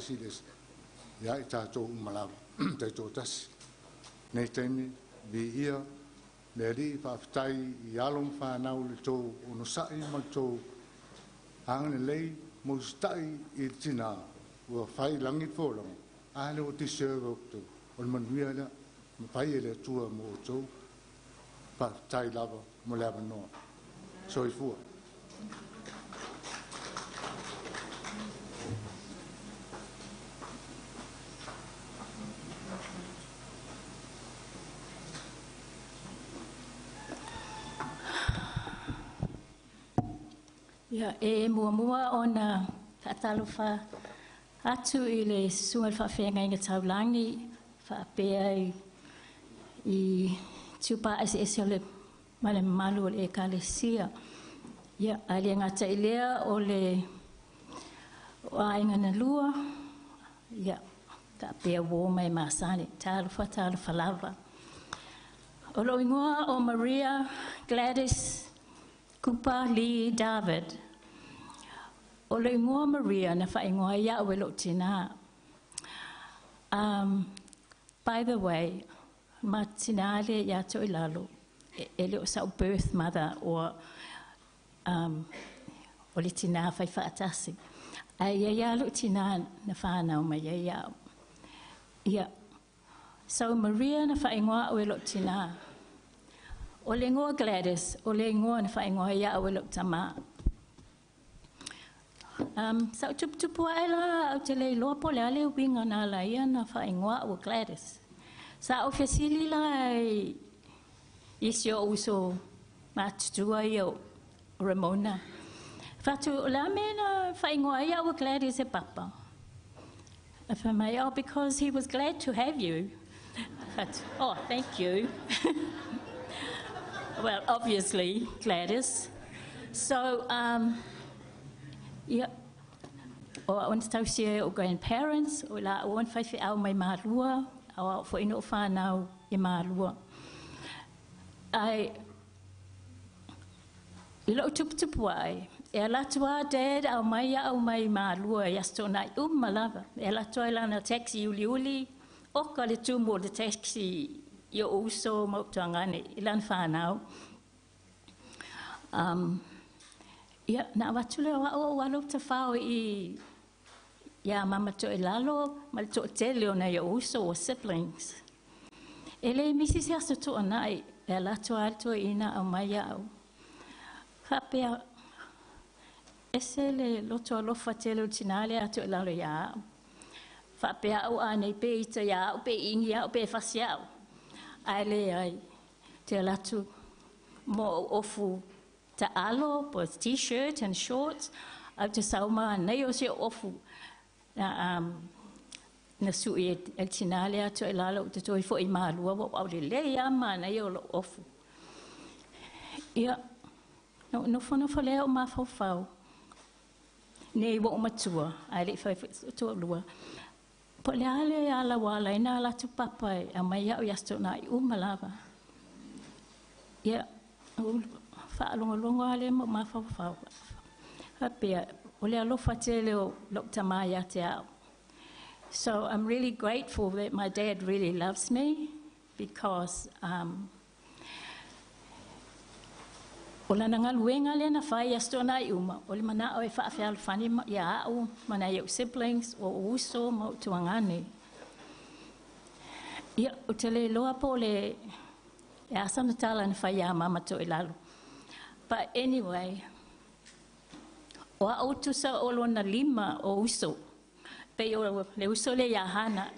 siles ya ita to malava te to tas nei tene vi ia le ri fa ftai I along fa na ul to uno sai ma to ang lei mo stai I tina wa fai langi folo a le o ti servo to on man via la fai le tua mo to pa tai lava mo lava no so I fu Ya, mua ona katalofa atu I le sual whawhenga inga taulangi whapea I tupa ese le Molimoli le ekalesia. Ya, ali ngata ilea o le wainga na lua. Ya, whapea wo mai masani talofa lava. O lo ingoa o Maria Gladys Kupa Lee David. O le ingoa Maria na whaingoa ia o lo tina. By the way, ma tina le ia Toilalo, ele o sa birth mother o le tina whai whaatasi. Ai ia lo tina na whanau mai ia. Ia. So Maria na whaingoa o lo tina. O le ngoa Gladys, o le ngoa na whaingoa ia o lo tama. Sa tupu ai la au te le loa po le ale winga na la ia na whaingoa o Gladys. Sa ofesili la isi o uso matutua I o Ramona. Fatu la mena whaingoa ia o Gladys e papa. Oh, because he was glad to have you. Oh, thank you. Well, obviously, Gladys. So, yeah. O on tausia o grandparents, o la o on whaiwhi au mai mārua, o fo ino whanau I mārua. I lo tupu ai. E alatua dad au mai mārua, yasto nai malava. E alatua lana taxi uli, o ka le tumo le taxi I o uso mautangane, ilan whanau. Ia, na watule o walo te whao I mama Toilalo, ma le to tele o na I o uso o siblings. Ele misi se aso to anai, e lato alto ina au mai au. Hapea, ese le loto alofa tele o tinale a Toilalo ia. Hapea au ane pe ita ia, pe ingi au, pe fasiau. Ai, te latu mo ofu ta alo, both t-shirt and shorts, au te sauma nei o se ofu na sui e tinale a Toilalo te toi fo I mārua wa au le lea ma nei o lo ofu. Ia, no whanau leo ma fau. Nei wa o matua, ai le whai tua lua. Po le ale ala wala ina ala tu papai a mai au yasto na I malava. Ia, whaalongo ale ma fau. Hapea, o le alofa tele o loktamaya te au. So I'm really grateful that my dad really loves me because o lana ngaluenga le na whai yasto na I o le mana o e whaafeal whani ia au mana iau siblings o uso mo tuangane. Ia o te le loa po le e asana tala na whai a mama Toilalo. But anyway, o a autu sa o lona 5 o uso. Pe o le uso le iahana,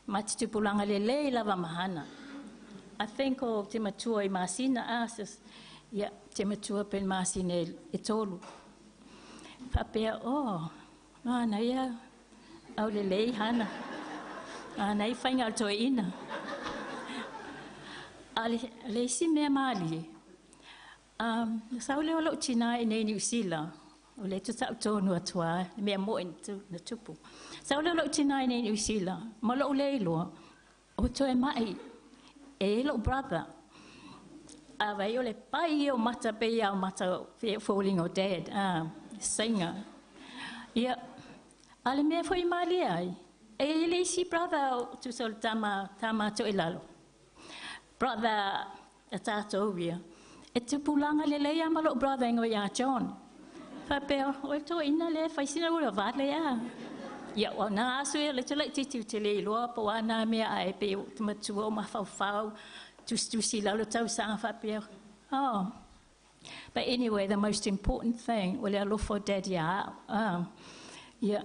matitupulanga le lava mahana. I think o te matua I masina asas, ia te matua pen masina e tolu. Papea, na ia au le hana. Na I whainga al toi ina. Le si mea mali. Sau leo lo tina I nei New Zealand. O le tu tau tonu atua, mea mo na tupu. Sau leo lo tina I nei New Zealand. Ma lo le iloa. O toi mai. E lo brother. Vai o le pai o mata pe o mata falling o dad. Singer. Ia. Ale mea foi mali ai. E le si brother tu sol tama Toilalo. Brother a tato via. E te pulanga le leia malo brother ingo ya John. Fa peo o to ina le fa sina ula vale ya. Ya o na asu le tele titi tele lo po ana mea ai pe tu matua ma fa tu si la lo tau sa fa peo. Oh. But anyway, the most important thing, well, I love for Daddy. Yeah,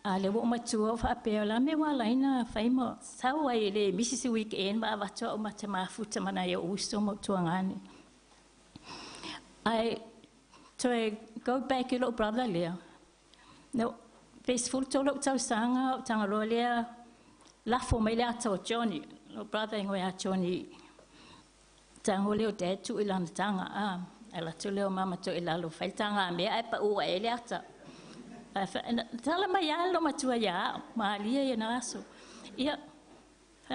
le wo matua fa pe la me wa laina faimo sawa ile Mrs. Weekend ba vato o matama futa mana ya uso mo tuangani. I to go back your little brother Leo. No, faithful to look to sanga tangalolia la for me la to Johnny, no brother ngo ya Johnny. Tangolio dad to ilan tanga ela to leo mama to ilalo fai tanga me ai pa u ele ata. Tala mai ya lo matua ya malia ya naso. Ia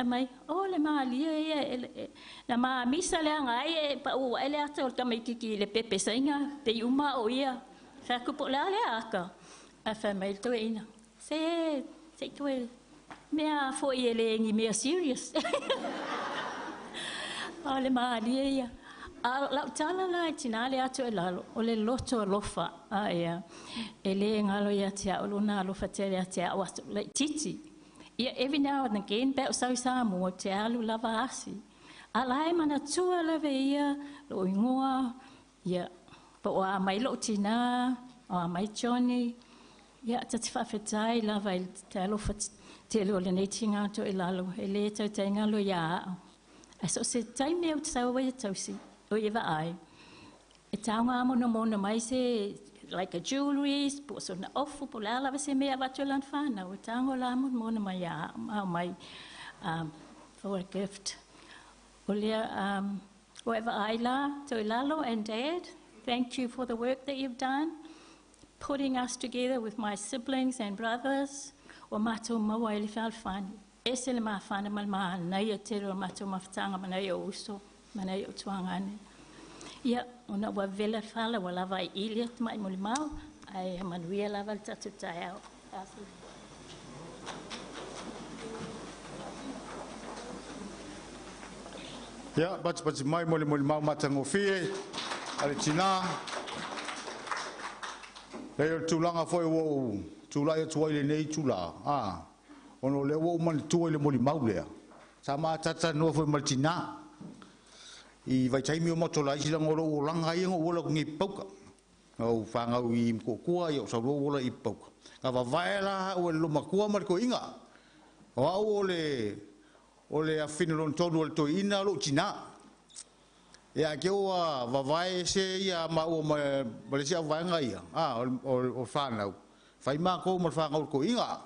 mai le malia ya la ma misa le ngai pa u ele ata o tamai kiki le pepe sainga pe uma o ia. Fa ku po la le aka. Fa mai to ina. Se to mea fo ele ngi mea serious. Le malia ya. La tala la tinale atu elalo o le loto lofa ia ele ngalo ya tia o lona lofa tele tia o le titi ia every now and again be so samo te alu lava asi ala mana tua lava ia lo ingoa ia po a mai lo tina o mai Johnny ia tati fa fetai lava te lofa te lo le netinga to elalo ele te tenga lo ya so se tai me o tsawa ia tausi o ia ai e tanga mono mai se like a jewelry po so na ofu po la se me ava tulan fana o tanga la mono mai ya mai for a gift olia whatever I la Toilalo and Dad, thank you for the work that you've done putting us together with my siblings and brothers o mato mawa ele fal fani esele ma fana mal na ia te ro mato maftanga mana ia uso mana yo tuangane ia ona wa vela fala wala vai ile mai Molimoli ai manuia lava tatu tau ya but mai Molimoli matango fie ale tina le tulanga foi wo tulai tuai le nei tula ono le wo man tuai le Molimoli le sama tata no foi martina I vai tai mi mo tola I lang olo langa I ngo olo ngi pauka o fanga I ko kua I so olo I pauka ka va vaela o lo makua mar ko inga o ole a finalon tonu to ina lo tina ya ke o va vai se ia ma o ma le sia vanga ia o fanga fai ma ko mo fanga ko inga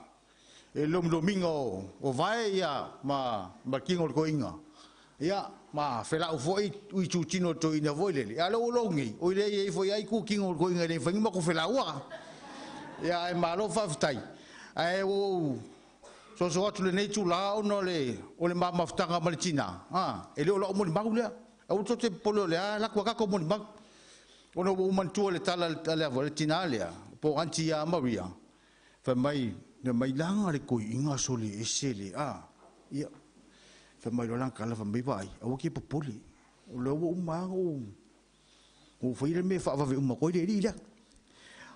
e lom domingo o vai ia ma kingo ko inga ia ma fela o foi u chuchino to ina voile alo longi o le e foi ai ku kingo ko inga le fangi ma ko fela wa ia e malo faftai ai o so atu le nei tu la no le o le ma maftanga maltina e le o lo mo ni bagule o to te polo le la kwa ka ko mo ni bag ono o man tu le tala le voltinalia po antia maria fa mai ne mai langa le ko inga so le esele ia fa mai lo lang kala fa mai vai o ki popoli o lo o ma o foi le me fa va uma ko de ila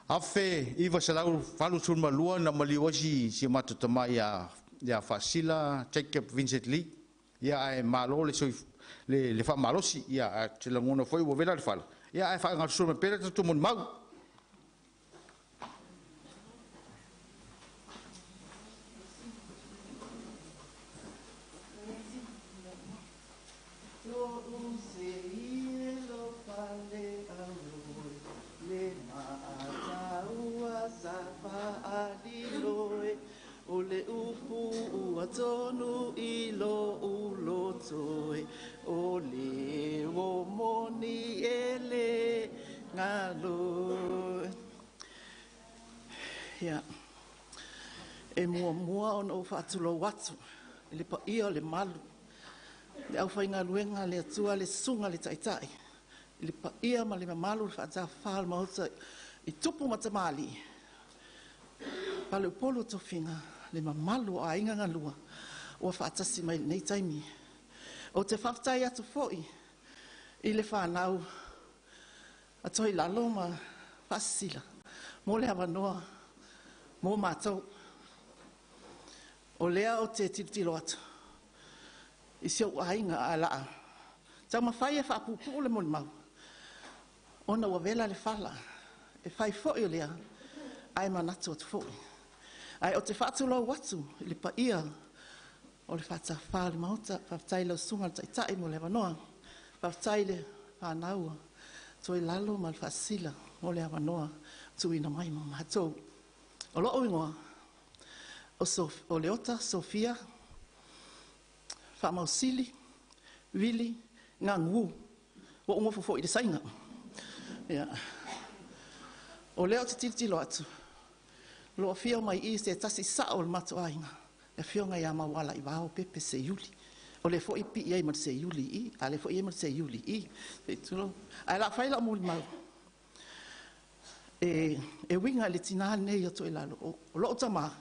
afe I va sala falu sul malua na maliwasi si Motootua mai ya fasila check up Vincent Lee ya e malo le so le fa malosi ya te langona foi o vela le fala ya e fa ngal sul me pere tu mon mau Ole upu atonu ilo ulotoi ole wo moni ele ngalo ya e mua on o fatulo watu le pa ia le malu le au fai ngaluenga le atua le sunga le taitai le pa ia ma le malu fa ta fal ma I tupu matamali Palo polo tofinga le mamalu a inga ngalua o whaatasi mai nei taimi. O te whaftai atu foi i le whanau a Toilalo ma whasila. Mo le awanoa, mo mātou. O lea o te tiritiro atu. I sio ainga a laa. Tau mawhai e whaapupu le Molimau. Ona ua vela le whala. E whai foi o lea. Ai manatu atu foi. Ai o te whaatulau watu i le paia. O le whata whaale mauta. Whaftai lau sunga le taitai mo le awanoa. Whaftai le whanaua. Toilalo ma le whasila. Mo le awanoa. Tuina mai mo mātou. O loo ingoa. O Leota, Sofia, Falemaliu, Wili, Ngangu, o ungo fofo i de sainga. O leo te titilo atu. Loa fio mai i se tasi sao le mato ainga. E fio ngai ama wala i wao pepe se yuli. O le fo i pi i ma se yuli i. A le fo i ma se yuli i. A la faila Molimau. E winga le tina nei o Toilalo. O loo tama.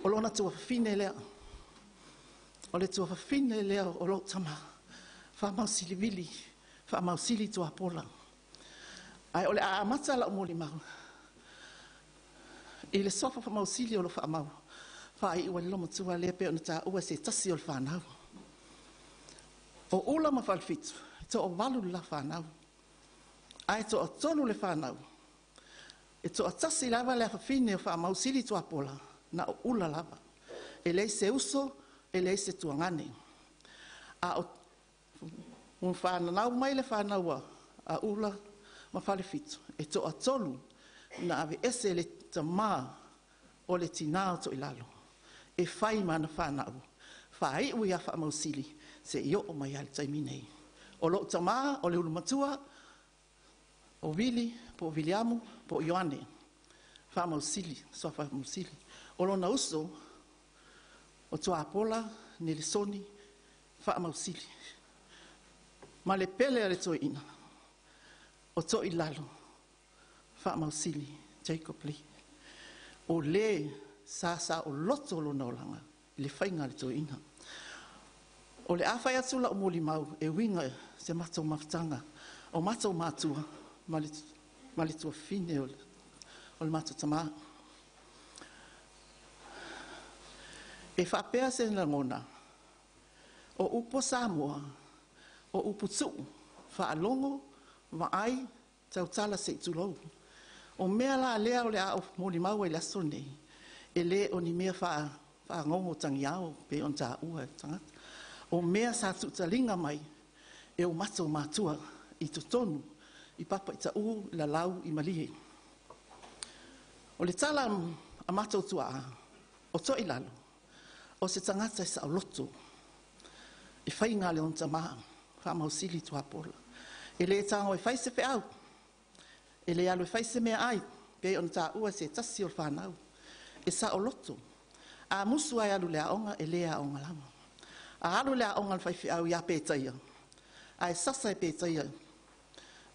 O lona tua fine lea. O le tua fine lea o lo tama. Whamausili wili. Whamausili tua pola. Ai o le a amata la o Molimau. I le sofa whamausili o lo whamau. Whai ua loma tua lea pe o na ta ua se tasi o le whanau. O ula ma whalfitu. To o walu la whanau. Ai to o tonu le whanau. E to o tasi lava le fine o whamausili tua pola. Na o ula lava. E lei se uso, e lei se tuangane. A o un whanau mai le whanau a ula ma whalefitu. E to a tolu na ave ese le tamā o le tina o Toilalo. E whai mana whanau. Whai ui a Falemaliu se io o mai ale taiminei. O lo tamā o le ulumatua, o Wili, po Wiliamu, po Ioane. Falemaliu, so Falemaliu. O lona uso, o tua apola, ni le soni, Falemaliu. Ma le pele a le toina, o Toilalo, Falemaliu, Jacob Lee. O le sa o loto lona olanga, le whainga le toina. O le awhai atu la o Molimau, e winga se matou mawhtanga, o matou mātua, ma le tua fine o le matou tamaa. E whapea se ngona, o upo Samoa, o upo tuu, whaalongo, waai, tautala se tulou. O mea la lea o le a o Molimau e laso nei, e le o ni mea whaangongo tangiao, pe on ta ua tangata. O mea sa tutalinga mai, e o matou mātua, i tutonu, i papa i ta u, la lau, i malihe. O le tala a matou tua a, o Toilalo, o se tangata sa o loto, e whainga le on tamaa, Falemaliu tua pola. E le tango e whaise fe au, e le alo e whaise mea ai, pe on ta ua se tasi o whanau, e sa o loto. A musu ai alu lea onga, e lea onga lama. A alu lea onga le whaifi au ia pētaia. A e sasa e pētaia,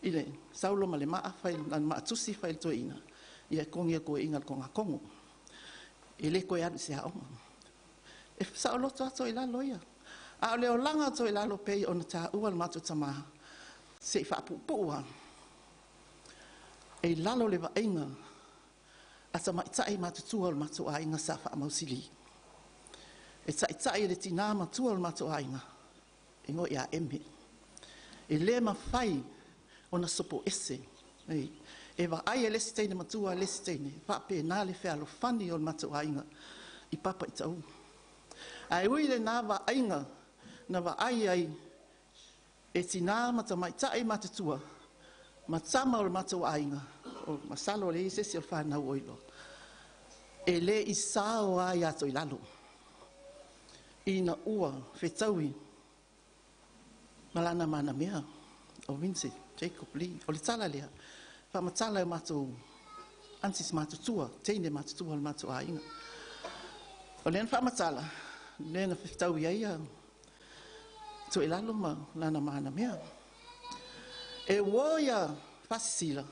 i le saulo ma le maa whai, na maa tusi whai le toina, i e kongia koe inga le konga kongo. E le koe alu se a onga. E sa o loto a Toilalo ia. A o leo langa Toilalo pei o na ta ua le matou tamaha. Se i whaapupua. E lalo le wainga. A ta maitai matutua le matou ainga sa Falemaliu. E taitai le tina matua le matou ainga. E ngoi a eme. E le mawhai o na sopo ese. E wa ai e lesi teine matua lesi teine. Pape nā le whea lo whani o le matou ainga. I papa i tau. Ai ui le nā wa ainga. Na wa ai e tina mata maitai matutua. Matama o le matou ainga. O masalo le isesi o le whanau oilo. E le isao ai a Toilalo. Ina ua whetaui. Malana mana mea. O Vincent, Jacob Lee. O le tala lea. Whamatala o matou. Ansis matutua. Teine matutua le matou ainga. O le whamatala. Le na whetaui ai a Toilalo ma lana mana mea. E woia fasila.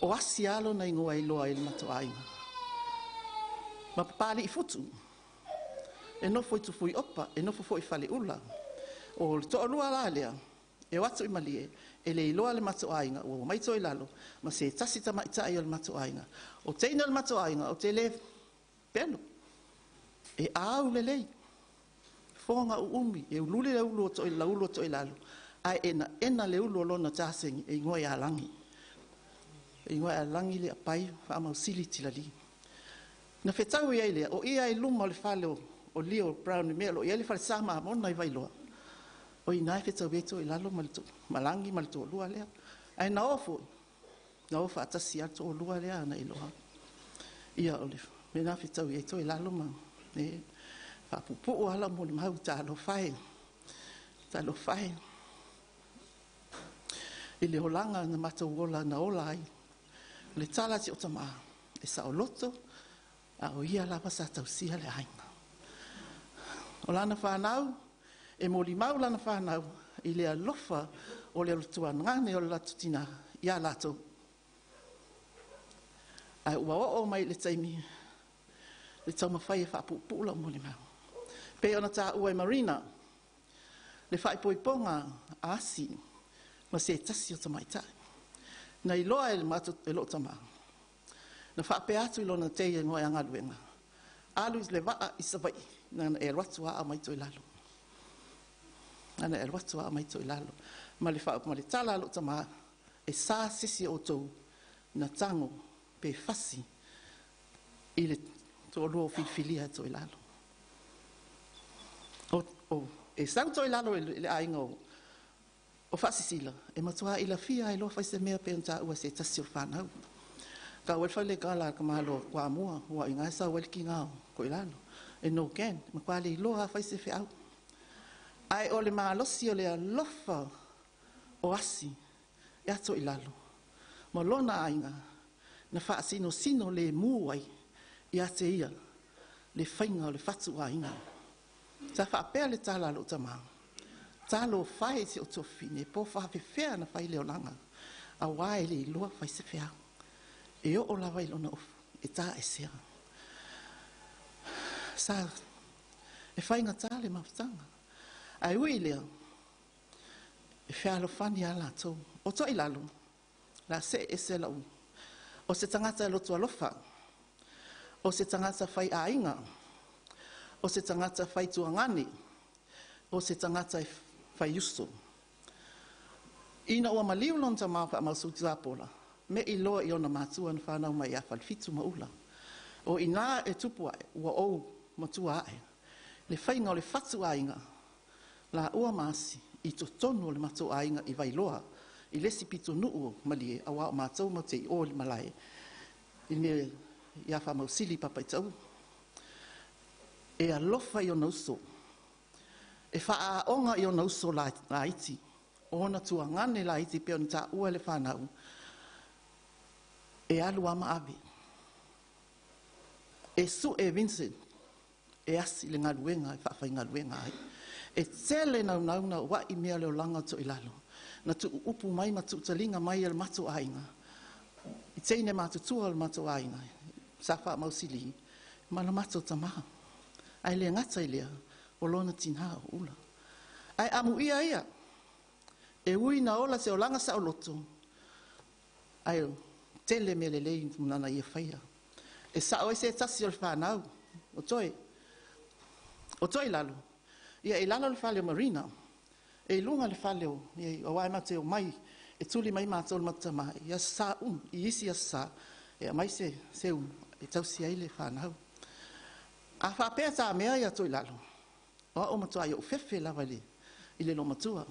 O asialo na ingoa iloa il matou ainga. Ma papali I futu. E no foi tu fui opa, e no foi fale ula. O le to'olua la lea, e watu I malie, e le iloa le matoaiga, o mai Toilalo, ma se tasi tamaitai o le matoaiga. O teina le matoaiga, o te le pelo. E au le lei. Fonga umi, e ulule le ulu o Toilalo. Ai ena le ulu o lona tāsengi, e ngoi a langi. E ngoi a langi le apai, wha amau sili tilali. Na whetau I lea, o ia I luma o le whale o Leo Brown i mea, o ia le whale sama a mona I wailoa. O I nai whetau beto I lalo malangi malito o lua lea. Ai na ofo atasi ato o lua lea na iloha. Ia o le, me na whetau beto I lalo ma. Ne, whapupu o ala mo le mau ta alo whae. Ta alo whae. I le holanga na mata uola na ola ai. Le tala ti o tamaa. E sa o loto. A o ia lava sa tausia le ainga. O lana whanau. E Molimau lana whanau. I le alofa o le alotua ngane o le latutina. Ia lato. Ai ua o mai le taimi. Le tau mawhai e whapupula o Molimau. Pe ona tā ua Marina. Le whaipoiponga a asi. Ma se tasi o tamaitai. Na iloa e le mato e lo tamaa. Na whape atu I lona te ngoi angaluenga. Alu le waa I sawai. Nana e ratua a mai Toilalo. Nana e ratua a mai Toilalo. Ma le tala lo tamaa. E sa sisi o tau. Na tango pe fasi. I le tōlua o whiwhilia Toilalo. E sau Toilalo le ainga o whasisila. E matua I la fia I lo whaise mea pe unta ua se tasi o whanau. Ka wale whale ka la ka mahalo kua mua. Ua inga sa wale ki ngā Toilalo. E no ken. Ma kua le iloha whaise whi au. Ai o le mahalosi o le alofa o asi. E a Toilalo. Ma lona ainga. Na whaasino sino le muai. I a te ia. Le whainga o le whatu a inga. Ta whaapea le tala lo tamaa. Talo whae se o tofine. Po whape whea na whai leo langa. A wae le iloa whaise whea. E o la wai lona ofu. E tā e sea. Sa. E whainga tā le mawhtanga. Ai ui lea. E whea lo whani a la tau. O Toilalo. La se e se lau. O se tangata lo tua lofa. O se tangata whai a inga. O se tangata whai tuangani. O se tangata whai uso. Ina ua maliu lon ta maa wha mausuti apola. Me I loa I ona mātua na whanau mai a whalfitu maula. O ina e tupu ai, ua ou matua ai. Le whainga o le whatu ainga. La ua maasi I to tonu o le matua ainga I wailoa. I lesi pito nuu malie a wā o mātou mau te I o le malae. I me ia wha mausili papaitau. E alofa I o nauso. E wha a onga I o nauso la iti. O na tua ngane la iti pe on ta ua le whanau. E alu ama ave. E su e Vincent. E asi le ngaluenga, e whawhai ngaluenga ai. E tele nau na wa I mea leo langa Toilalo. Na tu upu mai matu talinga mai al matu ainga. I teine matu tua al matu ainga. Safa mausili. Mana matu tamaha. Ai le ngata I lea. O lona tinha o ula. Ai amu ia. E ui na ola se o langa sa o loto. Ai tele me le lei nana ia whaia. E sa oe se tasi o le whanau. O toi. O toi lalo. Ia e lalo le whale o Marina. E lunga le whale o. Ia o wai mate o mai. E tuli mai mate o le matama. Ia sa I isi a sa. E mai se e tausi ai le whanau. A whapea ta mea ia toi lalo. O matua i o fefe lava le. I le lo matua.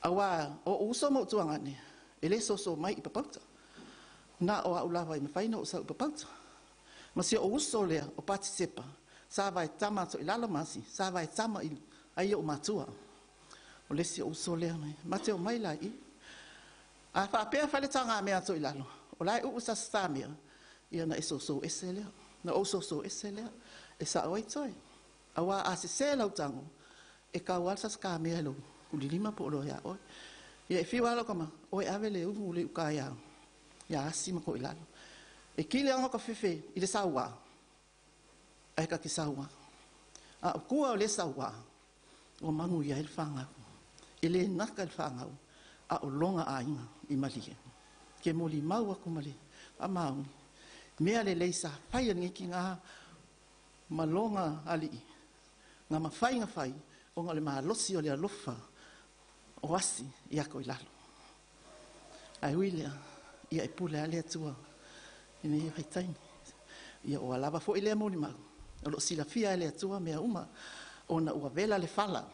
Awa o uso Motootua ngane. E le so mai I Papauta. Na o au lava I mawhaina o sau Papauta. Ma si o uso lea o pati sepa. Sa vai tama Toilalo masi. Sa vai tama ai o matua. O le si o uso lea mai. Ma te o mai lai I. A whapea whale tanga mea Toilalo. O lai uusa sa mea. Ia na e so ese lea. Na o so ese lea. E sa oi toi. Awa a se lau tango. E ka walsa ska mea lo. Kulilima po lo ya oi. Ia e whiwalo kama. Oi ave le umu le uka ya. Ia asi ma ko ilalo. E kile anga ka fefe. I le sawa. ai ka ki saua. A kua o le saua, o mangu ia il whangau. Ele naka il whangau, a o longa a inga i malie. Ke moli mau aku mali, a maungi. Mea le leisa, whai a ngeki ngā malonga ali. Ngā mawhai ngā whai, o ngā le maa losi o le alofa, o asi i ako i lalo. Ai huilea, ia e pule a lea tua, i me ia haitaini. Ia o alava fo i lea moli mau. O lo sila fia e lea tua mea uma, o na ua vela le fala.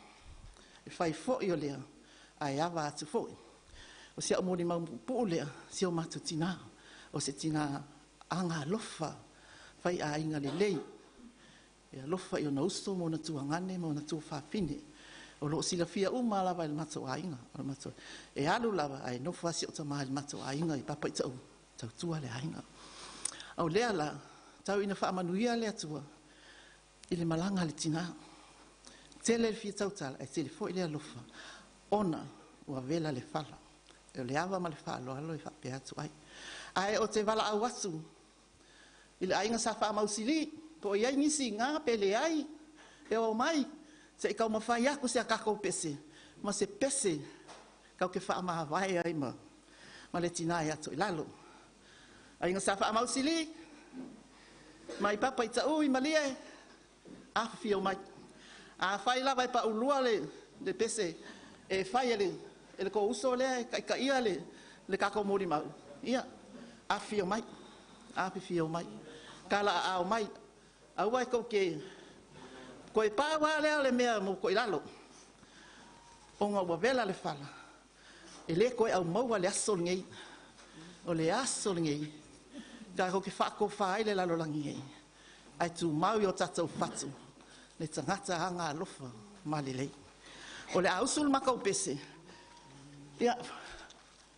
E whai fo i o lea, ai awa atu fo i. O sia o moli mau pu lea, sia o matu tina. O se tina anga lofa, whai a inga le lei. E lofa i o na usto mo na tua ngane, mo na tua whawhine. O lo sila fia uma lava i le mato a inga. E alu lava ai no fasi o tamaha i le mato a inga i papa i tau tua le a inga. Au lea la, tau ina whaamanuia lea tua, i le malanga le tina. Tele le fia tau tala, e tele fo i lea lofa. Ona, ua vela le fala. E le awa ma le whaalo alo i whapea atu ai. Ai o te wala au asu, i le ainga sa whaamausili, po iai nisi ngā pele ai, e o mai, se i kau mawhai ako se a kako pese, ma se pese, kau ke whaamaha vai ai ma le tina i ato i lalo. Ainga sa whaamausili, mai papa i tau i malia e, a whiwhi o mai. A whai lawa i pa ulua le pese, e whai e le ko uso lea, ka ia le kako mori mau. Ia, a whiwhi o mai, a whiwhi o mai. Kala a o mai, a uai kou ke, koe pāwa lea le mea mo koe lalo. O ngā ua vela le whala. E le koe au maua le aso ngei. O le aso ngei. Ka ko ke whako whaai le lalo langi ngei. Ai tu mau i o tatou whatu. Le tangata hanga alofa mali lei. O le ausul makau pese. Ia,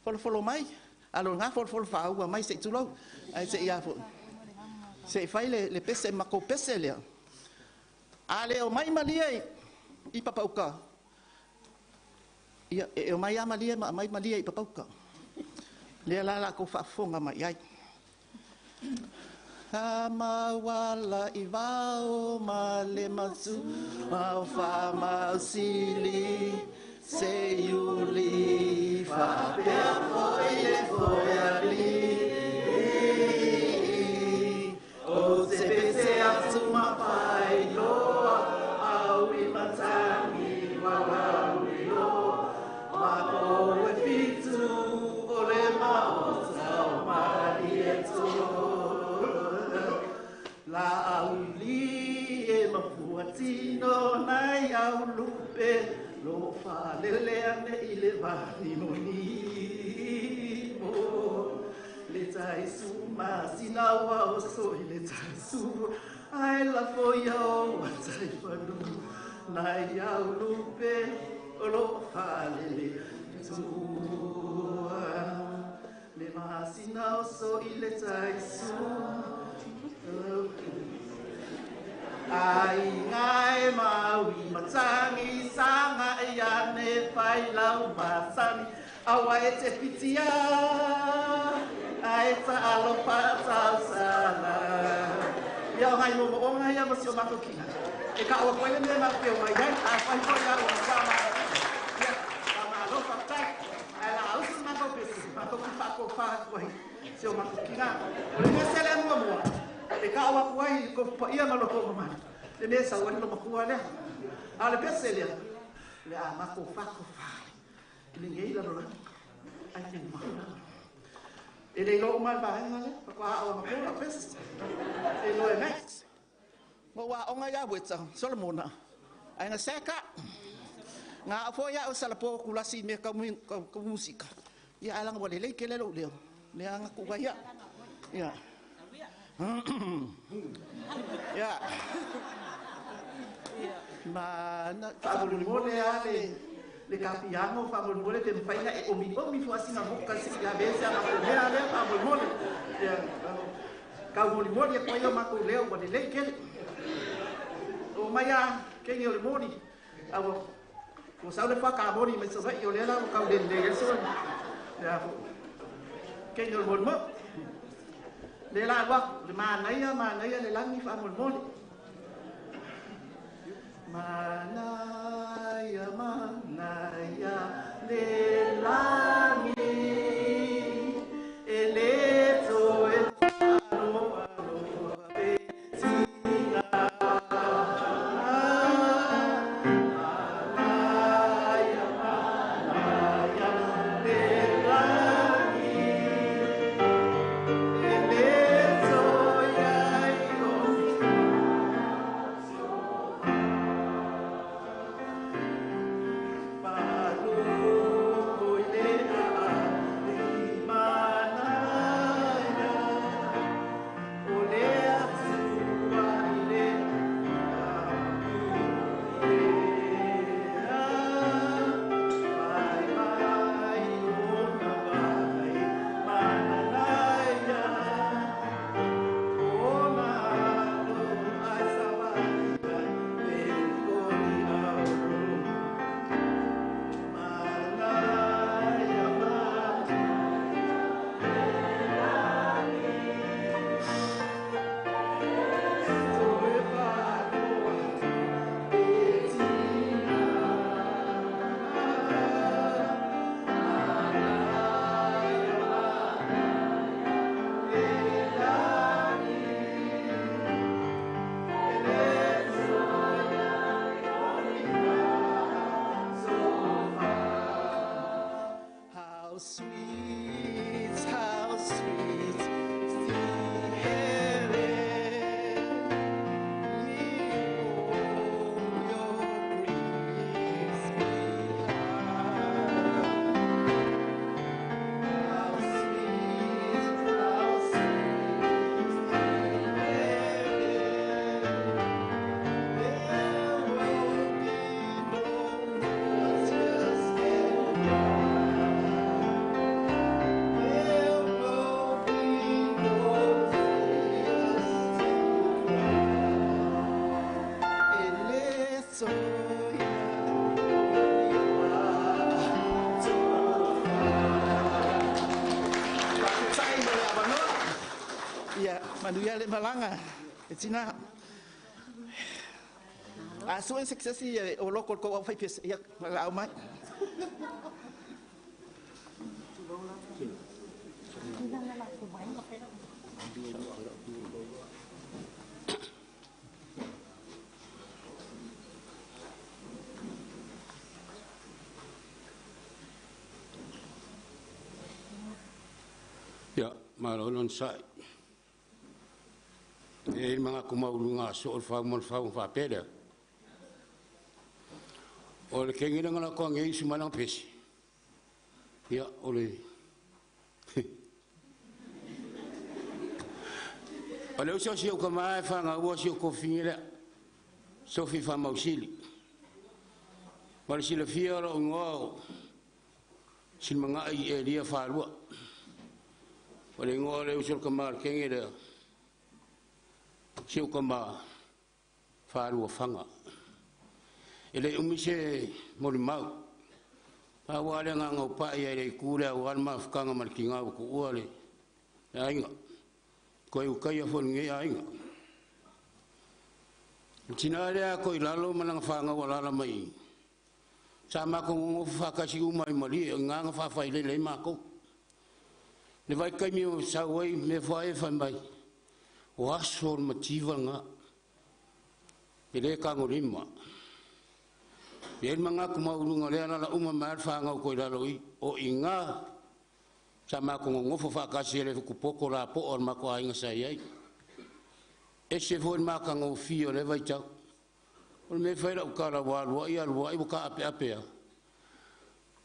folofolo mai. Alo ngā folofolo whaua mai se tulau. Ai se ia fo. Se fai le pese makau pese lea. A le o mai malia i Papauta. Ia, e o mai a malia, mai malia i Papauta. Lea la ko whaafonga mai ai. Ha mawala i wao ma le masu, ma wha mausili, se yuli, whapea foi le foi ali. O se pese atu mapai loa, au i matangi walau i loa, ma o e fitu o le maota o mari e toa. La au li e mafuatino nai au lupe, lo fa leleane i le vani moni. Le tai su ma sinawa o so i le tai su ai la foia o tai fanu nai au lupe o lo fale le tu le ma sinawa so i le tai su ai ngai maui matangi sanga e ane fai lau masani awa e te pitia ai ta alo pa ta sala ia hai mo o ngai ia masio mako kina e ka o koe me ma pe o mai ai a fai ko ia o sama ia sama lo pa ta ai la usu mako pe mako pa ko pa ko sio mako kina o le sele mo mo e ka o ko ai ko pa ia ma lo ko ma le me sa o lo ma ko ale ale pe sele le a mako fa ko fa le ngai la lo ai te ma e le lo mal ba ngale pa o ma ko pes e lo next mo wa o nga ya wetsa solomona ai na seka nga fo ya o sala po kulasi me ka musika ya alang wale le ke le lo le nga ku ya ya ya ma na pa Molimoli ale le capiano fa Molimoli te fai na e o mi fu asina boca si la vez a la primera le fa Molimoli ya ka Molimoli e poi ma ko leo bo le ke o maya ke ni Molimoli avo ko sa le fa ka Moli me so yo le la ka le le so ya ke ni Molimoli le la wa le ma na ya le la ni fa Molimoli Manaya, manaya, lelani, eleto alo betina. Manaya, manaya, lelani, eleto yayo. How sweet, the heaven, your grace how sweet, the heaven, there will be no tears Manuia le malanga, e tina. A so en successi o local ko au fai pes ia au mai. Ya, malolon sai. E mga kumaulunga so o fa peda. O le kengi ngana ko ngai si manang pesi. Ya, ole. Ole so si o kama fa nga o si o kofingira. So fi fa mausili. Wala si le fia ro ngo. Si mga ai e dia fa lua. Ole ngo le so kama kengi de. Siu kama whārua whanga. Ele umise Molimoli. Pāware ngā ngau pai e rei kūre au arma whakanga mariki ngau ko uare. E ainga. Koe ukai a whonge e ainga. Tinarea koe lalo mananga whanga walala mai. Sa mako ngongo whakasi umai mali e nganga whawhai lele mako. Ne vai kaimi o sauai me whae whamai. O aso o mativa nga. Ele kangorima. Ele mga kumaulunga lea la uma marfa nga ko lalo I o inga. Sama ko ngofo fakasi ele kupoko la po or mako ainga sai. E se foi maka ngo fio le vai tau. O me faira o kara wa ia wa I buka ape ape.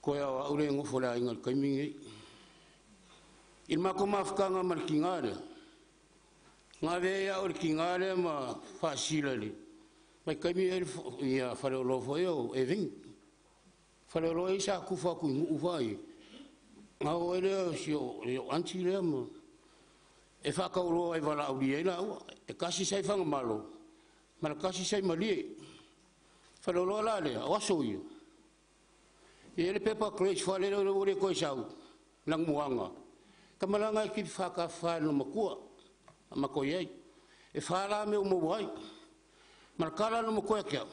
Ko ya o le ngofo la inga kamingi. Il mako mafkanga markingare. Nga vea o kingare ma fasilali. Mai kaimi ia whareolo fo e ving. Whareolo e sa kufa ku ufai. Nga o ele si o anti lea ma. E whakauro e wala auri e la ua. E kasi sai whanga malo. Mana kasi sai malie. Whareolo la lea, o aso ia. E ele pepa kreis whalero le ure koe sau. Lang muanga. Kamalanga e ki whakawhano makua. Mako yai e fala me o mo wai markala no mo ko kia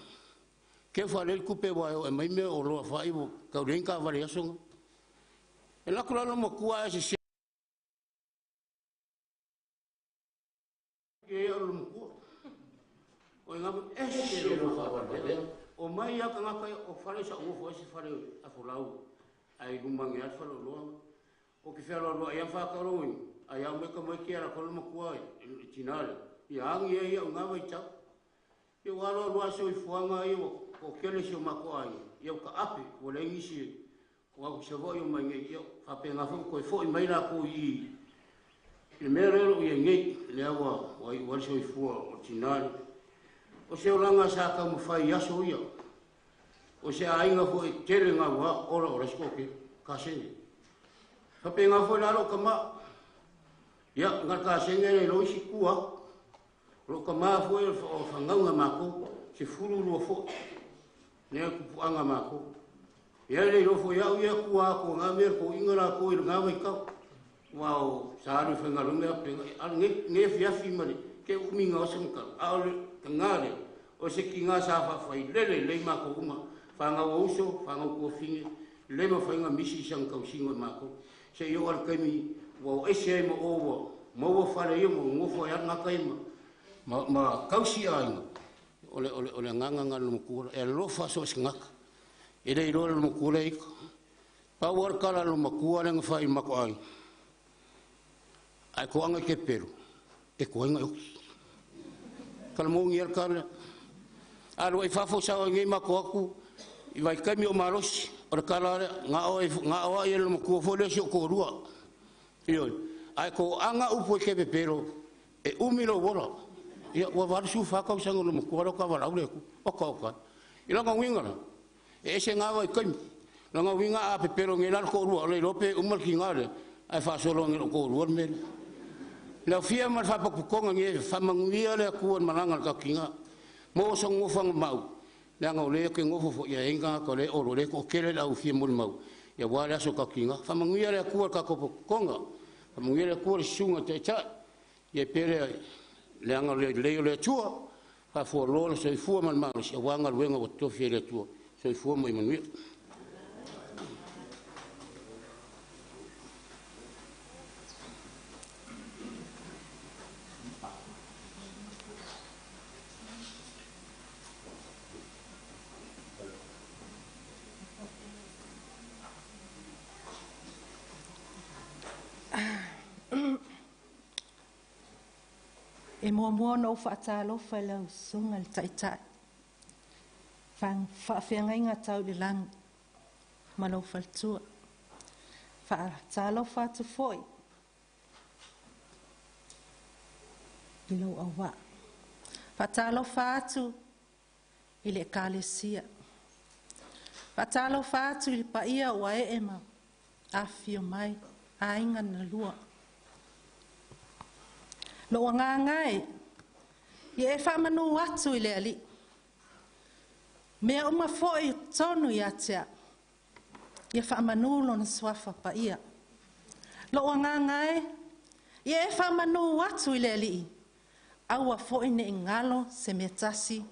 ke whare kupe wai e mai me o loa whai o kau renka wale asonga. E lako lalo makua e se ke o lo makua. O inga e se lo whawale. O mai aka ngaka o whare sa uofo e se whare a wholau. Ai rumangi at whare loa. O ki whare loa ia whakarongi. Ai au meka mai ki ara kolo makua e tinale. Ia angi e ia o ngā mai tau. Ia waro loa so i fuanga i o kele si o mako ai. Ia ka ape o le ngisi o aku se voi o mai ngai. Ia whapenga fo koe fo i mai la ko i. I mea rero i e ngei le awa o i wale so i fua o tinale. O se o langa sa ka mawhai aso ia. O se ainga fo i tere ngā wā ora o resko ke kasenge. Whapenga fo i lalo ka maa. Ia ngā kasenge le loisi kua. Ro ka maa fo e o whangaunga mako, se fururua fo, nea kupuanga mako. Ia rei rofo iau ia kua ko ngā mea ko ingara ko i ngā wai kau. Wao, sāru whangarunga apenga, ala nge fiafi mare, ke uminga o samkara. Aole, ka ngāre, o se ki ngā sāwhawhai, lele, lei mako uma, whangau auso, whangau kua whinge, lema whainga misi sang kau singa mako. Se io al kaimi, wao ese ai ma owa, maua whare ia mo, ngofo e atna kaima. Ma kausi ainga ole nganga no mukura e lofa so ngaka e dei ro no mukura ik power kala no mukura nga fai mako ai ai ko anga ke peru e ko anga kala mo ngier kala alo e fafo sa ngi mako aku i vai kami o maros o kala nga o ai no mukura fo le ko rua io ai ko anga upo ke peru e umiro wora. Ia wa var su fa ka sang lo ko ro ka wa laure ku o ka ila nga winga e se nga wa kai la nga winga a pe pero ngela ko ru le rope umal ki ngale ai fa solo ngelo ko ru me la fia ma fa ko ko nge fa manguia le ku malanga ka kinga mo so ngo fa mau la nga le ke ngo fo ya inga ko le o le ko kele la u fia mo mau ya wa la so ka kinga fa manguia le ku ka ko konga fa manguia le ku sunga te cha ye pere le anga le tua fa fo lo so i fu man ma se wanga luenga o to fie le tua so i fu mo i manu E mua no whaatalo whalau sunga le taitai. Whaafenga inga tau le lang malau whaltua. Whaatalo whaatu foi. I lau awa. Whaatalo whaatu i le kalesia. Whaatalo whaatu i le paia ua e ema. Awhio mai a inga na lua. Lo nga ngai ye fa manu atu ile ali me uma foi tonu ya tia ye fa manu lo na swafa pa ia lo nga ngai ye fa manu atu ile ali awa foi ne ngalo se metasi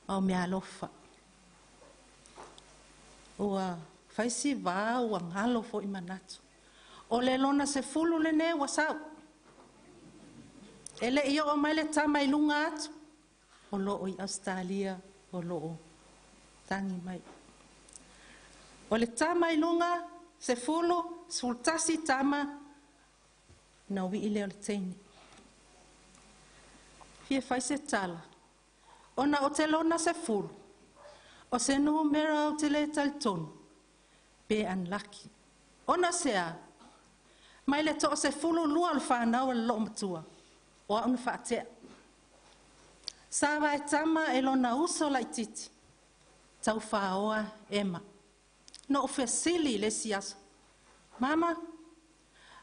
o me alofa o faisi va o ngalo foi manatu o le lona se fulu le ne wasau ele ia o mai le tamai lunga atu o lo i Australia o lo tangi mai o le tamai lunga se fulu sultasi tama na wi ile o le teini fie fai se tala ona o te lona se fulu o se numero o te le talton be unlucky ona sea mai le to se fulu lua le whanau le lo matua o anu whaatea. Sawa e tama e lona uso lai titi. Tau whaoa ema. No whesili le siaso. Mama,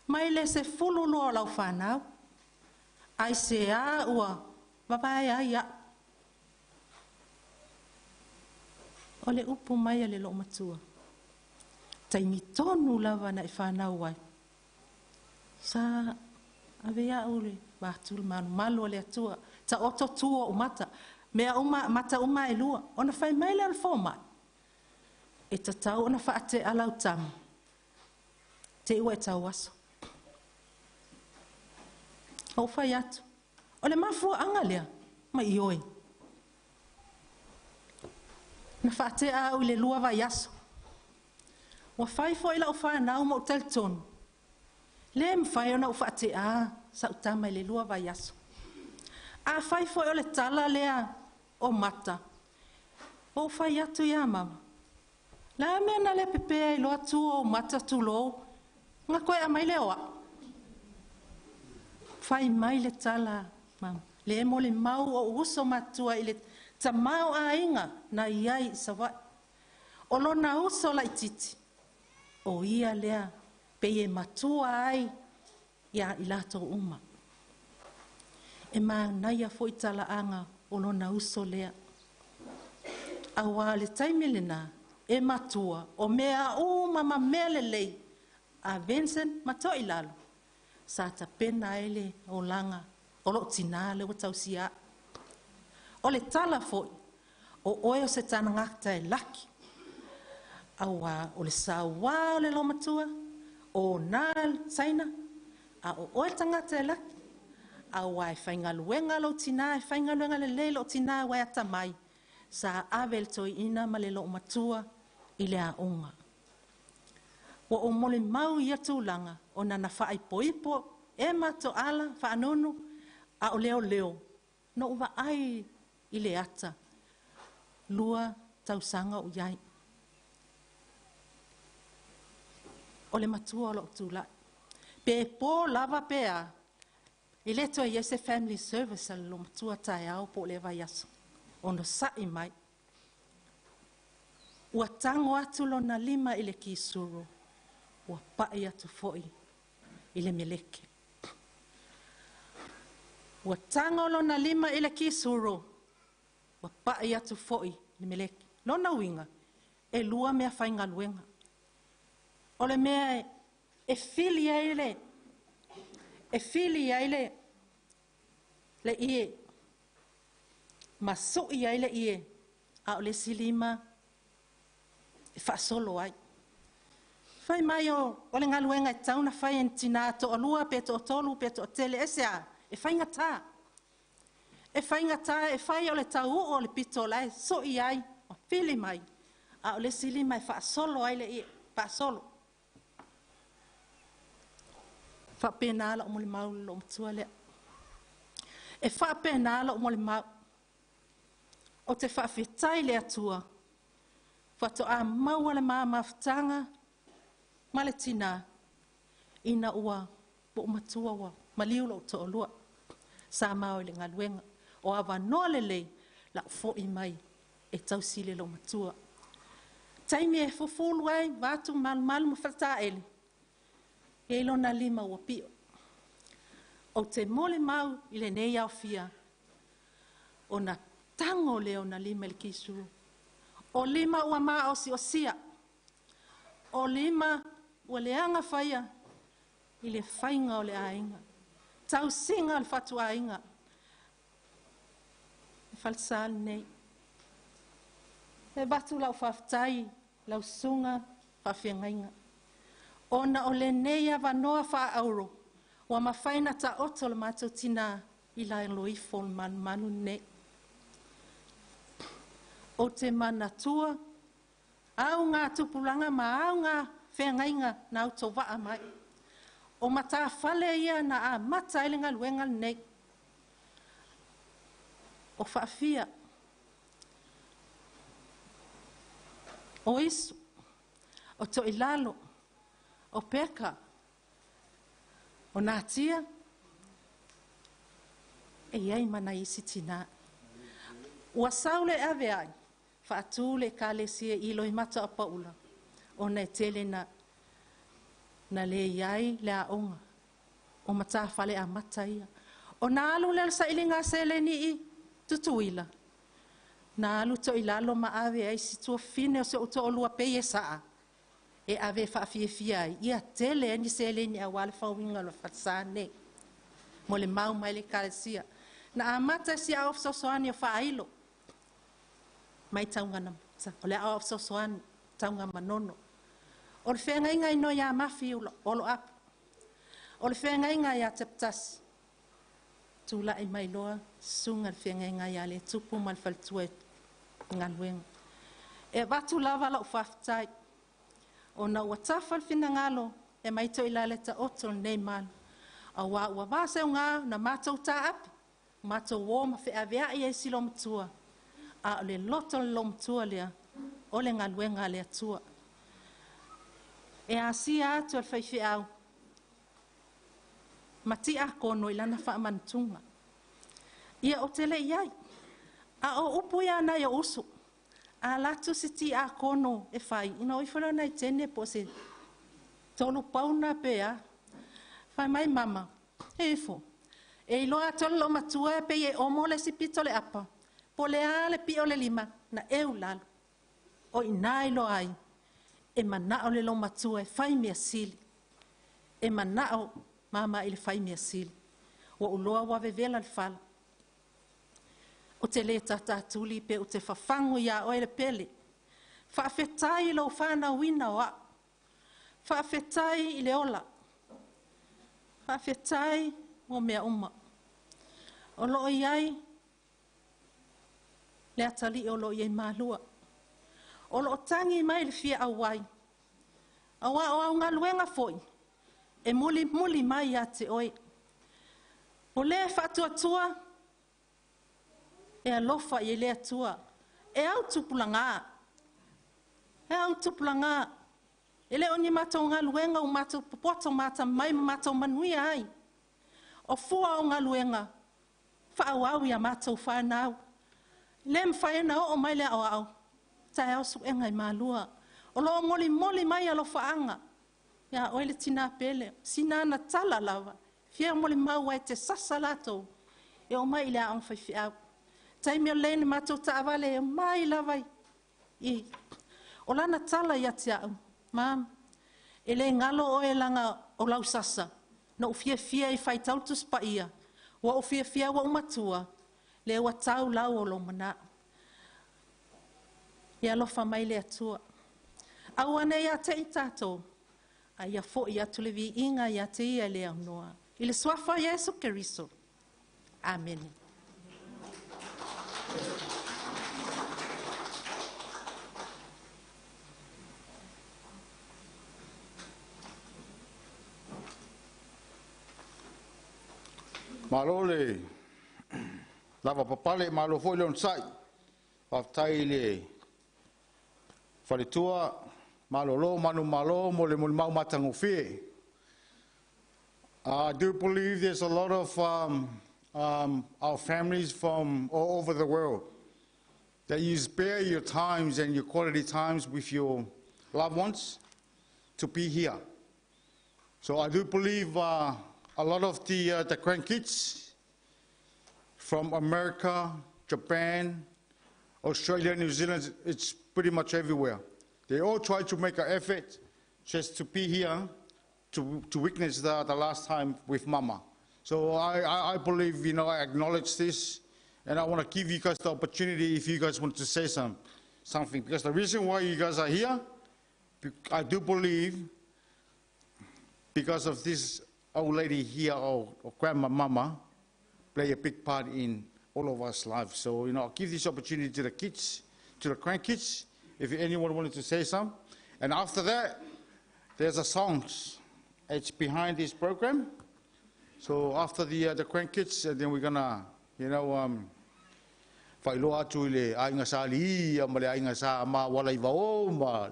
mai le se fulu loa lau whanau. Ai se a ua, wapai ai a. O le upu mai le lo matua. Taimi tonu lava na e whanau ai. Sa avea ule. Batul manu malu le atua ta oto tua o mata Mea mata uma e lua. Ona whai mai le alfoma. E tatau ona whaate alau tama. Te ua e tau aso. Hau whai atu. O le mafua anga lea. Ma i oi. Na whaate au le lua vai aso. Wa whai fo ila o whanau ma o tel tonu. Le mwhai ona o whaate a sa utama le lua vai aso. A whai fo o le tala lea o mata. O whai atu ia mama. La mea na le pepe i loa tu o mata tu lo. Nga koe a mai le oa. Whai mai le tala mama. Le mo le mau o uso matua i le tamau a inga na iai sa wai. O lona uso la ititi. O ia lea peye matua ai ia i lato uma. E ma naia foi tala anga o lona uso lea. Awa le taimilina e matua o mea uma ma mea lei a Vincent ma Toilalo. Sa ta pena ele o langa o lo tina le o tausia. O le tala foi o oe o se tanangata e laki. Awa o le sawa o le lomatua o nal saina a o oe tangata e laki. Awa e whaingaluenga lo tina e whaingaluenga le le lo tina wai ata mai. Sa avel toi ina ma le lomatua i le a onga. Wa o mole mau ia tūlanga o nana whaai poipo e mato ala whaanono a o leo leo. No uwa ai i le ata. Lua tausanga o iai. O le matua o lo tūla. Pe po lava pea. I le toa iese family service al lo matua tae au po le vai aso. O no sai mai. Ua tango atu lo na lima i le kisuru. Ua pai atu foi i le meleke. Ua tango lo na lima i le kisuru. Ua pai atu foi i le meleke. Lona winga e lua mea whainga luenga. O le mea e fili aile. E fili aile. Le ie. Masu i aile ie. A o le silima. E whaasolo ai. Whai mai o le ngaluenga e tauna whai en tina to alua pe to tolu pe to tele ese a. E whainga tā. E whainga tā e whai o le tau o le pito lai. So i ai. O fili mai. A o le silima e whaasolo ai le ie. Whaasolo. Whapena ala o mole mau lo mtua lea. E whapena ala o mole mau. O te whawhetai lea tua. Whato a maua le maa mawhtanga. Male tina. Ina ua. Po matua wa. Maliu lo to olua. Sa mau le ngaluenga. O awa noa le lei. La fo i mai. E tau sile lo matua. Taimi e fufulu ai. Vatu malu mawhata ele. E lona lima ua pio. O te mole mau i le nei au fia. O na tango leo na lima le kisuru. O lima ua maa o si o sia. O lima ua leanga whaia. I le whainga o le ainga. Tau singa al fatu ainga. E falsal nei. E batu lau whaftai. Lau sunga whawhiangainga. Ona o le neia wanoa wha auro. Wa mawhaina ta oto le mātou tina i lai loifo manu ne. O te manatua. Au ngā tupulanga ma au ngā whengainga na auto waa mai. O mata whale ia na a mata ilinga luenga nei. O whaafia. O isu. O Toilalo. O peka. O nātia. E iai mana isi tina. Ua saule ave ai. Whaatu le kale sia ilo i mata a paula. O nei tele na le iai le a onga. O mata whale a mata ia. O nā alu le sa ilinga se le ni i tutuila. Nā alu Toilalo ma ave ai si tua fine o se uto o lua peye saa. E ave whaafia ia tele ni se le ni a wale whawinga lo whatsane. Mo le mau mai le kalesia. Na a mata si a ofso soani o whailo. mai taunga na sa o le au so soan taunga manono o le whenga inga ino ia mafi o lo ap o le whenga inga ia teptas tula i mai loa sunga le whenga inga ia le tupu mal faltua ngaluenga e watu lava la ufaftai o na ua tafal fina ngalo e mai to ila le ta oto nei mal a ua vase unga na matou ta api matou wo ma fe avea i e silo mtua a le loto lo mtua lea o le ngaluenga le atua e asia atu al faifi au mati a kono ilana fa mantunga ia o tele iai a o upu ia na ia usu a latu si ti a kono e fai ina oi whara nei tene po se tolu pauna pea fai mai mama e fo e iloa tolo matua e pe e omo le si pito le apa po le a le pio le lima na eu lalo o ina ilo ai e manao le lo matua e fai mea sili e manao mama ile fai mea sili wa uloa wa vevela le fala o te le tata tuli pe o te fafango ia o ele pele. Whaafetai lo whana wina wa. Whaafetai i le ola. Whaafetai o mea uma. O lo iai le atali o lo iai malua. O lo tangi mai le fia awai. Awa o au ngaluenga foi. E muli mai a te oi. O le whatuatua e alofa i le atua e au tupulanga e le oni matou ngaluenga o matou popoto mata mai matou manuia ai o fua o ngaluenga whaau ia matou whanau le mwhaena o mai le au tae au su engai malua o lo moli mai alofa anga ia oile tina pele sina na tala lava fia moli mau ai te sasalato e o mai le au whaifi au taimi o lene matou taavale e mai lavai i o lana tala ia te au mam e le ngalo o e langa o lau sasa na ufia i fai tautus pa ia wa ufia wa umatua le wa tau lau o lo mana ia lofa mai le atua au ane ia te i tatou a ia fo ia tulevi inga ia te ia le au noa i le swafa Yesu Keriso amen. Malo le lava papale malo foi le onsai aftai le faletua malo lo manu malo mo le mau matango fie. I do believe there's a lot of our families from all over the world that you spare your times and your quality times with your loved ones to be here. So I do believe a lot of the grandkids from America, Japan, Australia, New Zealand, it's pretty much everywhere. They all try to make an effort just to be here to witness the last time with Mama. So I believe, you know, I acknowledge this, and I want to give you guys the opportunity if you guys want to say something. Because the reason why you guys are here, I do believe, because of this old lady here, or grandma mama, play a big part in all of us lives. So, you know, I'll give this opportunity to the kids, to the grandkids, if anyone wanted to say something. And after that, there's a songs. It's behind this program. So after the grandkids, and then we're gonna, you know, whailoa atu le ainga sa li, ma le ainga sa ma wala iwa o, ma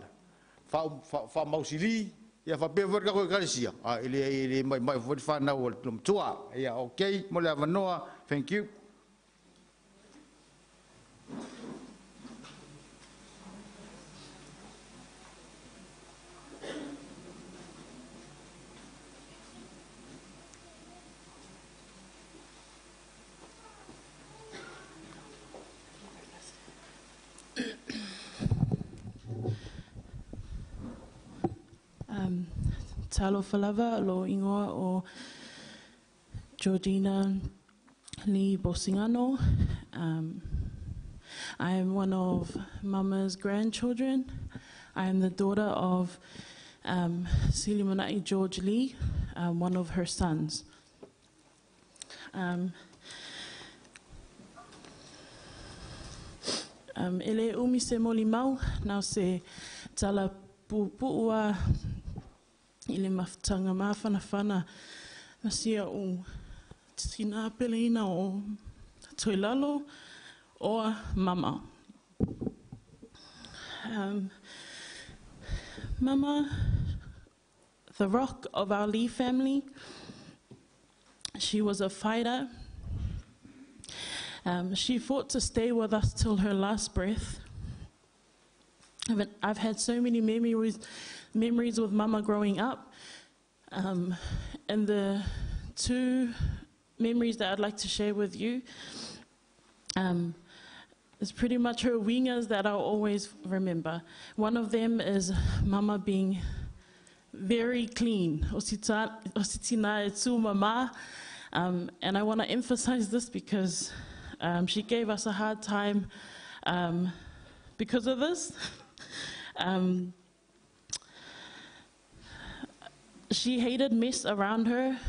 wha mausili, ia wha pewa ka koe karisia. Ele mai whanau o Motootua. Ia, okay, mo le avanoa, thank you. Talo falava lo ingoa o Georgina Lee Bosingano. I am one of Mama's grandchildren. I am the daughter of Silimanai George Lee, one of her sons. Ele umi se Molimoli, nau se tala pu'ua ile mafutanga mawhanawhana masia o tina peleina o Toilalo or Mama. Mama, the rock of our Lee family, she was a fighter. She fought to stay with us till her last breath. I've had so many memories with Mama growing up. And the two memories that I'd like to share with you is pretty much her wingers that I'll always remember. One of them is Mama being very clean. Ositina e tū mama. And I want to emphasize this because she gave us a hard time because of this. She hated mess around her.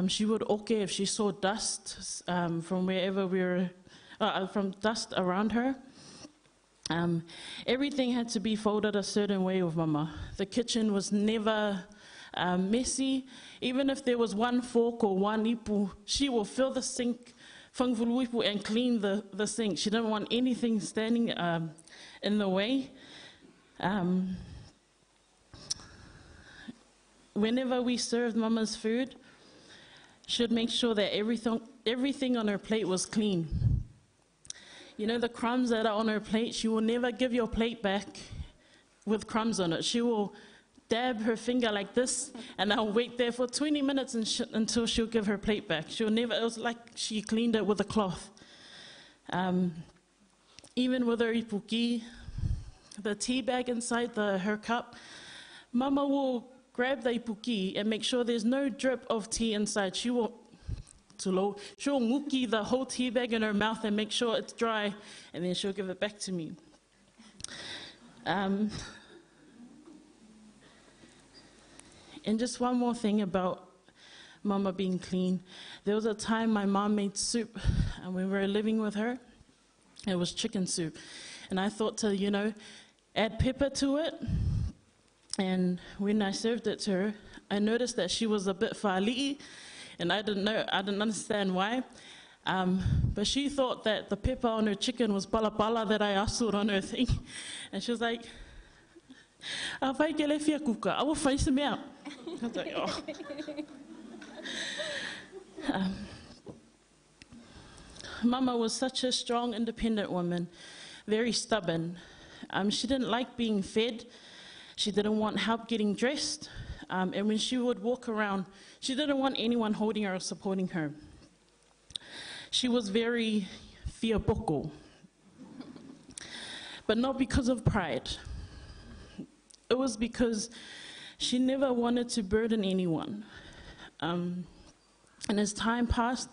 She would oke if she saw dust from wherever we were, from dust around her. Everything had to be folded a certain way with Mama. The kitchen was never messy. Even if there was one fork or one ipu, she will fill the sink and clean the sink. She didn't want anything standing in the way. Whenever we served Mama's food, she would make sure that everything on her plate was clean. You know, the crumbs that are on her plate, she will never give your plate back with crumbs on it. She will dab her finger like this, and I'll wait there for 20 minutes until she'll give her plate back. She'll never, it was like she cleaned it with a cloth. Even with her ipuki, the tea bag inside her cup, Mama will grab the ipuki and make sure there's no drip of tea inside. She'll nguki the whole tea bag in her mouth and make sure it's dry, and then she'll give it back to me. And just one more thing about Mama being clean. There was a time my mom made soup, and when we were living with her, it was chicken soup. And I thought to, you know, add pepper to it. And when I served it to her, I noticed that she was a bit fa'aleaiga, and I didn't understand why. But she thought that the pepper on her chicken was pala that I asked on her thing. And she was like, I will find some out. I was like, oh. Mama was such a strong, independent woman, very stubborn. She didn't like being fed. She didn't want help getting dressed. And when she would walk around, she didn't want anyone holding her or supporting her. She was very fiapoko, but not because of pride. It was because she never wanted to burden anyone. And as time passed,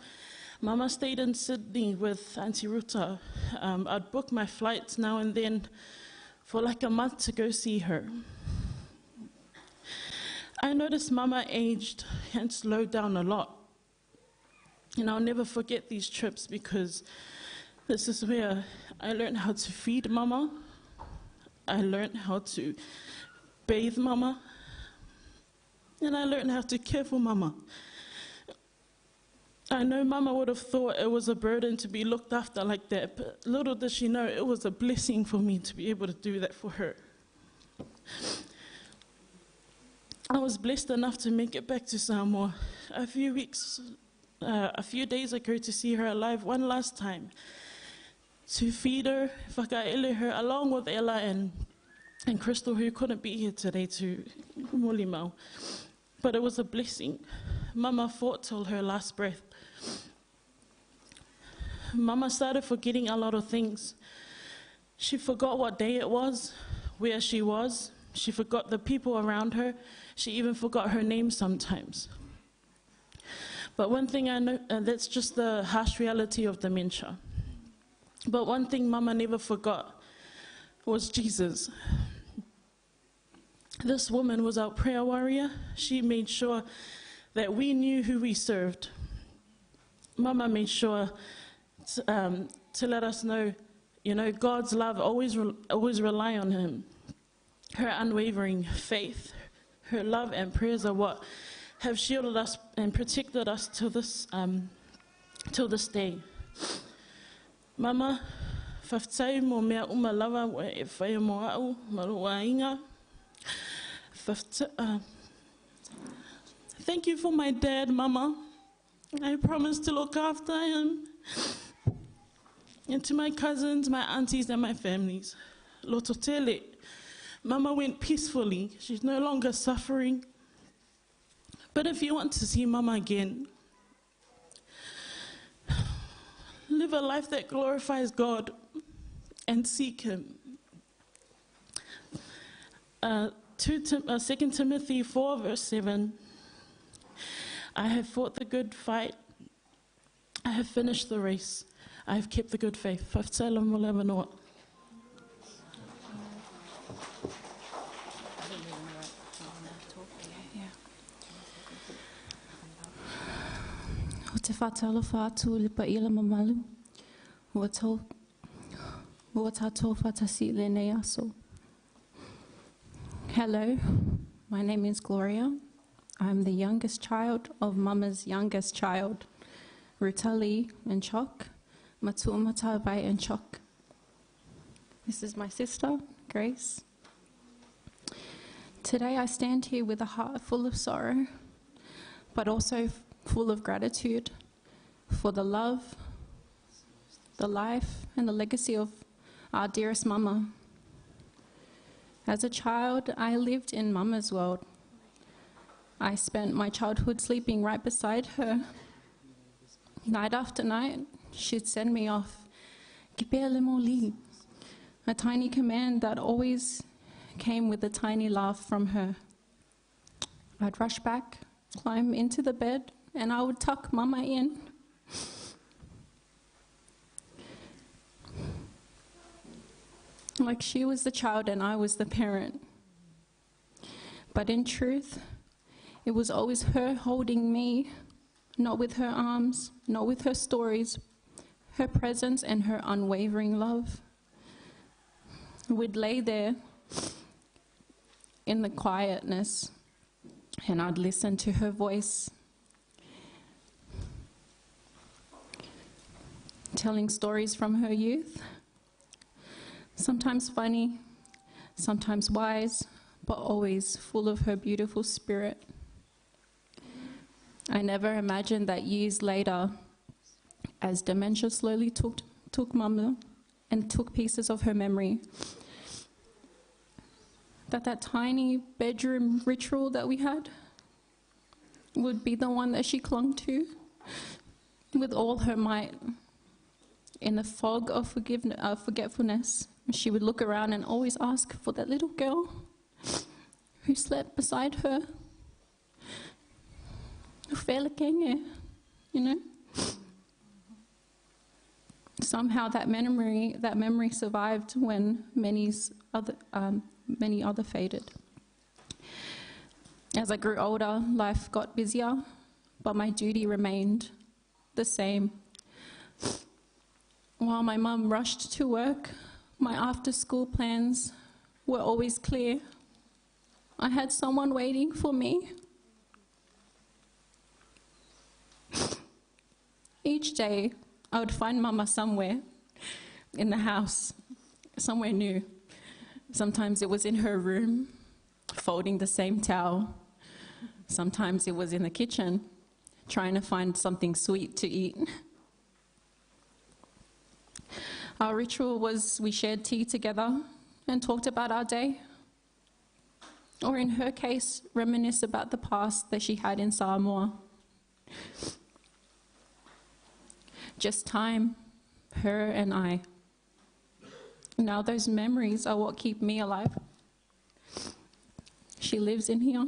Mama stayed in Sydney with Auntie Ruta. I'd book my flights now and then for like a month to go see her. I noticed Mama aged and slowed down a lot. And I'll never forget these trips because this is where I learned how to feed Mama. I learned how to bathe Mama. And I learned how to care for Mama. I know Mama would have thought it was a burden to be looked after like that, but little did she know it was a blessing for me to be able to do that for her. I was blessed enough to make it back to Samoa a few days ago to see her alive one last time, to feed her, whakaele her, along with Ella and Crystal, who couldn't be here today, to Molimoli. But it was a blessing. Mama fought till her last breath. Mama started forgetting a lot of things. She forgot what day it was, where she was. She forgot the people around her. She even forgot her name sometimes. But one thing I know, that's just the harsh reality of dementia. But one thing Mama never forgot was Jesus. This woman was our prayer warrior. She made sure that we knew who we served. Mama made sure to let us know, God's love, always rely on him. Her unwavering faith, her love and prayers are what have shielded us and protected us till this day. Mama, whaftai mo mea umalawa wa e whaia mo au, marua inga. Thank you for my dad, Mama. I promise to look after him. And to my cousins, my aunties, and my families. Lototele, Mama went peacefully. She's no longer suffering. But if you want to see Mama again, live a life that glorifies God and seek him. 2 Timothy 4 verse 7. I have fought the good fight. I have finished the race. I have kept the good faith. Falemaliu. O te whātalo whātu lipa ila mamalu. Ua tātou whātasi lenei aso. Hello, my name is Gloria. I'm the youngest child of Mama's youngest child, Rutali and Chok, Motootua and Chok. This is my sister, Grace. Today I stand here with a heart full of sorrow, but also full of gratitude for the love, the life, and the legacy of our dearest Mama. As a child, I lived in Mama's world. I spent my childhood sleeping right beside her. Night after night, she'd send me off, Molimoli, a tiny command that always came with a tiny laugh from her. I'd rush back, climb into the bed, and I would tuck Mama in. Like she was the child and I was the parent. But in truth, it was always her holding me, not with her arms, not with her stories, her presence and her unwavering love. We'd lay there in the quietness and I'd listen to her voice, telling stories from her youth, sometimes funny, sometimes wise, but always full of her beautiful spirit. I never imagined that years later, as dementia slowly took Mama and took pieces of her memory, that tiny bedroom ritual that we had would be the one that she clung to with all her might. In the fog of forgetfulness, she would look around and always ask for that little girl who slept beside her. Somehow that memory survived when many other faded. As I grew older, life got busier, but my duty remained the same. While my mum rushed to work, my after-school plans were always clear. I had someone waiting for me. Each day, I would find Mama somewhere in the house, somewhere new. Sometimes it was in her room, folding the same towel. Sometimes it was in the kitchen, trying to find something sweet to eat. Our ritual was we shared tea together and talked about our day. Or in her case, reminisce about the past that she had in Samoa. Just time, her and I. Now those memories are what keep me alive. She lives in here.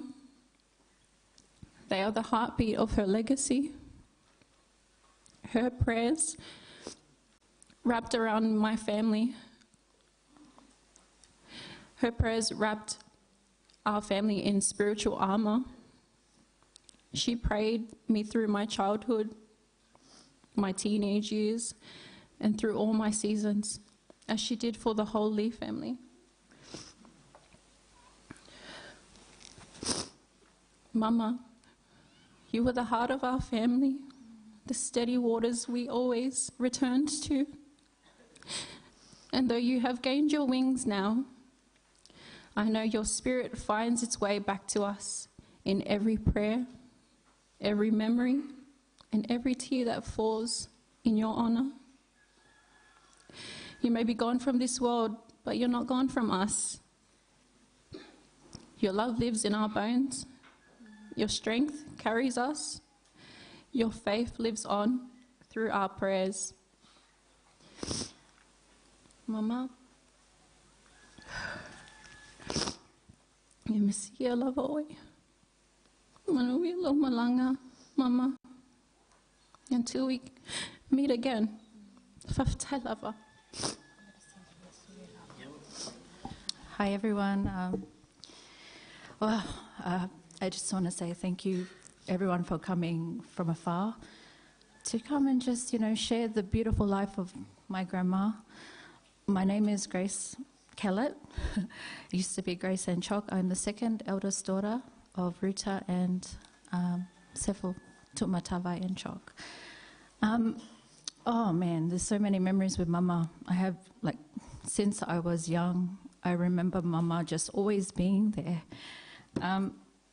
They are the heartbeat of her legacy. Her prayers wrapped around my family. Her prayers wrapped our family in spiritual armor. She prayed me through my childhood, my teenage years, and through all my seasons, as she did for the whole Lee family. Mama, you were the heart of our family, the steady waters we always returned to. And though you have gained your wings now, I know your spirit finds its way back to us in every prayer, every memory, and every tear that falls in your honor. You may be gone from this world, but you're not gone from us. Your love lives in our bones. Your strength carries us. Your faith lives on through our prayers. Mama, you miss your love oi. Manuia lo malanga, Mama. Until we meet again. Whaftai lava. Hi everyone. I just want to say thank you everyone for coming from afar to come and just, share the beautiful life of my grandma. My name is Grace Kellett. It used to be Grace and Chock. I'm the second eldest daughter of Ruta and Sefo, Tumatavai and Chock. Oh man, there's so many memories with Mama. I have, since I was young, I remember Mama just always being there.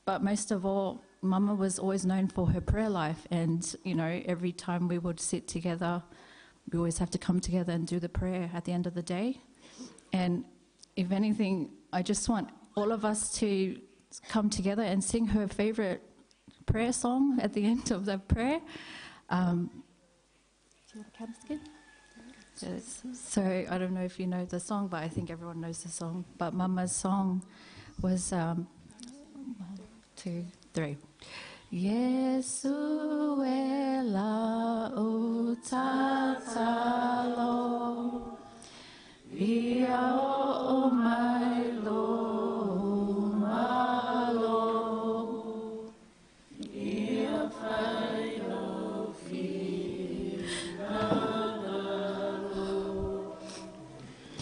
But most of all, Mama was always known for her prayer life, and every time we would sit together, we always have to come together and do the prayer at the end of the day. And if anything, I just want all of us to come together and sing her favorite prayer song at the end of the prayer. Do you want to count us again? So I don't know if you know the song, but I think everyone knows the song. But Mama's song was 1, 2, 3. Yesu ela utatalo via o mai lo malo ia fai no fi nalo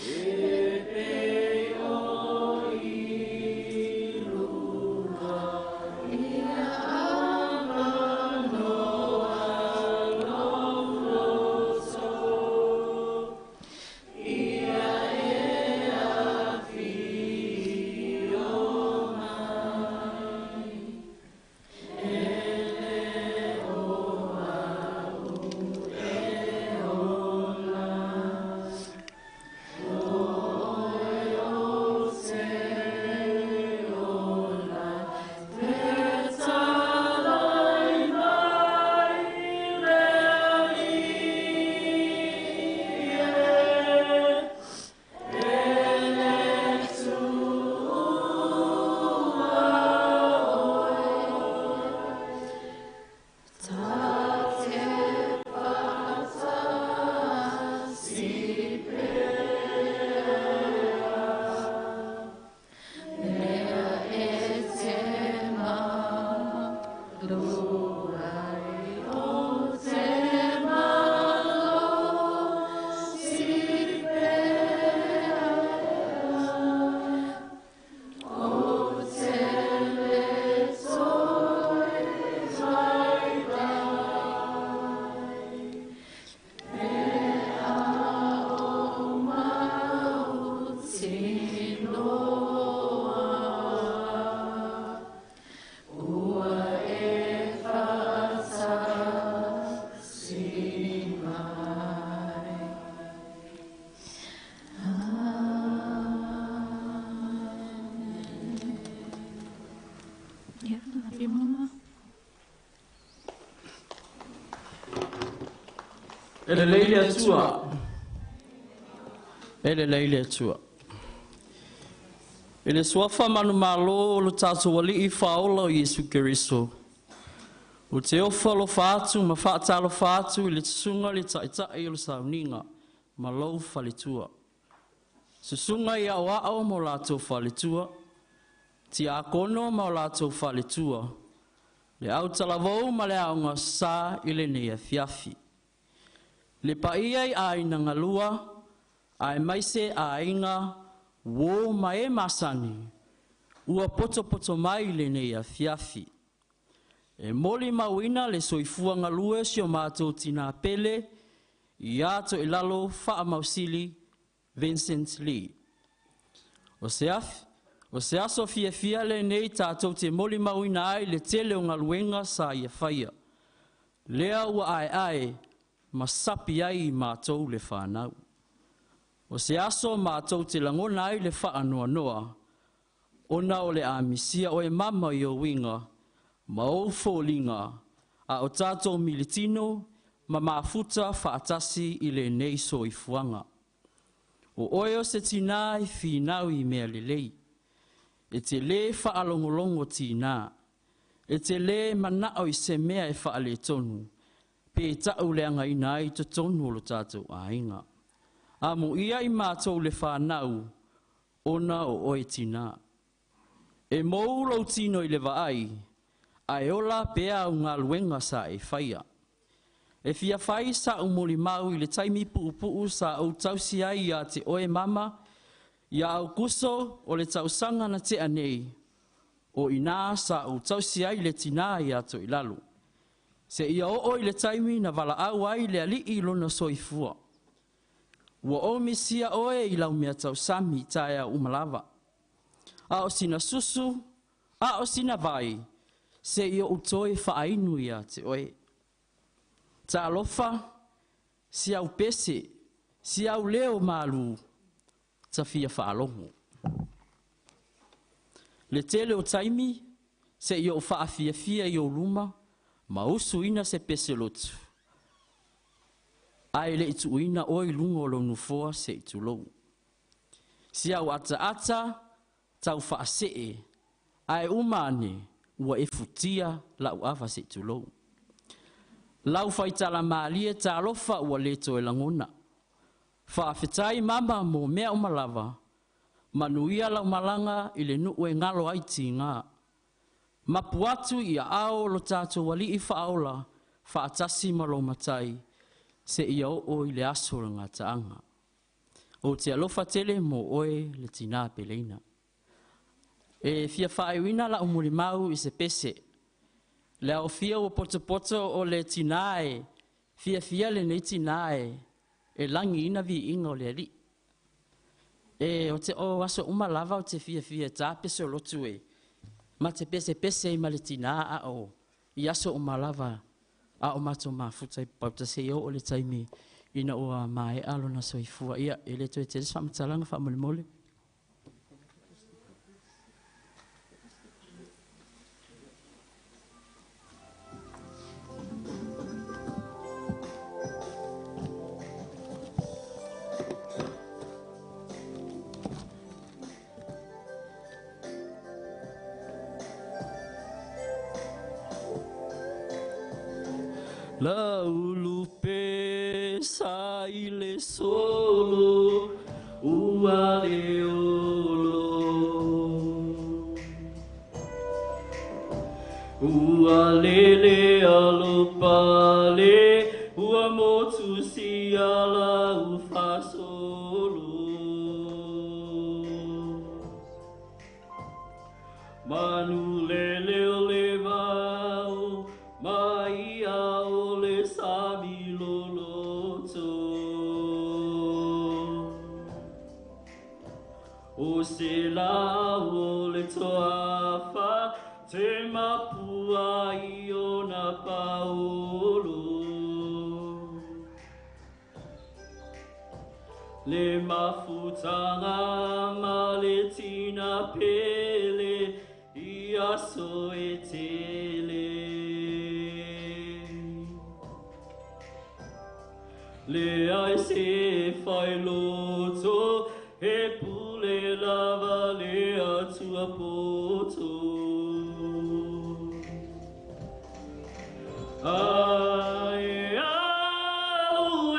e o iluga ia Ele leile atua. Ele leile atua. Ele suafa manu malo lo tatu wali I faula o Yesu Keriso. O te ofa lo fatu, ma fata lo fatu, le tsunga le taita e lo Sauniga ma lou faletua. Susunga ia wao mo lātou faletua, ti a kono ma lātou faletua, le au talavou ma le aunga sā ile nei fiafi. Le paiai a ina ngalua, a e maise a inga, wo ma e masani, ua poto mai le nei fiafi. E moli mawina le soifua ngalue sio mātou tina pele, i Toilalo Fa'amausili Vincent Lee. O se aso fia le nei tātou te moli mawina ai le tele o ngaluenga sa ia whaia. Lea ua ai, ma sapi ai I mātou le whanau. O se aso mātou te langona ai le whaanoa noa, ona o le amisia o e mama I o winga, ma o fōlinga, a o tātou militino, ma mafuta whaatasi I le nei soifuanga. O oeo se tina I whinau I mea lelei. E te le whaalongolongo tina. E te le manao I se mea e whaale tonu. Pe tau le anga ina I to tonu o lo tātou ainga. A mo ia I mātou le whanau, ona o oe tina. E mou lau tino I le vaai, ai ola pea o ngā luenga sa e whaia. E fia whai sa o Molimoli I le taimi puu sa o tausi ai ia te oe mama, ia au kuso o le tausanga na te anei, o ina sa o tausi ai le tina ia Toilalo. Se ia o I le taimi na wala au ai le ali I lona soifua. Ua o misia oe I lau mea tausami taia umalava. A o sina susu, a o sina vai, se ia utoi whaainu ia te oe. Ta alofa, si au pese, si au leo malu, ta fia whaalongo. Le tele o taimi, se ia o whaafia I o luma, ma usu ina se pese lotu. Ai le itu ina oi lungo lo nufoa se itu lou. Si au ata, tau whaasee, ai umane, ua e futia la uawa se itu lou. Lau whaitala maalie ta alofa ua leto e langona. Whaafetai mama mo mea umalawa, manuia lau malanga I le nuu e ngalo aiti ngā. Mapuatu ia ao lo tātou wali I whaola, whaatasi malo matai, se ia o I le aso ngā taanga. O te alofa tele mo oe le tina peleina. E fia whaewina la umulimau I se pese. Le au fia o poto o le tinae, fia le nei tinae, e langi ina vi inga o le ali. E o te o aso umalava o te fia ta pese o lotu e. Ma te pese I ma le tina a o. I aso umalava a o mato mafuta I pauta se o le taimi ina o a mae alo na soifua. Ia, e le to e te resa matalanga wha Molimoli. La ulupe sa ile solo ua le olo ua lele alopale ua motu si ala ufa solo manu lele olevao mai ao le sabi loloto o se la o le toafa te mapua I ona paolo le mafutanga ma le tina pele I aso e tele le ai se fai loto e pule lava le atua poto ai au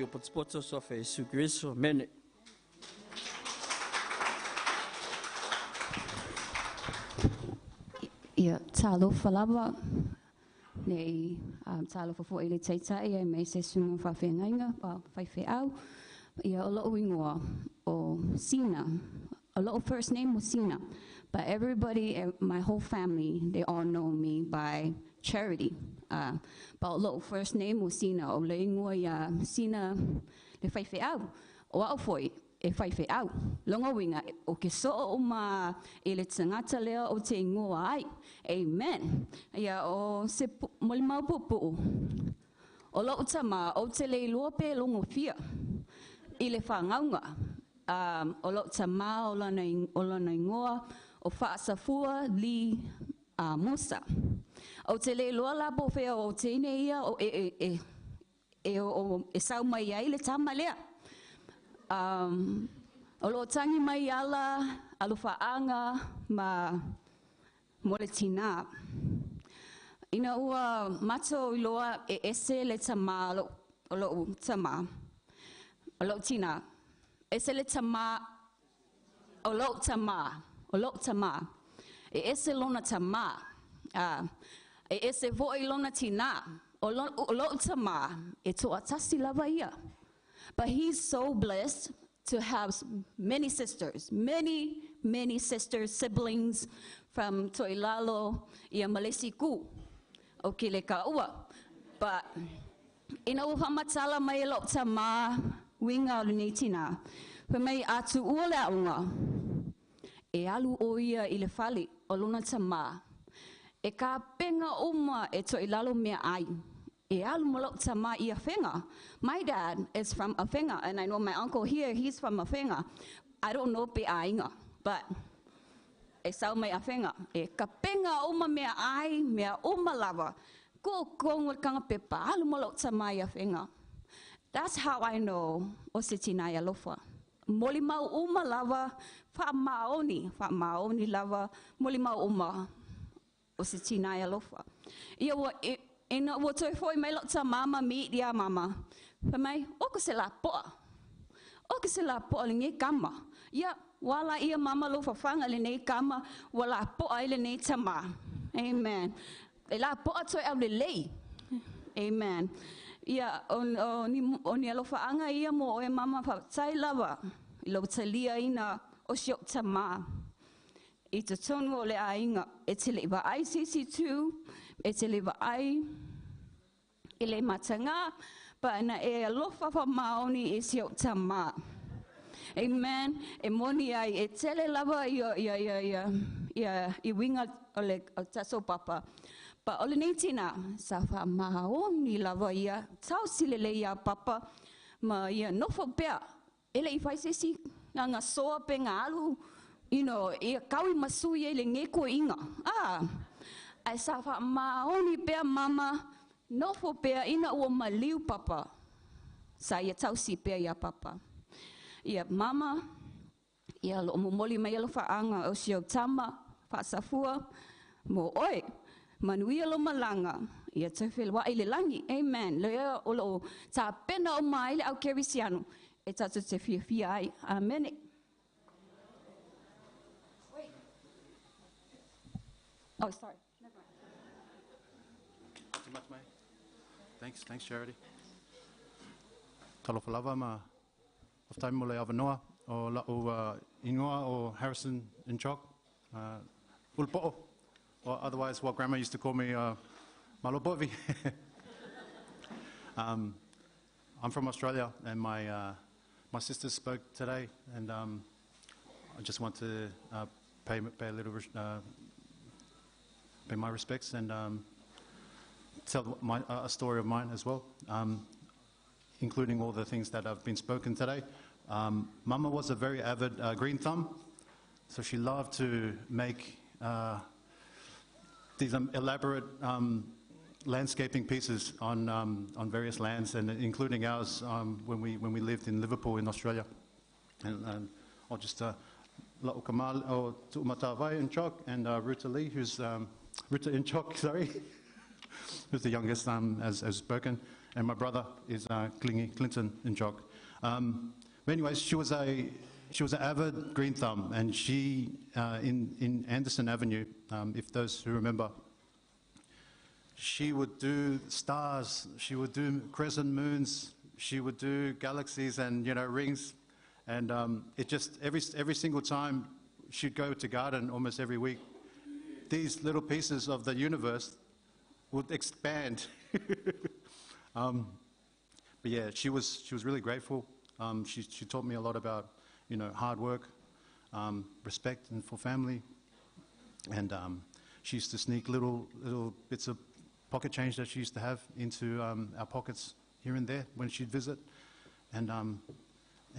Potspotso so fe sugriso mene. Ia talo falava nei talo fo ile taitai e me se sunga fa fengainga pa fai fe au. Ia o lo ingoa o Sina. A lot of first name was Sina, but everybody, my whole family, they all know me by Charity. But a lot of first name was Sina. O le ingoa ia Sina le fai fe au. O au foi e fai fe au. Longa winga o ke so o ma e le tangata lea o te ingoa ai. Amen. Ia o se molimau pupu. O lo utama o te le luope longo fia. I le whangaunga. O lo tama o lana ingoa o whaasafua li Musa. O te le loa labo whea o te ine ia o e sau mai ai le tama lea. O lo tangi mai ala aluwhaanga ma mole tina. Ina ua mato i loa e ese le tama o lo tama. O lo tina. Ese le tama o lo tama. O lo tama. E ese lona tama. E ese voi lona tina. O lo tama. E toa tasi lava ia. But he's so blessed to have many sisters, many sisters, siblings from Toilalo ia Malesiku. O kile ka ua. But ina uha matala mai lo tama winga o nei tina. Pa mai atu ua le aunga. E alu o ia i le fali o luna tama. E ka penga uma e Toilalo mea ai. E alu molo tama I Awhenga. My dad is from Awhenga, and I know my uncle here, he's from Awhenga. I don't know pe ainga, but e sau mai Awhenga. E ka penga uma mea ai, mea uma lava. Ko kongo kanga pepa, alu molo tama I Awhenga. That's how I know o se tinai alofa. Molimau uma lava, wha maoni lava, molimau uma o se tinai alofa. Ia wa ina wa toi foi mai lota mama mi dia mama. Pa mai o ko se la poa. O ko se la poa le ngai kama. Ia wala ia mama lo fanga le nei kama wala poa le nei tama. Amen. E la poa toi au le lei. Amen. Ia oni alo faanga ia mo e mama fa tai lava. I lo talia ina o siok tama. I te tonu o le ainga e te le iwa ai CC2, e te le iwa ai i le matanga, pa ina e alofa fa maoni e siok tama. Amen. E moni ai e tele lava i winga o le taso papa. Pa o le nei tina, sa wha maoni lava ia, tau silele ia papa, ma ia nofo pea, ele I whai sesi nga soa pe ngā alu, you know, ia kaui masui e le ngeko inga. Ai sa wha maoni pea mama, nofo pea ina ua maliu papa, sa ia tau si pea ia papa. Ia mama, ia lo Molimoli mai alo whaanga o siau tama, whaasafua, mo oi, manuia lo malanga, ia tawhele wa ile langi, amen. Lea o lo ta pena o mai le au kerisiano, e tatu te fia ai, amen. Oh, sorry. Never mind. Too much, mate. Thanks, Charity. Talofa lava ma of time mo le avanoa o la o ingoa o Harrison in Chalk, ulpo'o, or otherwise what Grandma used to call me malopovi. I'm from Australia, and my sister spoke today, and I just want to pay a little pay my respects and tell a story of mine as well, including all the things that have been spoken today. Mama was a very avid green thumb, so she loved to make these elaborate landscaping pieces on various lands, and including ours when we lived in Liverpool in Australia. And I'll just La'o Kamal o Tu'umatawai in Chok, and Ruta Lee, who's Ruta in Chok, sorry, who's the youngest as spoken, and my brother is Clinton in Chok. But anyways, she was an avid green thumb, and she in Anderson Avenue, if those who remember, she would do stars, she would do crescent moons, she would do galaxies and rings, and it just every single time she'd go to garden almost every week, these little pieces of the universe would expand. But yeah, she was really grateful. She taught me a lot about hard work, respect and for family, and she used to sneak little bits of pocket change that she used to have into our pockets here and there when she'd visit, and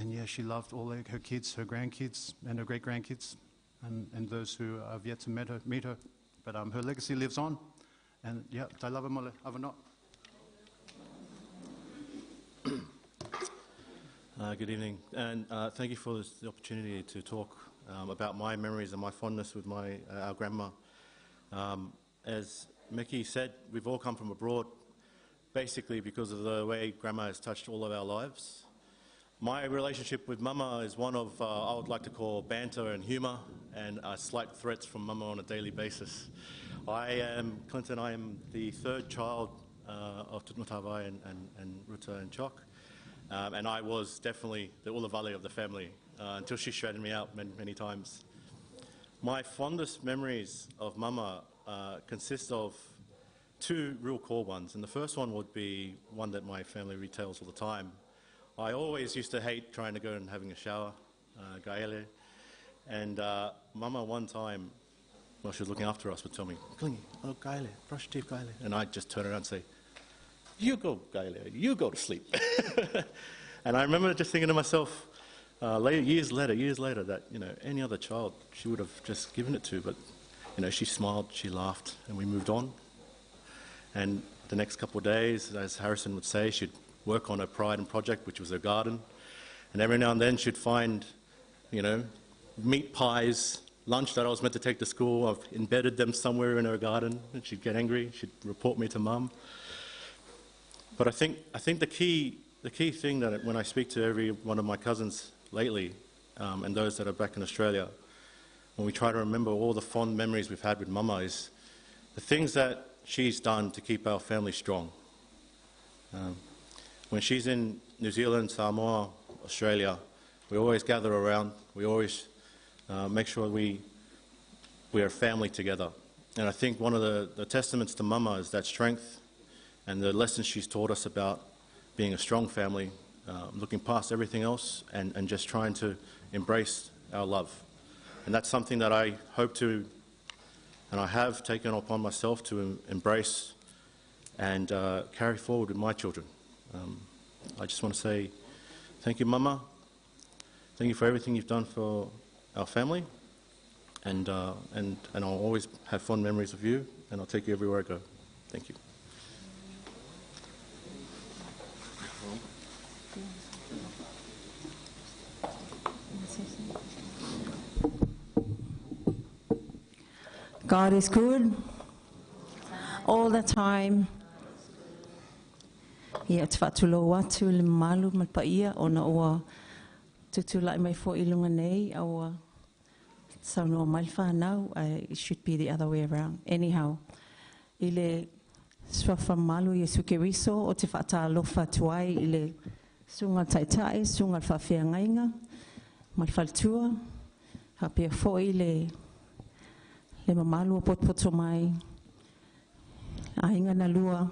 yeah, she loved all her kids, her grandkids, and her great-grandkids, and those who have yet to meet her. But her legacy lives on, and yeah, tai lava mole avanot. Good evening, and thank you for the opportunity to talk about my memories and my fondness with our grandma. As Mickey said, we've all come from abroad, basically because of the way Grandma has touched all of our lives. My relationship with Mama is one of, I would like to call banter and humour, and slight threats from Mama on a daily basis. Clinton, I am the third child of Tutmatawai and Ruta and Chok, and I was definitely the Ulavale of the family until she shredded me out many times. My fondest memories of Mama consist of two real core ones, and the first one would be one that my family retells all the time. I always used to hate trying to go and having a shower, gaele, and Mama one time, while she was looking after us, would tell me, "Klingi, oh gaele, brush your teeth, gaele," and I'd just turn around and say, you go, Gailea, you go to sleep. And I remember just thinking to myself, years later, that, you know, any other child she would have just given it to, but, you know, she smiled, she laughed, and we moved on. And the next couple of days, as Harrison would say, she'd work on her pride and project, which was her garden. And every now and then she'd find, you know, meat pies, lunch that I was meant to take to school. I've embedded them somewhere in her garden, and she'd get angry. She'd report me to Mum. But I think the key thing that when I speak to every one of my cousins lately, and those that are back in Australia, when we try to remember all the fond memories we've had with Mama, is the things that she's done to keep our family strong. When she's in New Zealand, Samoa, Australia, we always gather around. We always make sure we are a family together. And I think one of the testaments to Mama is that strength and the lessons she's taught us about being a strong family, looking past everything else and just trying to embrace our love. And that's something that I hope to, and I have taken upon myself to embrace and carry forward with my children. I just want to say thank you, Mama. Thank you for everything you've done for our family, and I'll always have fond memories of you, and I'll take you everywhere I go. Thank you. God is good all the time. Ia te whatulo watu le malu malpaia o na oa tutulai mai fo ilunga nei awa sauno malfa now. It should be the other way around. Anyhow, ile swafa malu Yesu Keriso o te whatalofa tuai ile sunga taitai, sunga whawhia ngainga, malfaltua, hapia fo ile le mamalu o potpoto mai, ainga na lua,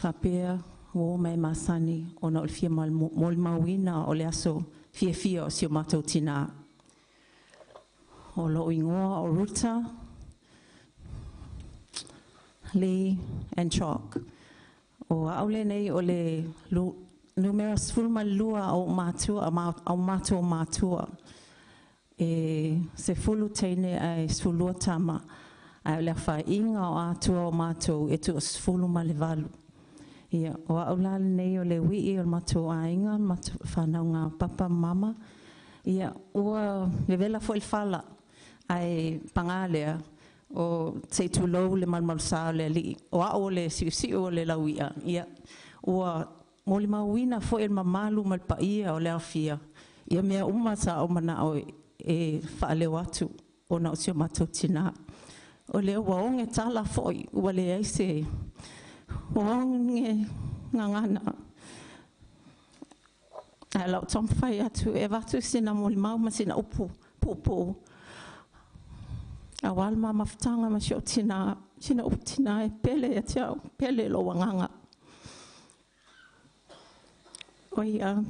whapea, o mai masani o na olfia molimauina o le aso fia o si o matou tina. O lo ingoa o Ruta, Lee and Chalk. O aule nei o le numera sfulma lua o matua au matua. Se fulu teine ai sfulua tama ai le whainga o atua o matou e tu sfulu ma le valu. Ia, o aulale nei o le wii o matou ainga, matou whanau ngā papa mama. Ia, ua le vela fo il fala ai pangalea o te tulou le malmalusa le li. O a o le siusi o le lauia. Ia, ua molimauina fo il mamalu malpaia o le awhia. Ia mea umasa o mana o e whaaleo atu o na o sio matou tina. O le waonge tala foi, ua le aise waonge ngangana. A lau tamwhai atu e watu sina molimau ma sina upu, pupu. A walma mafutanga ma sio tina, sina upu tina e pele e tiao, pele lo wanganga. O ia,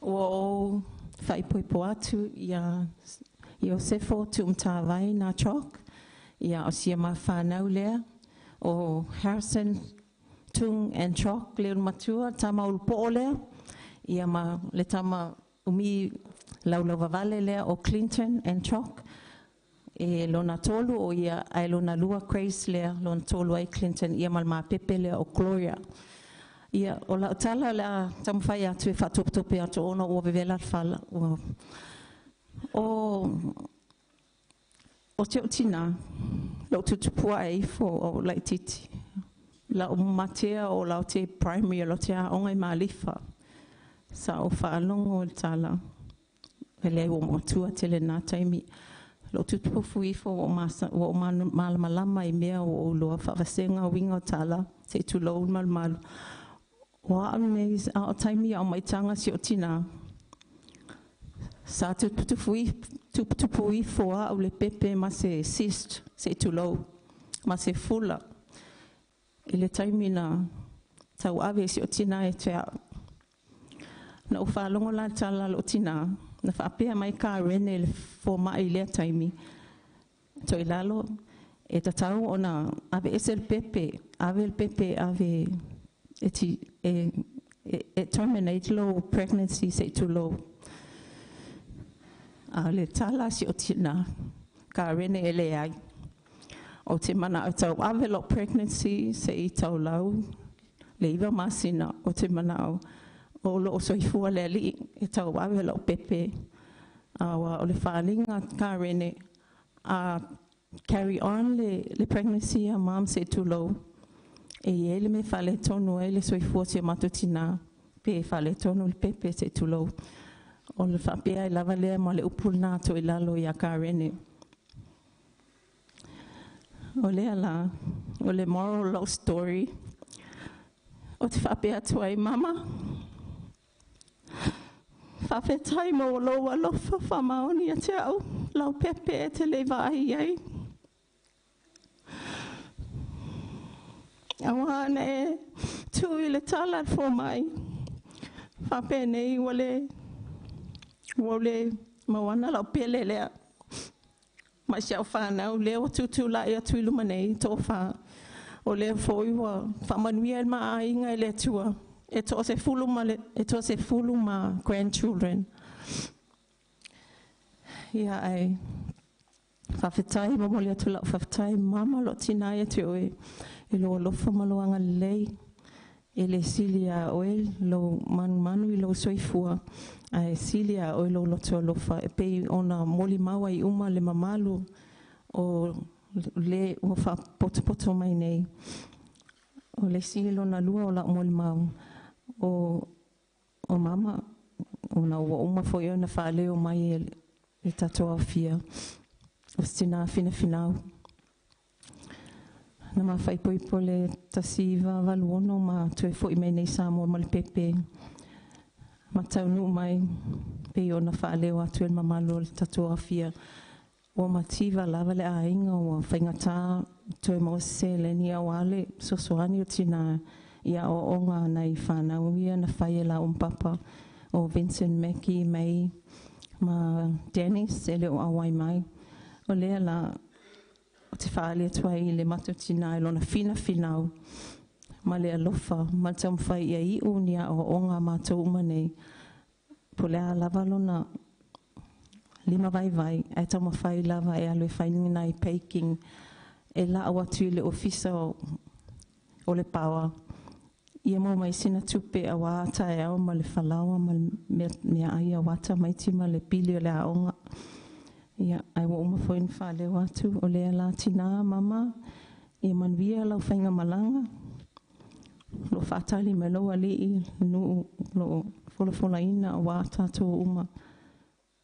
o whaipoipo atu ia Sefo tu mtawai na Chalk, ia o sia ma whanau lea, o Harrison Tung and Chalk leo matua, tama ulpo lea, ia ma le tama umi laulawa vale lea o Clinton and Chalk, e lona tolu o ia ai lona lua Grace lea, lona tolu ai Clinton, ia malma pepe lea o Gloria. Ia, o la tala la tamwhai atu e whatuputupe atu ona o vevela whala. O te o tina, lau tutupua e ifo o laititi. La o matea o lau te primary o te aonga i maalifa. Sa o whaalongo o tala. E leo o Motootua te le nā taimi. Lau tutupufu ifo o malamalama i mea o loa whaawasenga o winga o tala. Te tulou malmalu. Wa amei a taimi o mai tanga si o tina. Sa tuputupu foa o le pepe ma se cyst, se tulou, ma se fula. I le taimi na tau ave si o tina e tea. Na uwhalongo la tala o tina, na whaapea mai ka rene le fo mai lea taimi. Toilalo, E tatau ona ave esel pepe, ave it terminate low pregnancy say too low. Le tala si o tina ka rene ele ai. O te mana o tau ave lo pregnancy se I tau lau le iwa masina o te mana o lo o soifua le ali e tau ave lo pepe. O le whaalinga ka rene carry on le pregnancy a mom say too low. E ele me whale tonu e le soifua se matutina pe whale tonu le pepe say too low. O le whapea I lava lea ma le upuna Toilalo I a ka rene. O lea la, o le moral love story. O te whapea tuai mama. Whawhetai mo loa lofa whamaoni a te au. Lau pepe e te lewa ai ai. Awana e tui le tala fo mai. Whapea nei wale mawana lau pele lea. Mai siau whanau leo tutu la ea tui luma nei tō wha. O leo fōiwa whamanuia ma a inga le tua. E tō se fulu ma grandchildren. Ia ai. Whawhetai mamoli atu lau whawhetai mama lo tina e te oe. E lo lofa maloanga lei. E le silia oe lo manu I lo soifua. Ai silia oe lo loto lofa. E pei ona moli maua I uma le mamalu. O le o wha poto mai nei. O le silo na lua o la moli mau. O mama. O na ua uma foi ona whaleo mai e tatoa fia. O stina fina finau. Na ma fai poipo le tasiva valuono ma tue foi mai nei Samoa ma le pepe. Ma taunu mai pe ona whaleo atu e mamalo le tatoa fia. O mativa lava le ainga o whaingata tue mo se le ni awale sosoani o tina ia o onga nei whanau ia na whai la papa o Vincent Meki mai ma Dennis e le o awai mai. O lea la o te whaale atua I le matutina I lona fina finau ma le alofa ma tam whai ia I unia o onga mātou umanei po lea lava lona lima vai e tama whai lava e alwe whaingi nai peiking e la awatu le ofisa o le pawa ia mo mai sina tupe a wata e au ma le whalawa ma mea ai a wata mai tima le pili o le aonga ia ai wa uma foin whale watu o lea la tina mama ia manvia lau whainga malanga lo whatali me lo ali I nu lo fola ina o wata to uma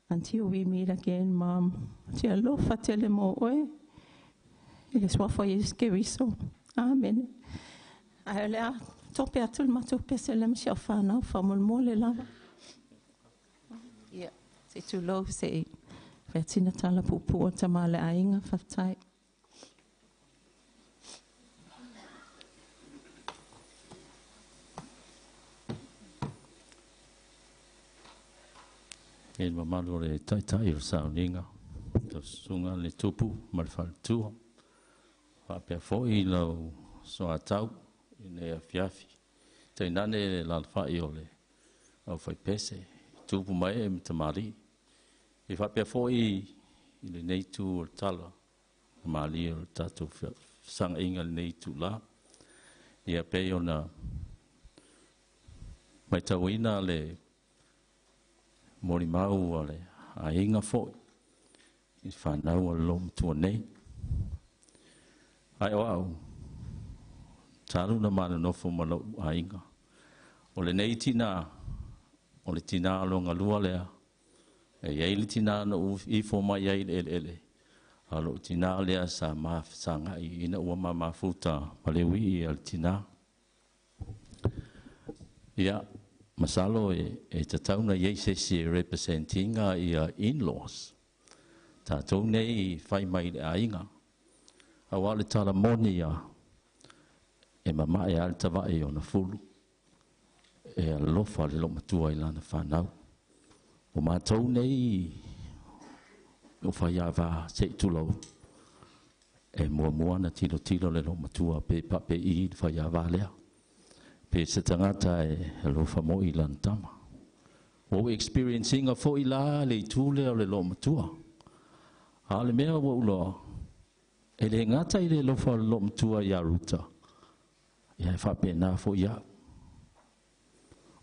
until we meet again mom te alo fatele mo oe ele swafo scary so amen ai lea tope atul matu pesele me sia fana fa Molimoli lava ia se tu lo se Tina tala pupu o tamale ainga whaftai. E mamalu le taitai o Sauniga. To sunga le tupu ma le whaletua. Whapea foi lau soa tau I ne a fiafi. Tei nane le lalwhai o le au whai pese. Tupu mai e mtamari. E whapea foi I le neitu o tala. Mali o tatu sanga inga le neitu la. Ia pei ona mai tauina le morimau o le a inga foi. I whanau o lom tua nei. Ai o au. Taru na mana nofo malo a inga. O le nei tina. O le tina alonga lua lea. E iei tina no I fo mai iei ele. Alo tina lea sa mafsanga I ina ua mafuta malewi I al tina. Ia, masalo e tatauna iei se representinga I in-laws. Tatou nei fai mai le ainga. Awale tala moni ia. E mama e al tawa e ona fulu. E alofa le lo matua I lana whanau. O mātou nei o whai awa se tulau. e mua na tilo le lo matua pe pa pe I fa ya valea pe se tangata e lo fa mo I lantama o experiencing a fo ila le tule le lo matua ale mea wo lo e le ngata I le lo fa lo matua ya ruta ya fa pe na fo ya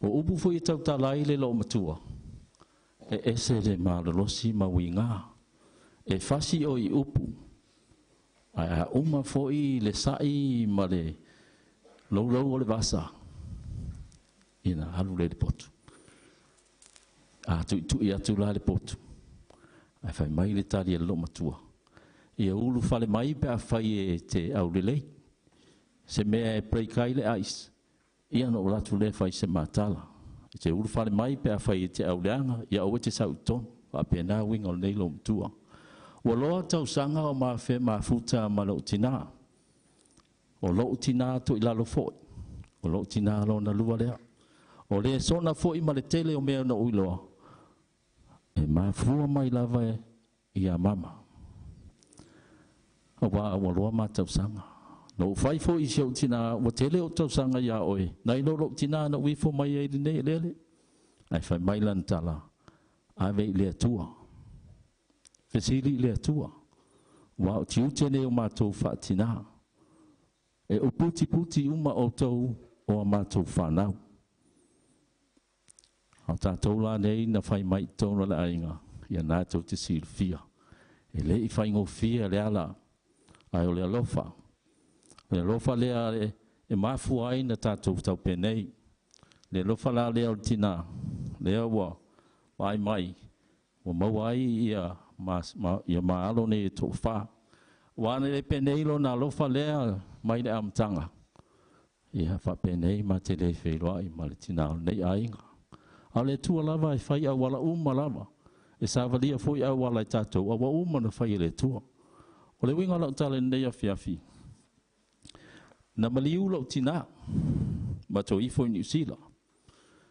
o upu fo I tau talai le lo matua e ese le malolosi mawinga e fasi o I upu a uma fo I le sai ma le lo o le vasa ina halu le potu a tu ia tu la le potu ai fai mai le tali lo matua ia ulu fale mai pe a fai e te au le se me e preikai le ais ia no la tu le fai se matala te ulu fale mai pe a fai e te au leanga ia o te sau ton a pe na winga o nei lo matua wa loa tau sanga o ma fe ma futa ma lo tina o lo tina to ila lo fo o lo tina lo na lua lea o le sona fo I ma le tele o mea na uiloa e ma fua mai lava e ia mama o wa loa ma tau sanga no fai fo I se o tina o tele o tau sanga ia oe na ino lo tina na ui fo mai e ne lele ai fai mai lan tala a vei lea tua fesili lea tua wa o tiu tene o mātou whaatina e o puti uma o tau o a mātou whanau o tātou la nei na whai mai tōna le ainga ia nātou te silfia e le I whai ngō fia le ala ai o le alofa lea e mafu ai na tātou tau penei le alofa la lea o tina lea wa ai mai o mawai ia ia maalo ne to fa wana le penei lo na alofa lea mai le amtanga ia fa penei ma te le wheroa I ma le tina nei ainga a le tua lava e whai a wala lava e sa valia foi a wala I tātou a wa na whai le tua o le winga lau tale nei a whiawhi na maliu lau tina ma to I foi New Zealand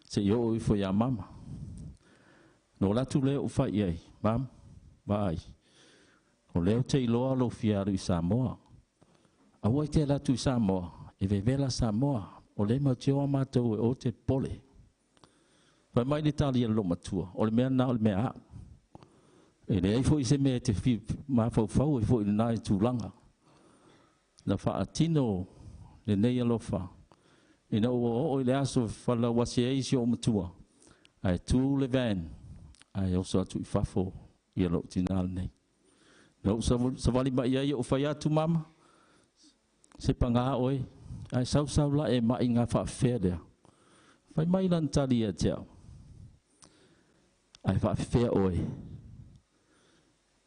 se yo I foi a mama no latu le o whai ei mam vai o leo te iloa lo fiaru I Samoa a wai te latu I Samoa e vevela Samoa o le mautio matou e o te pole vai mai le tali lo matua o le mea na o le mea e le ai foi se me te fi ma fau e foi na I tulanga na fa atino le nei alofa e na o le aso fala wasi e si o matua ai tu le van ai o so tu I fafo ia lo tinal nei no sa vali ba ia o fai atu mama se panga oi ai sau la e mai nga fa fede fai mai lan tali e te ai fa fe oi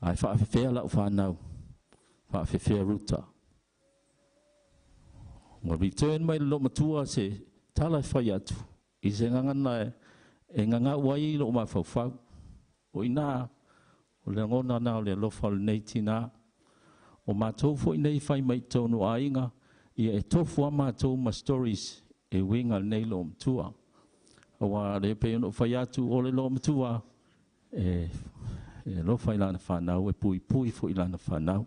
ai fa fe la fa nau fa fe ruta mo return mai lo matua se tala fai atu I se nganga e nganga wai lo ma fa o ina o le ngona na o le lofa le nei tina o mātou fo nei whai mai tonu ainga ia e tofu a mātou ma stories e winga nei lo mtua o wa le pe no whai atu o le lo mtua e lofa ilana whanau e pui fo ilana whanau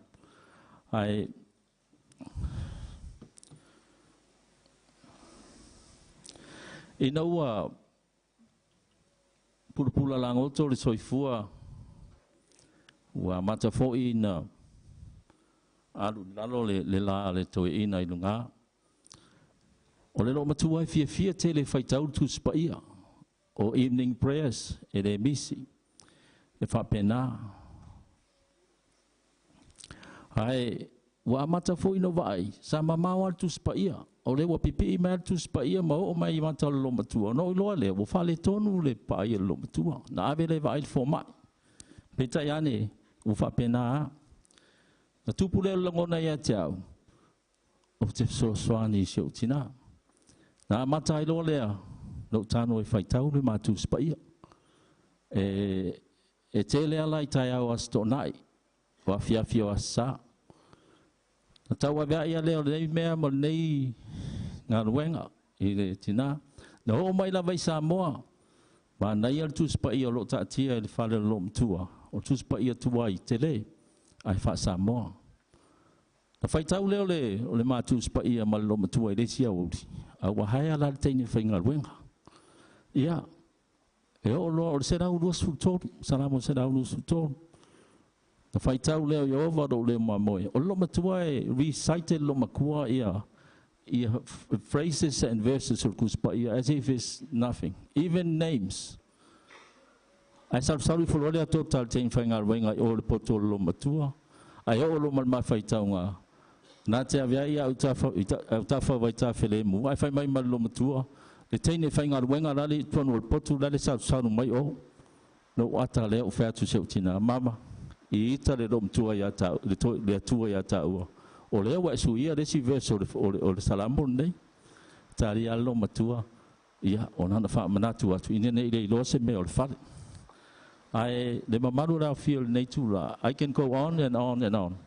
ai ina ua pula langoto le soifua wa mata fo ina alu lalo le la le to ina ilunga o le lo matua fia tele faitau tu spaia o evening prayers e le misi e fa pena ai wa mata fo ina vai sa mama tu spaia o le wa pipi ma tu spaia ma o mai mata lo matua no lo le wo fa le tonu le paia lo matua na ave le vai fo mai peta yani o fa pena na tupu le langona ia tiau o te soani se o tina na mata ilo lea no tano e faitau le matu spaia e te lea lai tai au asto nai wa fia o asa na tau avea ia leo nei mea mo nei ngā ruenga I le tina na ho mai la vai Samoa ma nei al tu spaia lo tatia e le fale lo mtua o tu spaia tuai te le ai fa Samoa Na fai tau leo o le mātu spaia ma lo matua i le sia uri. A wahai ala le teine whainga ruenga. Ia, e o loa o le se rau lua sultoru, salamo se rau lua sultoru. Na fai tau leo i ova ro leo mamoe. O lo matua e recited lo makua ia phrases and verses o kuspaia as if it's nothing. Even names. Ai salu fulore ato tal teine whainga ruenga i o le poto lo matua. Ai o lo malma fai tau ngā. Nā te aviai au tafa vai ta Falemaliu. Ai fai mai malo matua. Le teine whainga ruenga lali tuanu o potu lali salu mai o. No ata leo whēatu seu tina. Mama, i ita le lo matua ia tau, le atua ia tau. O leo wa esu ia resi verse o le salamo nei. Tari alo matua. Ia, o nana wha manatu atu. Ine nei le ilo se me o le whare. Ai, le mamaru rao fia le nei tūla. I can go on and on and on.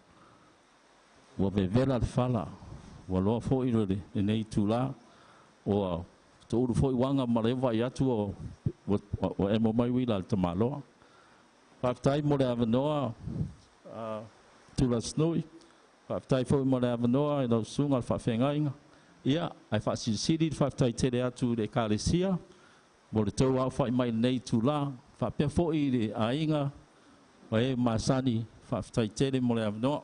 Wa ve vela le fala. Wa loa fo i le nei tūla. O to uru fo i wanga marewa i atu o emo mai wila le tamaloa. Whaftai mo le avanoa tūla snui. Whaftai fo i mo le avanoa i lau sunga le whawhengainga. Ia, ai whasirisiri whaftai tere atu le kāresia. Mo le tau au whai mai nei tūla. Whapea fo i le ainga. Wa e masani whaftai tere mo le avanoa.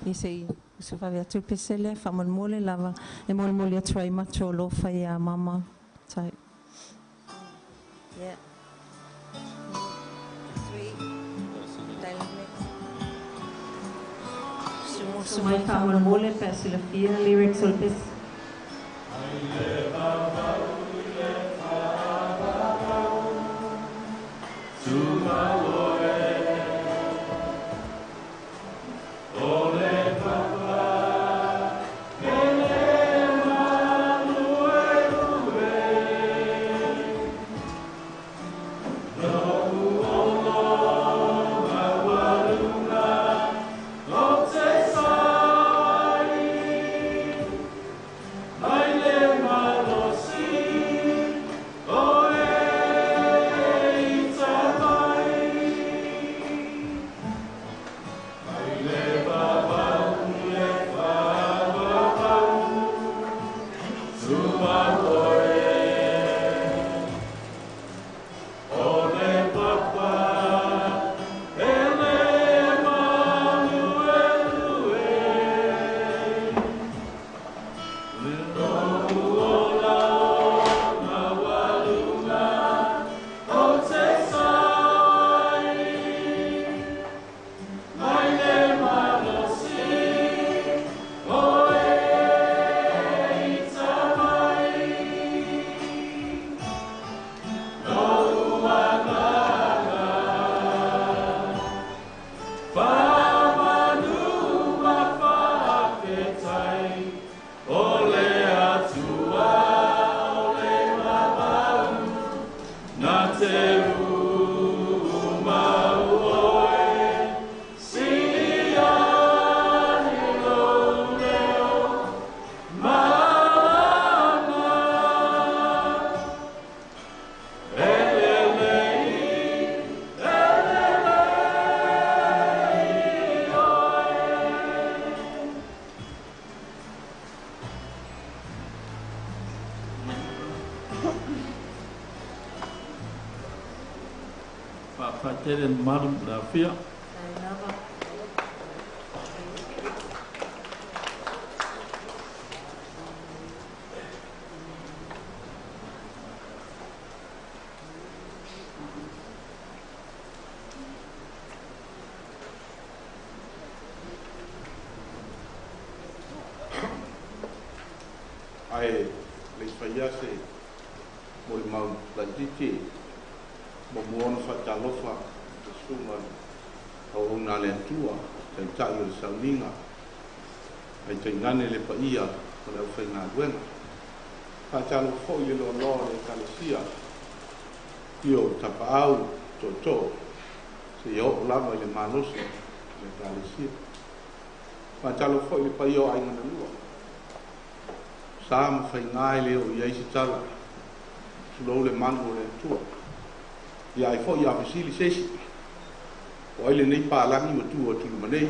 I sei su fa via tu pesele fa Molimoli lava e Molimoli atu ai macho lo fa ia mama tai yeah sweet su mai fa Molimoli per la fia lyrics ol pes tere maru la fia. Ai le faia se Molimoli la titi mo muona fa talofa suma o na le tua te tai o Sauniga ai te ngane le paia o le whainga ruenga fa talo fo i lo lo le kalesia io tapau to se io lava le manosi le kalesia fa talo fo i le paia ai ngana lua Sam whainga le o iai si tala Sulo le manu le tua. Ia ai fo ia fesili sesi. O ele nei palangi o tua tulu manei.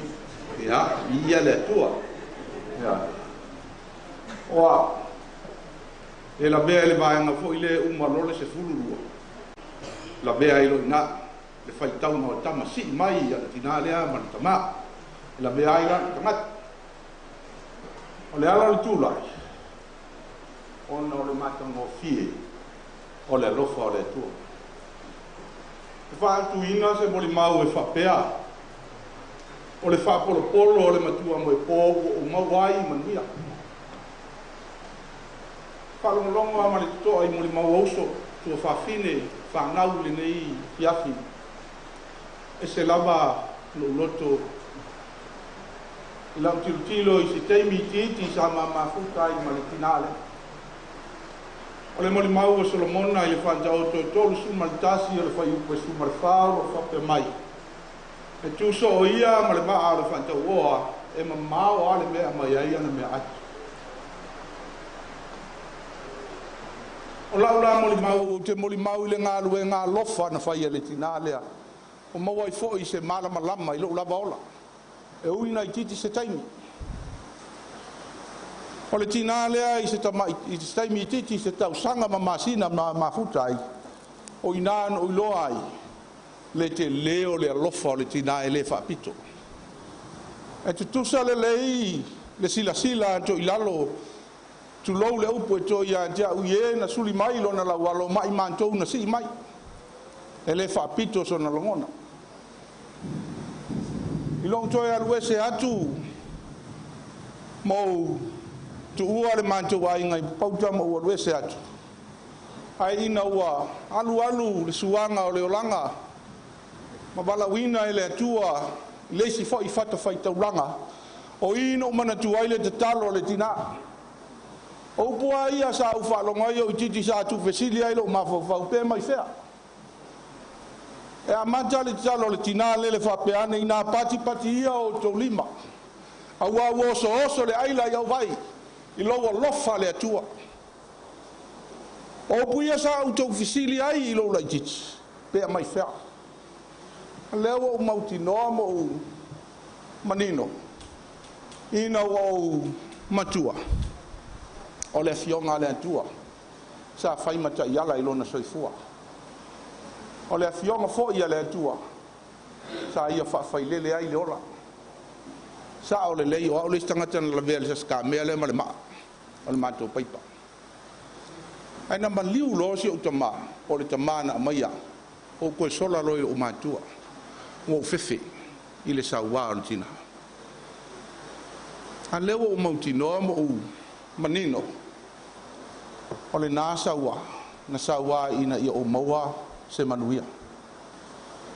Ia ia le tua. Ia. Oa. E la bea le vaenga fo ile umalole se fulurua. La bea ilo ina le fai tau no tama si mai ia tina lea man tama. La bea ila tamat. O le ala le tulai. Ona o le matango fie. O le alofa o le tua. E wha atu ina se Molimau e whapea. O le wha polo polo o le matua mo e pōgu o mawai manuia. Whalongolongo a mali toa I Molimau auso. Tua whawhine, whanau le nei fiafi. E se lava lo loto. I lau tilo I se teimi titi sa mafuta I mali tinale. O le Molimau o Solomona I le whanjao tolu sumalitasi o le whai upe sumarwhao o whape mai. E tūso o ia ma le maa o le whanjao oa e mamao a le mea mai ai ana mea atu. O laula Molimau, te Molimau I le ngā lue ngā lofa na whai le tina lea. O maua I fo I se malama lama I lo lava ola. E uina I titi se taimi. O le tina lea I se taimi I titi se tau sanga ma masina ma mafuta ai. O ina o iloa ai. Le te leo le alofa o le tina e le whapito. E tu tusa le lei, le sila to ilalo, tu lou le upo e to ia tia uie na suli mai lona la walo mai mantou na si mai. E le whapito so na longona. Ilong toi alue se atu, mo tu ua le mantou ai ngai pauta mo ua lue se atu. Ai ina ua alu le suanga o le olanga, ma bala wina I le atua, le si fo I fata fai taulanga, o ino mana tu ai le te talo le tina. O pua ia sa ufa longa I o titi sa tu fesili ai lo mafau pe mai fea. E amanta le talo le tina le whapeane ina pati ia o tau lima. A ua oso le aila iau vai, I loa lofa le atua. O puia sa u tau fesili ai I lo lai titi, pe mai fea. Leo o mautinoa mo o manino. Ina o matua. O le fionga le atua. Sa fai mata iala I lona soifua. O le fionga fo ia le atua. Sa ia whawhai lele ai le ola. Sa o le lei o le stangata na la vea sa ska mea le male maa. O le mato paipa. Ai na maliu lo si o tama. O le tamana maia. O koe sola loi o matua. O fefe I le saua o le tina. A leo o mautinoa mo o manino. O le nā saua. Na saua ina I o maua se manuia.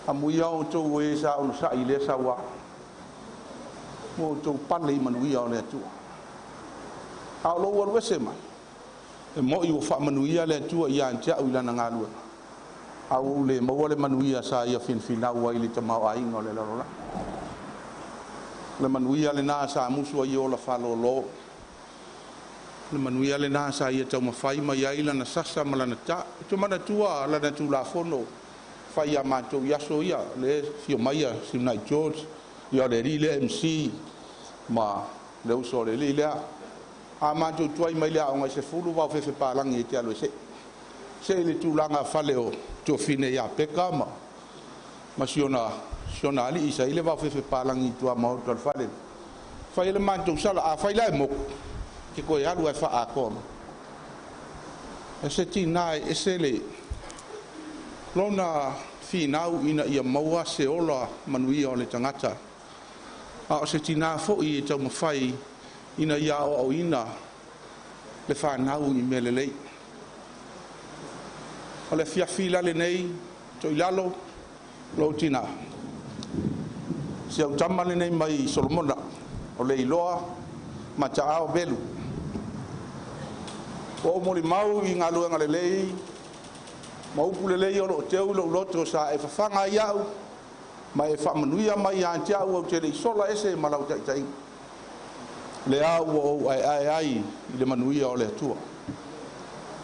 A muia o tau e sa o sa I le saua. Mo tau pale I manuia o le atua. A o lo ua se mai. E mo I o wha manuia le atua I antia o ilana ngā lua. Au le maua le manuia sa ia finfina ua I le tamau ainga o le larola. Le manuia le nā sa musu ai o la whalolo. Le manuia le nā sa ia tau mawhai mai ai lana sasa malana ta. Tu mana tua lana tu la fono. Whai a mātou yaso ia le fio maia Simnai George. Ia le ri le MC. Ma le uso le li lea. A mātou tuai mai lea o ngai se fulu wau fefe pālangi e te alo se. Se le tūlanga whale o tō fine ia peka ma siona ali isa ile wau fefe pālangi tua mao tō whale. Whai le mātou sala a whai lai mok ke koe alu ai wha a kono. E se tīnai e se le lona whinau ina ia maua se ola manuia o le tangata. A o se tīnā fo'i e tau mawhai ina ia o ina le whanau I me le lei. O le fiafila le nei, Toilalo, lo tina. Se au tama le nei mai Solomona, o le iloa, ma ta ao belu. O Molimau I ngā luenga le lei, ma upu le lei o lo teu lo loto sa e whawhanga iau, ma e whamanuia mai antia au au te le isola ese ma lau taitai. Le au o ai I le manuia o le atua.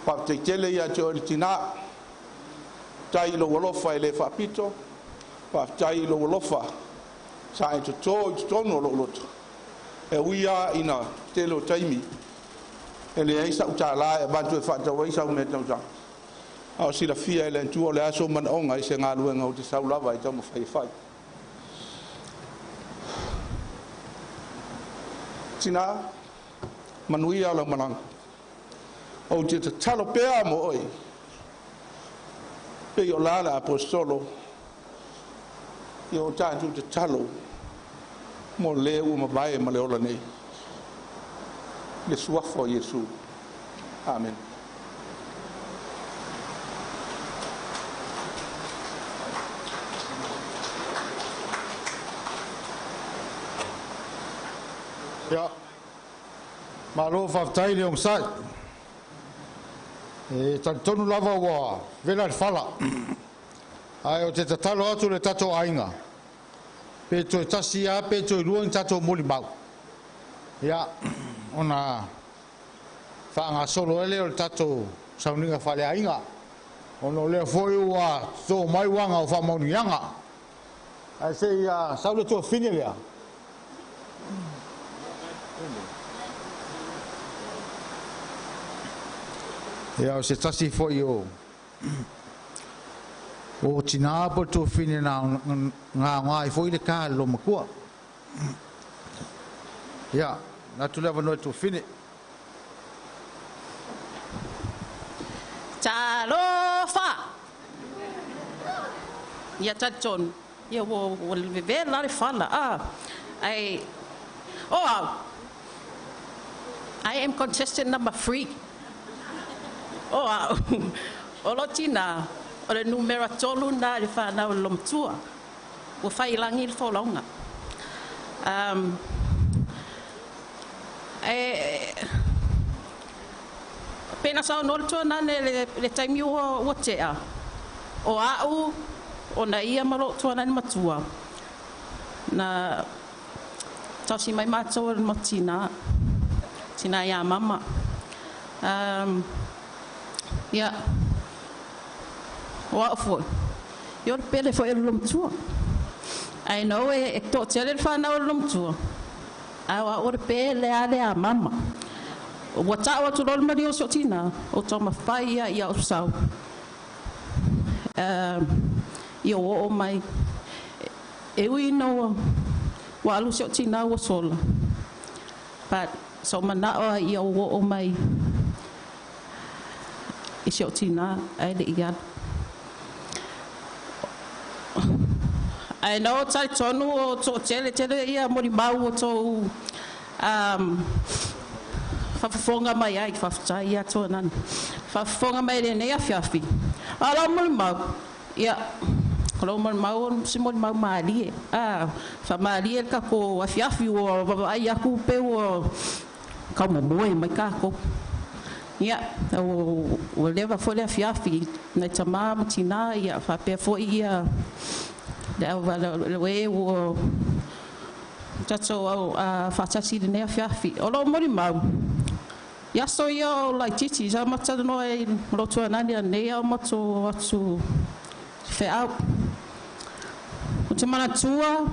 Pa te tele ia te o tina. Tai lo wolofa ele fa pito. Pa tai lo wolofa. Sa e to tono lo loto. E uia ina te lo taimi. Ele ai sa utala e bantu e fa tawai sa me tau. Au sila fia ele tu le aso man onga i se ngalu nga o te saulava i tamu fai. Tina manuia la manang. O te talo pea mo oi. Pe yo lala apostolo. Yo tantu te talo. Mo leu ma vai ma leola nei. Le suafo Yesu. Amen. Ja. Malo faftai le sai. E tonu lava wa vela fala. Ai o te tatalo atu le tato ainga. Pe to tasia pe to ruang tato Molimoli. Ja. Ona fa nga solo ele o tato Sauniga Fa'aleaiga. Ono le foi wa so mai wanga o fa maunianga. Ai se ia saule to finelea. Ya se tasi foi o tina po to fine na nga foi le ka lo makua. Ya, na tu leva no to fine. Talofa. Ya tatson. Ya wo ve la fala. I am contestant number 3. O tina, o le numera tolu na le whanau Motootua. O whailangi le whaulonga. Pena sao nol tua nane le taimi o tea. O au, o na ia malo tua nane matua. Na tausi mai mātou mo tina. Tina ia mama. Ja. Wat voor? Je hebt pelle voor je Motootua. I know ik tot zelf van nou Motootua. Awa ore pelle ale mama. Wat zou wat doen met die sotina? O toma faia ia o sau. Yo o mai. We know wa lu sotina o sola. But so mana ia o mai. Isyo tina ay de igad. I know tai tonu o to tele ia Molimoli to fafonga mai ai faftai ia to nan. Fafonga mai le nei afiafi. Ala Molimoli. Ia. Kalau Molimoli si Molimoli mali. Fa mali ka ko afiafi o ai aku pe o ka mo mai ka ko. Ja, o leva foi le fiafi na tama tina ia fa pe foi ia le we o tato fa tasi de ne fiafi o lo Molimoli ia so ia like titi za mata no e lo to na ne o moto atu fe out o te mana tua.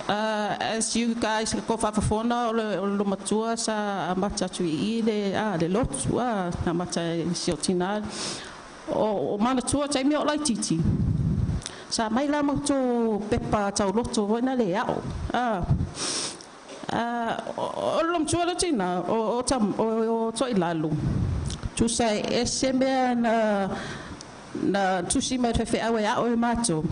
As you guys go fafona o Motootua sa mata tui le lotu na mata siotina o mana tua tai meo lai titi sa mai la moto pepa tau lotu na le ao o Motootua le tina o Toilalo tu sai eseme na tu si mai fe awe ao mato.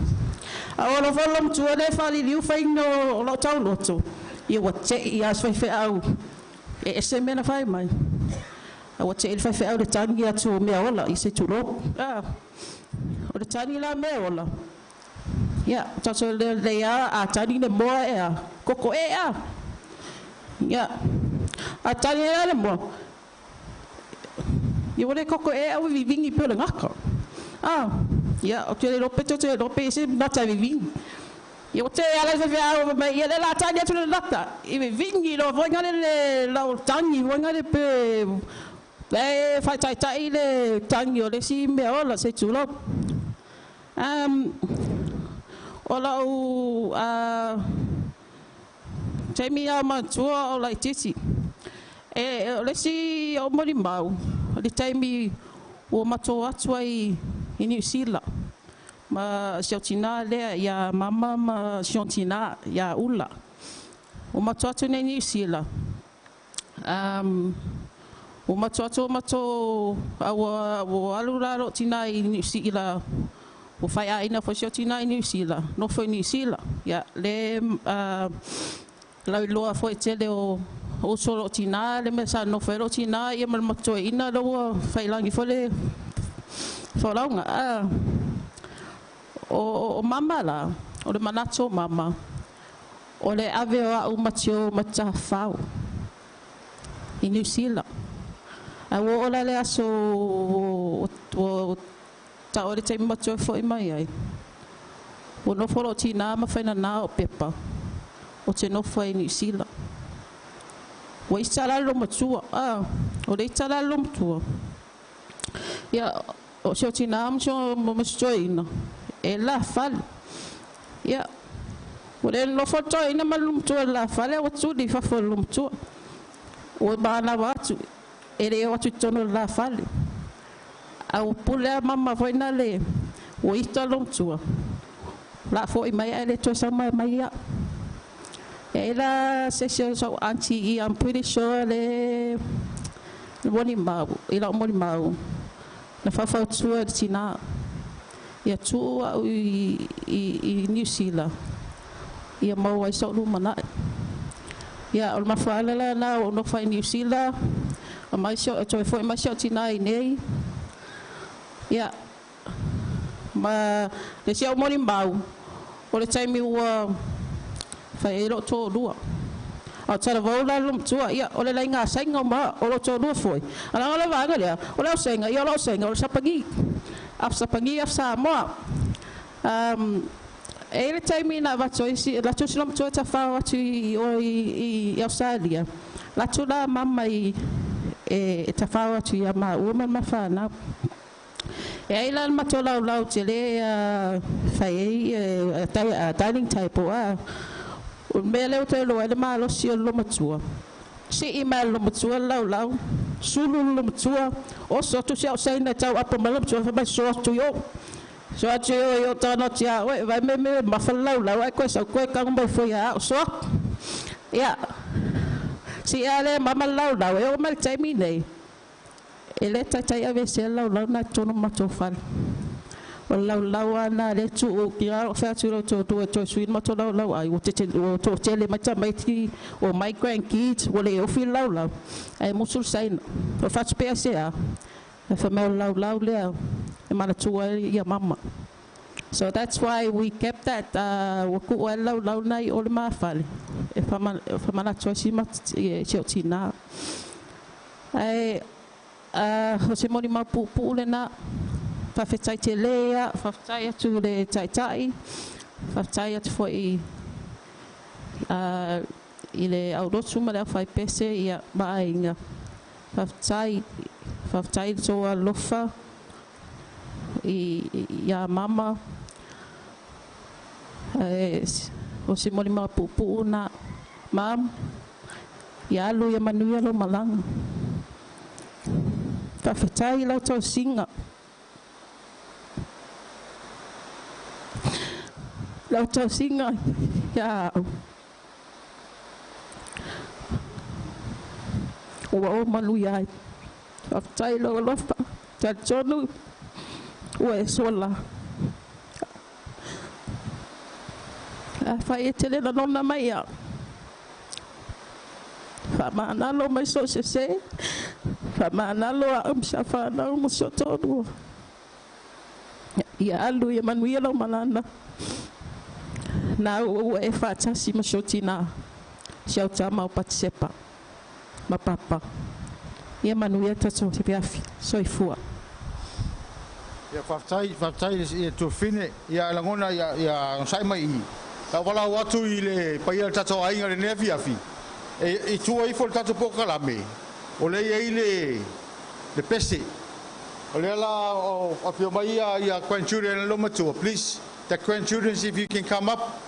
Ora volom tu le Falemaliu fai no lo tau loto. I wa te ia fai au. E se mena fai mai. A wa te fai au le tani atu me ola I se tu lo. O le tani la me ola. Ya, taso le ia a tani le mo e koko e a. Ya. A tani le mo. I wa le koko e a vi vingi pe le ngaka. Ja, o te rope te rope se nata viving. Yo te ala fe ao me ia le la tania tu le nata. I vingi lo voinga le la tangi voinga le pe Le fai tai le tangi o le si me ola se tulo. Ola u Jamie Matua o lai titi. E le si o Molimau. Le taimi o Matoa atua i New Zealand. Ma Siotina le ya mama ma Siotina ya ula. O Matoa atu nei New Zealand. O Matoa mato awa aluraro tina i New Zealand. O fai aina fo Siotina i New Zealand. No fo New Zealand. Ya le lau loa fo e tele o solo tina le me sa no fero tina ia mal mato ina lo fai langi fo le fo launga o mama la o le manato mama o le ave o matio mata fau in New Zealand a o la le aso o ta o le te mato fo i mai ai o no fo tina ma fai na o pepa o te no fo i New Zealand o isala lo matua o le isala lo matua ya o se tina am so mo stoina e la fal ya o le lo foto ina malum tu la fale o tu di fa folum tu o bana watu e le o tu tono la fale au pule mama foi na le o isala tu la fo i mai ele to sa mai ya ela se so anti I'm pretty sure le Molimau ila Molimau na fa tu tina ia tu i New Zealand ia mau ai so lu mana ia o ma fa la na o no fa New Zealand o mai so to foi mai so tina i nei ia ma le se o Molimau o le taimi o fai ero to lua a tara vola lum tua ia ole la nga senga ma o lo to lua foi ala ala vanga dia o lo senga ia lo senga o sapangi afsa mo ele taimi na va choisi la choisi lum tua ta fa atu i Australia la tula mama i e ta fa atu ia ma o ma fa na e ila ma to la tele fai dining table o mele o te lo ele malo si lo matua si i mal lo matua lau sulu lo matua o so tu se sai na tau apa malam tu fa so tu yo ta no tia vai me ma fa lau ai ko sa ko ka mo foi a so ya si ale mama lau e o mal tai mi nei ele ta tai ave se lau na tono mato fa o lau ana le tu o kia o fa tu to sui ma to lau ai o to tele ma mai ti o my grandkids o le o fi lau ai musul sai o fa tu pese a fa me lau le e mana tu ia mama so that's why we kept that o ku o lau nai o le ma fale e fa mana tu si ma e tina ai o se moni ma pu le na whawhetai te lea, whawhetai atu le taitai, whawhetai atu fwoi i le aurotu ma lea whai pese ia maainga. Whawhetai toa lofa i a mama, o se moli maa pupu na mam, i alu ia manuia lo malanga. Whawhetai lau tau singa. Lau tau singa ya o malu ya tai lo lofa ta tonu o e sola a fai tele la nonna mai ya fa mana lo mai so se fa mana lo am shafa na mo so todo ya alu ya manuia lo malana na o e fata si mashotina xiao tama o patsepa ma papa ia manuia ta so te piafi soifua ia fatai ia tu fine ia langona ia sai mai ta wala watu i le paia tato ainga le nefi afi e tu ai fo tato poka la me o le ia ile le pesi. O le ala o afio mai ia grandchildren lo Motootua, please. The grandchildren, if you can come up.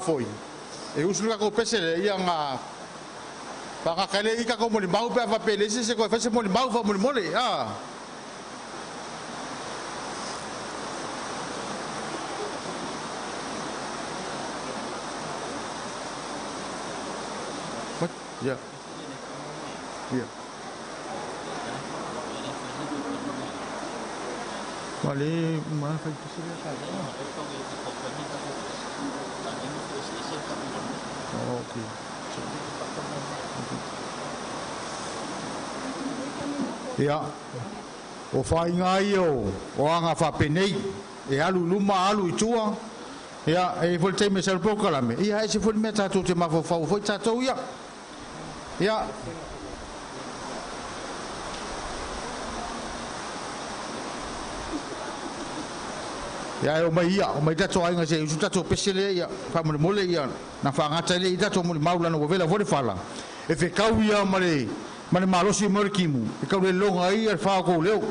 Foi. E usu ka ko pese le ia nga pa ka kale i ka ko Molimau pe va pele se ko fa se Molimau fa Molimoli. What? Yeah. Yeah. Vale, ma fa pese le ka. Okay. Ia, o whainga i o anga whapenei, e alu luma alu i tua, ia, e fwole te me sal pokalame, ia, e se fwole mea tātou te mawhawhau, fwoi tātou ia, ia. Ia o mai tato ainga se usu tato pesele ia fa Molimoli ia na fa ngata le tato Molimau lana o vela vole fala e fe kau ia male malosi mo kimu e kau le longa ia fa ko leo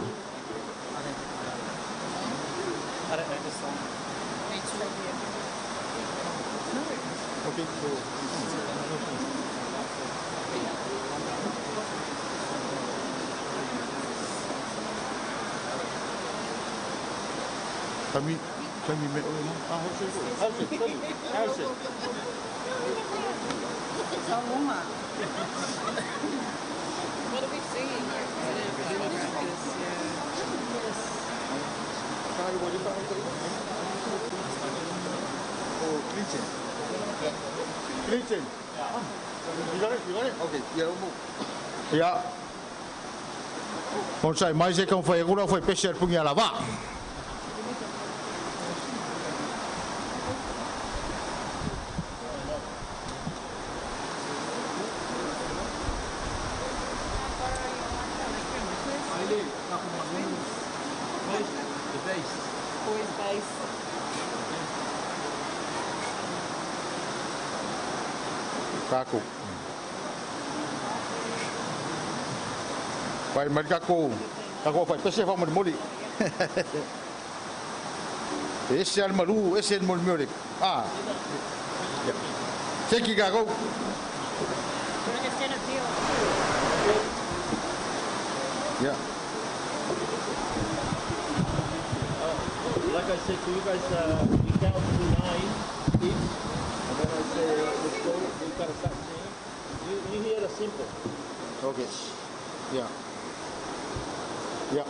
Kami met oleh how's it? What are we seeing? Oh, Clinton. You got it? Okay, yeah, we'll move. Yeah. Kon sai mai se kon foi agora foi pesher punha lava. Kaku. Vai mai kaku. Kaku vai pese fa Molimoli. Esse al malu, esse al Molimoli. Seki kaku. Yeah. Like I said to you guys, you count to 9 each, and then I say, let's go, you gotta start singing. You hear the simple. Okay. Yeah. Yeah.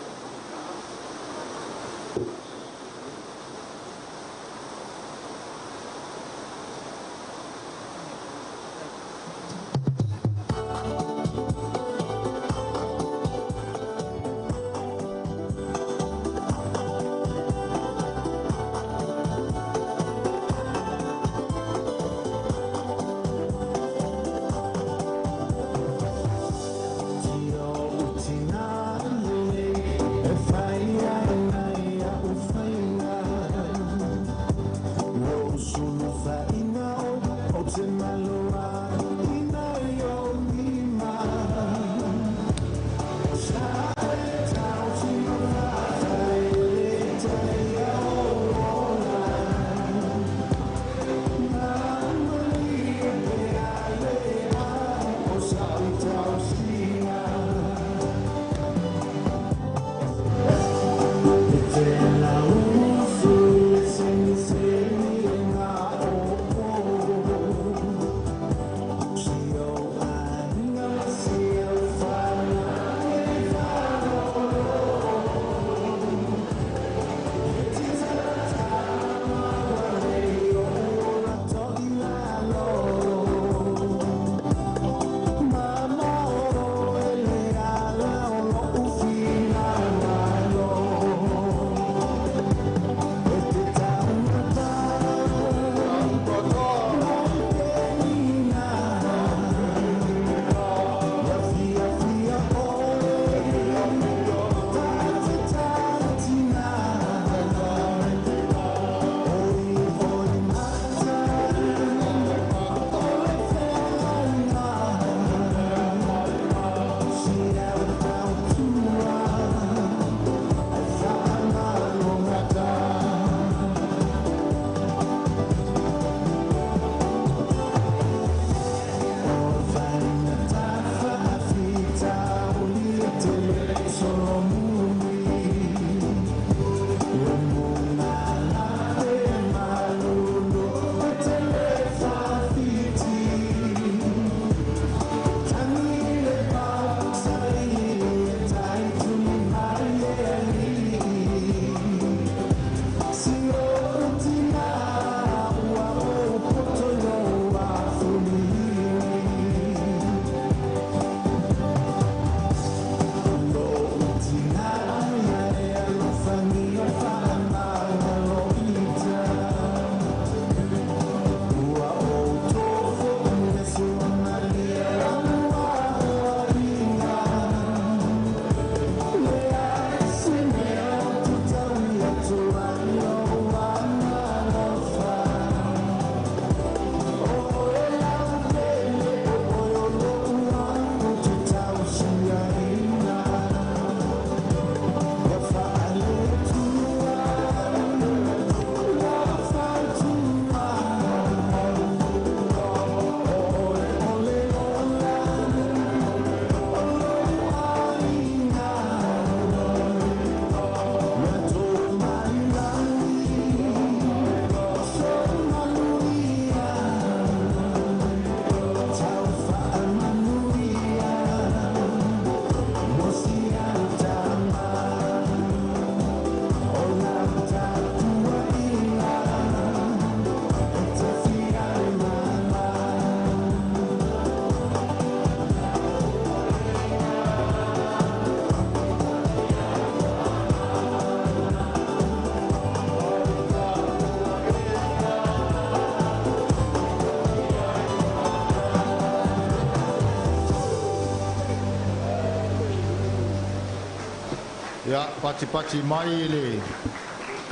Ya, pati mai le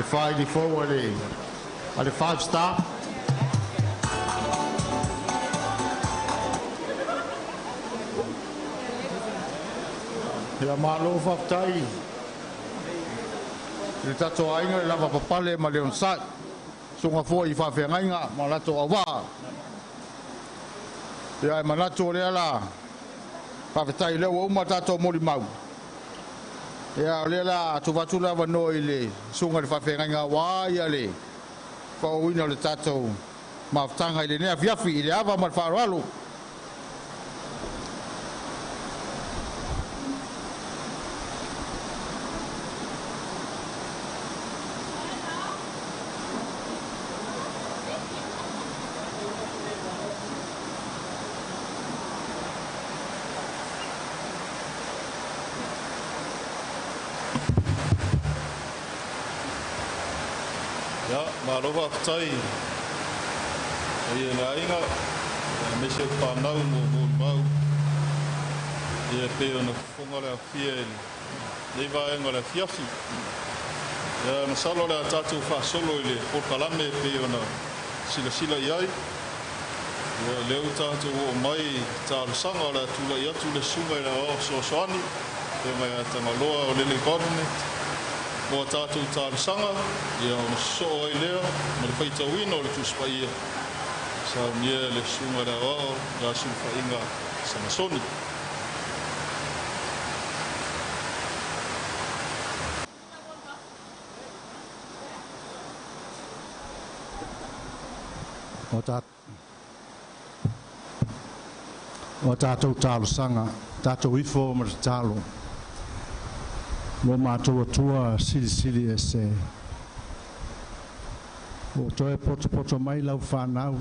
fai di fuoco le 5 star. Ya malo faktai. Le tato ainga lava papale ma le onsai. Sunga foi fa fengainga ma lato awa. Ya ma lato le ala. Pa fetai le o ma tato Molimoli. Ya le la tu vatu la vano ile sunga fa fengainga wa ya le. Fa wina le tato ma tanga ile ne afiafi ile ava ma fa ralo. Marova tai ia la inga me se panau mo mau ia pe ona fonga la fiel le vai ngola fiafi ia na salo la tatu fa solo ile por kalame pe ona sila iai ia leu tatu o mai taru sanga la tula ia tula sunga la o soani pe mai atangaloa o lele kornet mo tātou tārisanga, ia o so ai lea, ma le whaita wina o le tūspaia. Sa nia le sunga la wao, la sunga inga samasoni. O tātou tārisanga, tātou ifo ma te tālo. Lo mātou atua sili e se. O toe poto mai lau whanau.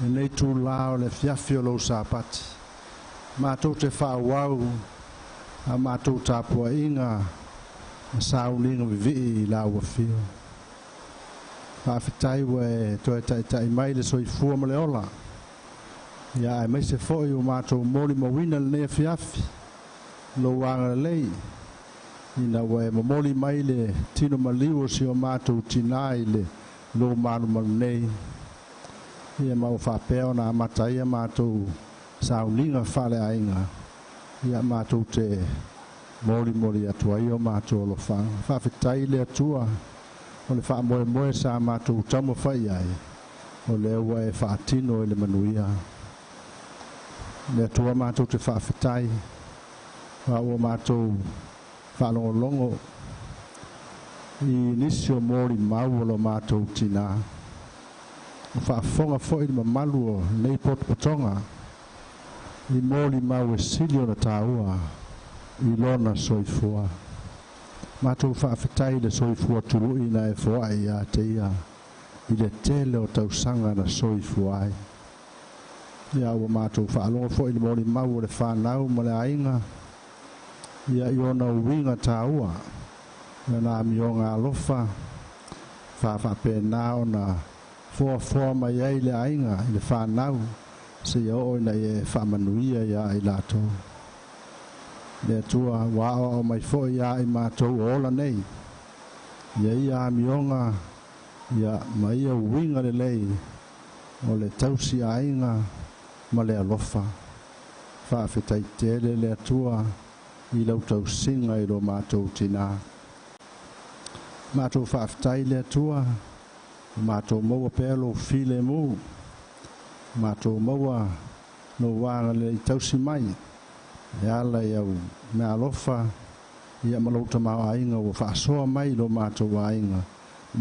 E nei tū lao le fiafi o lau sāpati. Mātou te whāwau. A mātou tāpua inga. A saulinga vivi i lau a whio. Whawhitai we toe tai mai le soi fua ma le ola. Ia e mai se foi o mātou Molimoli le nea fiafi. Lo wanga lei. Ina we Molimoli mai le tino maliu o si o mātou tinai le lo manu nei. Ia mau whapeo na amatai mātou Sauniga Fa'aleaiga. Ia mātou te Molimoli atuai o mātou lo whang. Whawhitai le atua o le whaamoe sa mātou tamo whai ai. O le ua e whaatino e le manuia. Le atua mātou te whawhitai. Wha mātou whalongolongo i nisi o mori mau lo mātou tina. Whaafonga fo i mamalu o nei potonga i mori mau e sili o na tāua i lona soifua. Mātou whaafetai le soifua turu i na e foai a te ia i le tele o tausanga na soifua ai. Ia ua mātou whaalongo fo i mori mau o le whanau ma le ainga ia iona uwinga tāua na nā mionga alofa whawhapena o na fua mai ai le ainga i le whanau se ia o ina e whamanuia ia i lato le atua wao o mai fo ia i mātou ola nei ia mionga ia mai ia uwinga le lei o le tausi ainga ma le alofa whawhetai tele le atua i lau tau singa i lo mātou tina. Mātou whaaftai le atua, mātou maua pēlo file mu, mātou maua no wāna le i tausi mai, e ala i au me alofa, i a malauta mao ainga o whaasoa mai lo mātou ainga,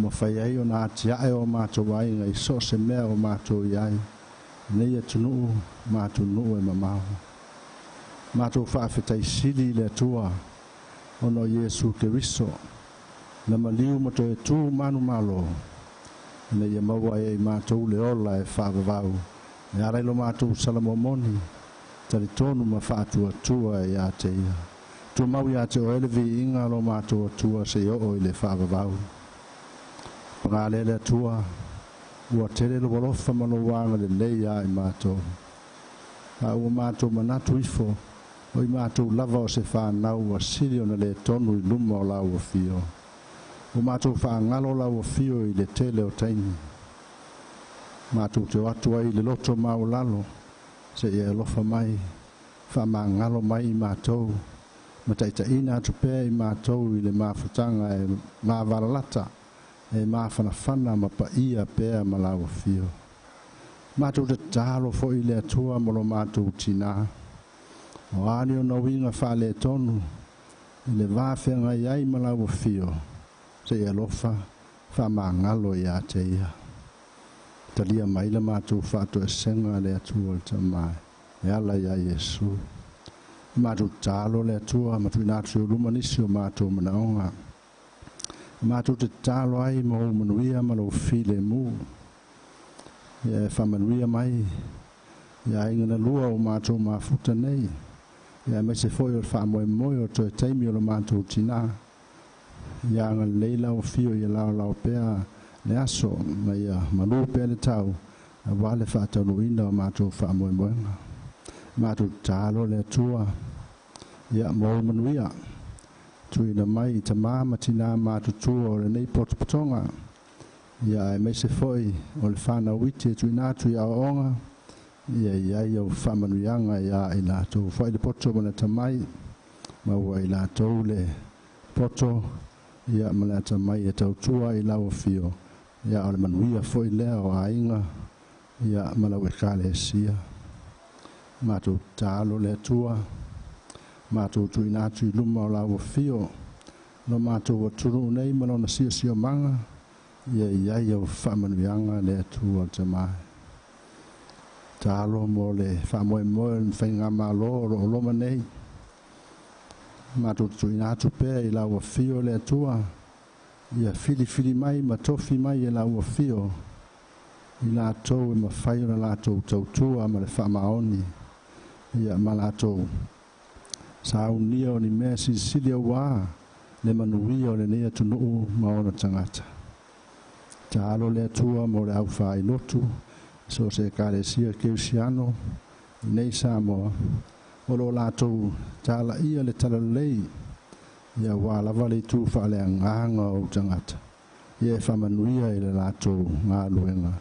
mo whai ai o nā tiae o mātou ainga, i so se mea o mātou i ai, nei atunu mātou nuu e mamau. Mātou whaafetai sili le atua ono Yesu Keriso na maliu mato e tū manu malo na ia maua e mātou le ola e whaavavau e arailo mātou salamomoni tari tonu ma whaatua tua e a te ia tu mau ia te o elevi inga lo mātou atua se o i le whaavavau ngā lele atua ua tere lo walofa mano wanga le leia i mātou a ua mātou manatu ifo o i mātou lava o se whānau a siri o na le tonu i luma o lau o fio. O mātou whaangalo lau o fio i le tele o taini. Mātou te watu ai le loto mau lalo, se e alofa mai, whamangalo mai i mātou, ma taita ina atu pēr i mātou i le māwhutanga e māwaralata, e māwhanawhana ma pa ia pēr ma lau o fio. Mātou te tālo fo i le atua molo mātou tina. O ani o na winga whale tonu, i le wāwhenga iai ma lau o fio, se e alofa, whamangalo i a te ia. Talia mai le mātou whātou e senga le atua le tamai, e ala ia Yesu. Mātou tālo le atua, mātou inatu o lumanisi o mātou manaonga. Mātou te tālo ai ma o manuia ma lo file mu. Ia e whamanuia mai, ia ingana lua o mātou mafuta nei. Ia me se foi o whamoe moe o toi taimi o lo mātou tina. Ia anga leila o fio ia lao pēa le aso, ma ia manu pēa le tau, a wale whātau ina o mātou whamoe moenga. Mātou tālo le atua, ia mo manuia. Tuina mai ta māma tina mātou tua o le nei potopotonga. Ia e me se foi o le whana witi tuina atu ia o onga. Ia o whamanuianga ia i lātou. Whai le poto mana tamai, ma ua i lātou le poto, ia mana tamai e tautua i lau fio. Ia o le manuia foi lea o ainga, ia malau e kale e sia. Mātou tālo le atua, mātou tuina atu i luma o lau fio, no mātou aturu nei malo na sio manga, ia o whamanuianga le atua tamai. Tālo mo le whamoe moe le whainga malo o loma nei. Mātou tuina atu pēr i lau fio le atua, ia fili mai, ma tofi mai e lau fio. I lātou e ma whai o na lātou tautua ma le whamaoni. Ia ma lātou saunia o ni mea sisili au wā, le manuia o le nea tunuu ma ona tangata. Tālo le atua mo le au whai lotu, so se kare sia keusiano, nei Samoa, o lo lātou tāla ia le talalei, ia wā lava le tū Fa'aleaiga o tangata. Ia e whamanuia i le lātou ngā luenga,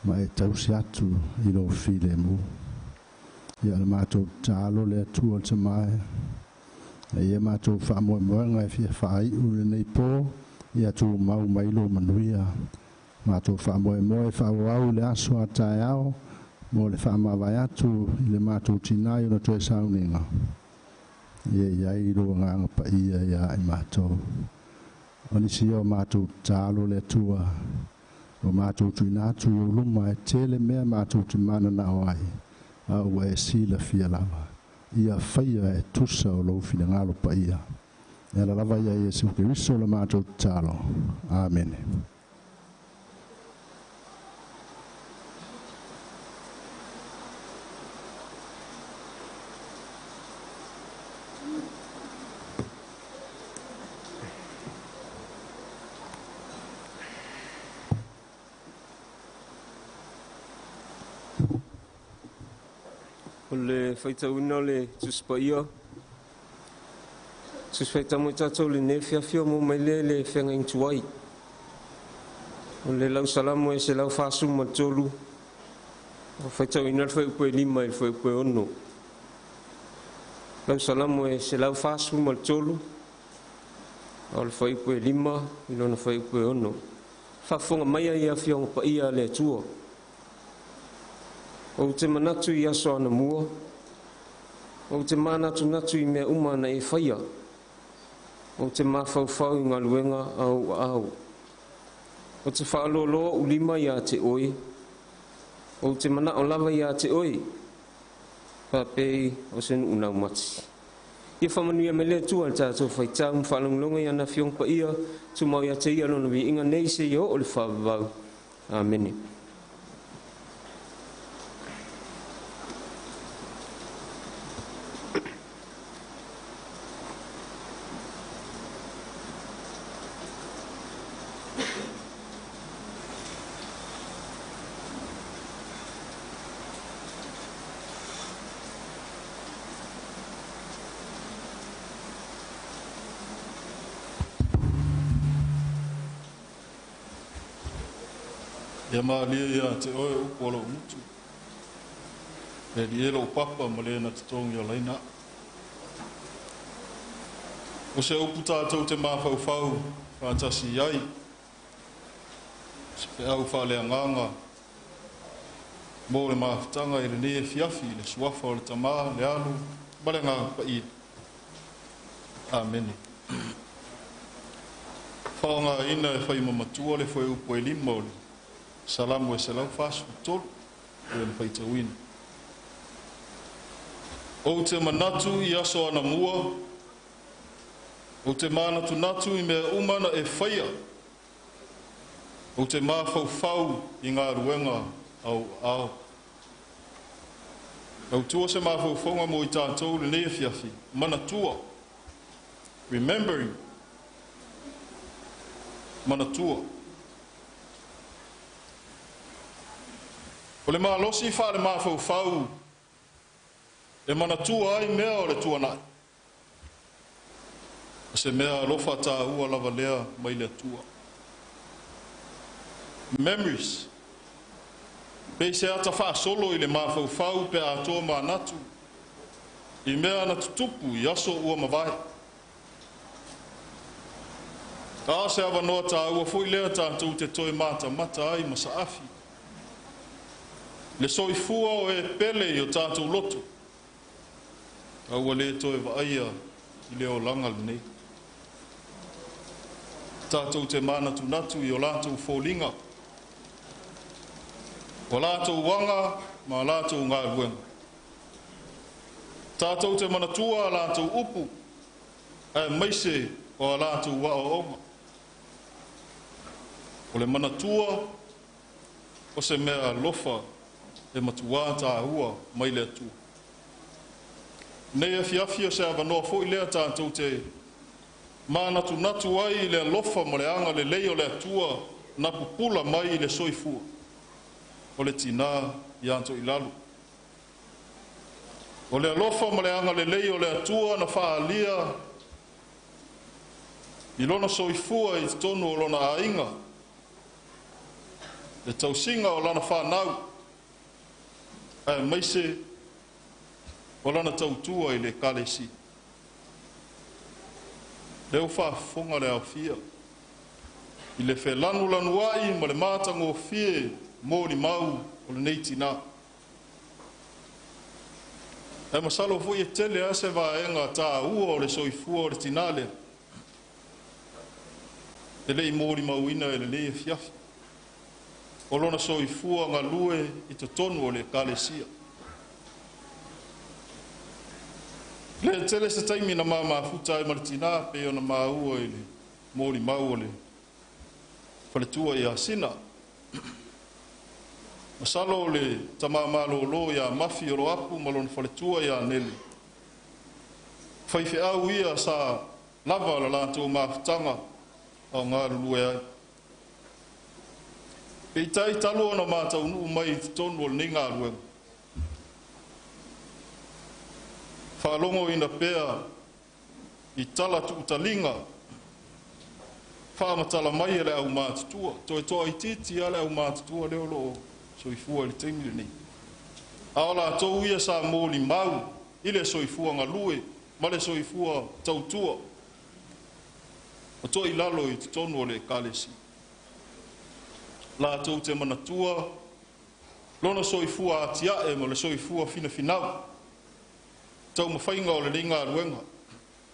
ma e tausi atu i lo file mu. Ia le mātou tālo le atua te mai, ia mātou whamoemoenga e fia whai ule nei pō, ia tū mau mailo manuia. Mātou whamoemoe whauau le aso a tae ao, mo le whamawai atu i le mātou tinai o na toe Sauniga. Ia i roa nganga pa ia i mātou. Onisi o mātou tālo le atua, o mātou tuina atu i luma e tele mea mātou te mana na oai, a ua e sila fia lava. Ia whaia e tusa o lo fina ngalo pa ia. Ia la lava ia Yesu Keriso le mātou tālo. Amen. Le faitauna le tuspaia tusfaita mo tatou le ne fiafia mo mai le whengaing tuai o le lau salamo e se lau whasu ma tolu o faitauina le whaupoe 5 e le whaupoe 6 lau salamo e se lau whasu ma tolu o le whaupoe 5 i lona whaupoe 6 whafonga mai ai a fionga pa ia le tua o te manatu i aso ana mua, o te manatu natu i mea umana e whaia, o te mawhauwhau i ngā luenga au. O te whaaloloa ulima i a te oi, o te mana o lava i a te oi, pēi o senu unau mati. Ia whamanuia me lea tua le tātou whaitau, mwhalonglonga i ana fiong pa ia, tu mau i a te ia lona vi inga nei se i o le whawavau. Amen. Ia maalia ia te oe upo lo mutu. E di elo papa ma le na te tongi o laina. O se upu tātou te mawhauwhau whātasi iai. Se pe au whaleanganga. Mō le mawhitanga i le ne fiafi, le suafa o le tamā, le alu, balenga pa i. Amen. Whaonga ina e whai mamatua le whai upo e lima o le. Salamu e salau whasu tolu, e le whai tawina. O te manatu i aso ana mua, o te manatu natu i mea umana e whaia, o te mawhauwhau i ngā ruenga au ao. Au tua se mawhauwhaunga mo i tātou le nea fiafi, manatua, remembering, manatua. O le malosi wha le mawhauwhau, e manatua ai mea o le tuanai. O se mea lofa tā ua lava lea mai le tua. Memories. Pei se ata wha solo i le mawhauwhau pe atoa manatu. I mea na tutupu i aso ua mawai. A se awa noa tā ua fui lea tātou te toi mata mata ai masa afi. Le soifua o e pele i o tātou loto. Aua le toi wa aia i leo langa le nei. Tātou te manatu natu i o lātou fōlinga. O lātou wanga ma lātou ngā ruenga. Tātou te manatua lātou upu e maise o lātou wa o onga. O le manatua o se mea lofa e matua tā hua mai le atua. Nei e fiafia se awanoa fo i lea tātou te manatu natu ai le lofa mo le anga le leo le atua na pupula mai le soifua. O le tina i anto i lalu. O le lofa mo le anga le leo le atua na whaalia i lona soifua i tonu o lona ainga. Le tausinga o lana whanau. E maise o lana tautua i le kalesi. Leo whaafonga le au fia. I le whe lanu lanu ai ma le mātango o fie Molimoli o le neiti nā. E masalo fui e tele a se vaenga tā ua o le soifua o le tinale. E lei Molimoli ina e le lei e fiafi. O lona soifua ngā lue i te tonu o le kalesia. Le tele se taimi na mama futa e maritina pe o na maua i le Molimoli o le whaletua i a sina. Masalo le tamamalo lo ya mafi o apu malon whaletua i a nele. Whaiwhi au ia sa lava la lantou mafutanga o ngā lue ai. Pei tai talo na mātau nuu mai tonu o le ni ngā lue. Whalongo ina pea i tala tu utalinga. Whamatala mai ele au mātutua. Toi toa i titi ale au mātutua leo loo. Soifua le teimile ni. Aola tau ia sa Molimoli ile soifua ngā lue. Ma le soifua tautua. O toi lalo i tonu o le kalesi. La tau te manatua. Lona soifua atia e mo le soifua fina finau. Tau mawhainga o le ringa ruenga.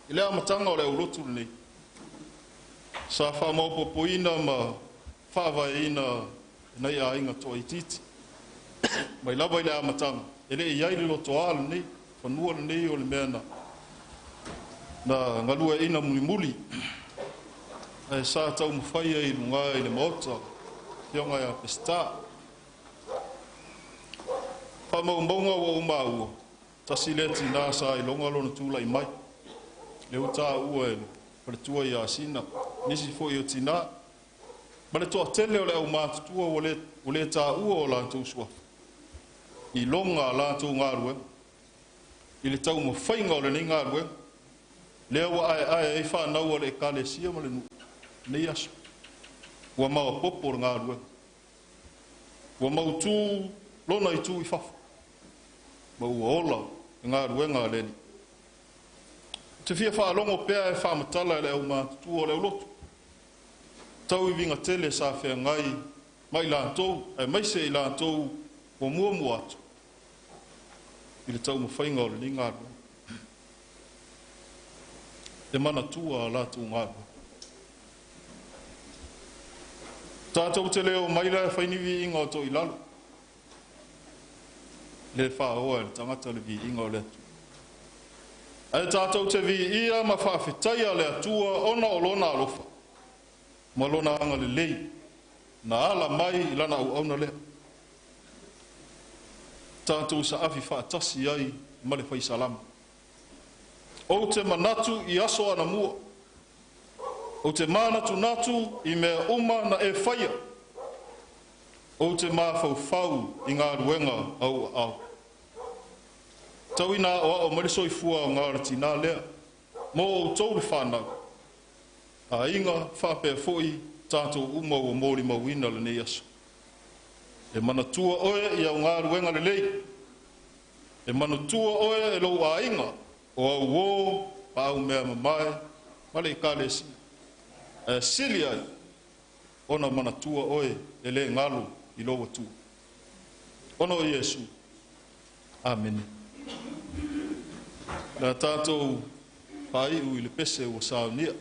I lea matanga o le ulotu ni. Sa wha maupopoina ma whawaina nei a inga toa i titi. Mai lava i lea matanga. E le iai le loto ala ni. Whanua le ni o le mea na ngalua ina Molimoli. E sa tau mawhaia i lunga i le maota. Hionga ia pesta. Wha maunga wa umaua. Tasi leti nā sa i longa lona tūla i mai. Leo tā ua e paritua i a sina. Nisi fo i o tina. Ma le toa tele o le au mātutua o le tā ua o lātou suafa. I longa lātou ngā rue. I le tau mawhainga o le ni ngā rue. Leo wa ai e whanau o le kalesia ma le nu. Nei aso. Ua maua popo o ngā rue. Ua mautu lona i tū i whafu. Mau ola i ngā ruenga leni. Te fia whaalongo pēa e whaamatala e leo mātutu o leo lotu. Tau i vinga tele sa whea ngai mai lātou, e maise i lātou o mua atu. I le tau mawhainga o le ni ngā rua. E mana tua a lātou ngā rua. Tātou te leo maila e whainiwi inga o Toilalo. Le whaoa e le tangata le vi inga o le atu. E tātou te vi ia ma whaafetaia le atua ona o lona alofa. Ma lona anga le lei. Na ala mai i lana au auna lea. Tātou sa afi whaatasi ai ma le whaisalama. O te manatu i aso ana mua. O te manatu natu i mea uma na e whaia. O te mawhau i ngā ruenga au au. Tau ina o mariso i fua o ngā rati nā lea. Mō o tauri whanau. A inga whapea fōi tātou uma o Molimoli le nei aso. E manatua oe i au ngā ruenga le lei. E manatua oe e lau a inga o au wō pa au mea mamae ma le kālesi. E sili ai ona manatua oe e le ngalo i loa tu. Ono o Yesu. Amen. Nā tātou pai u i le pese o Sauniga.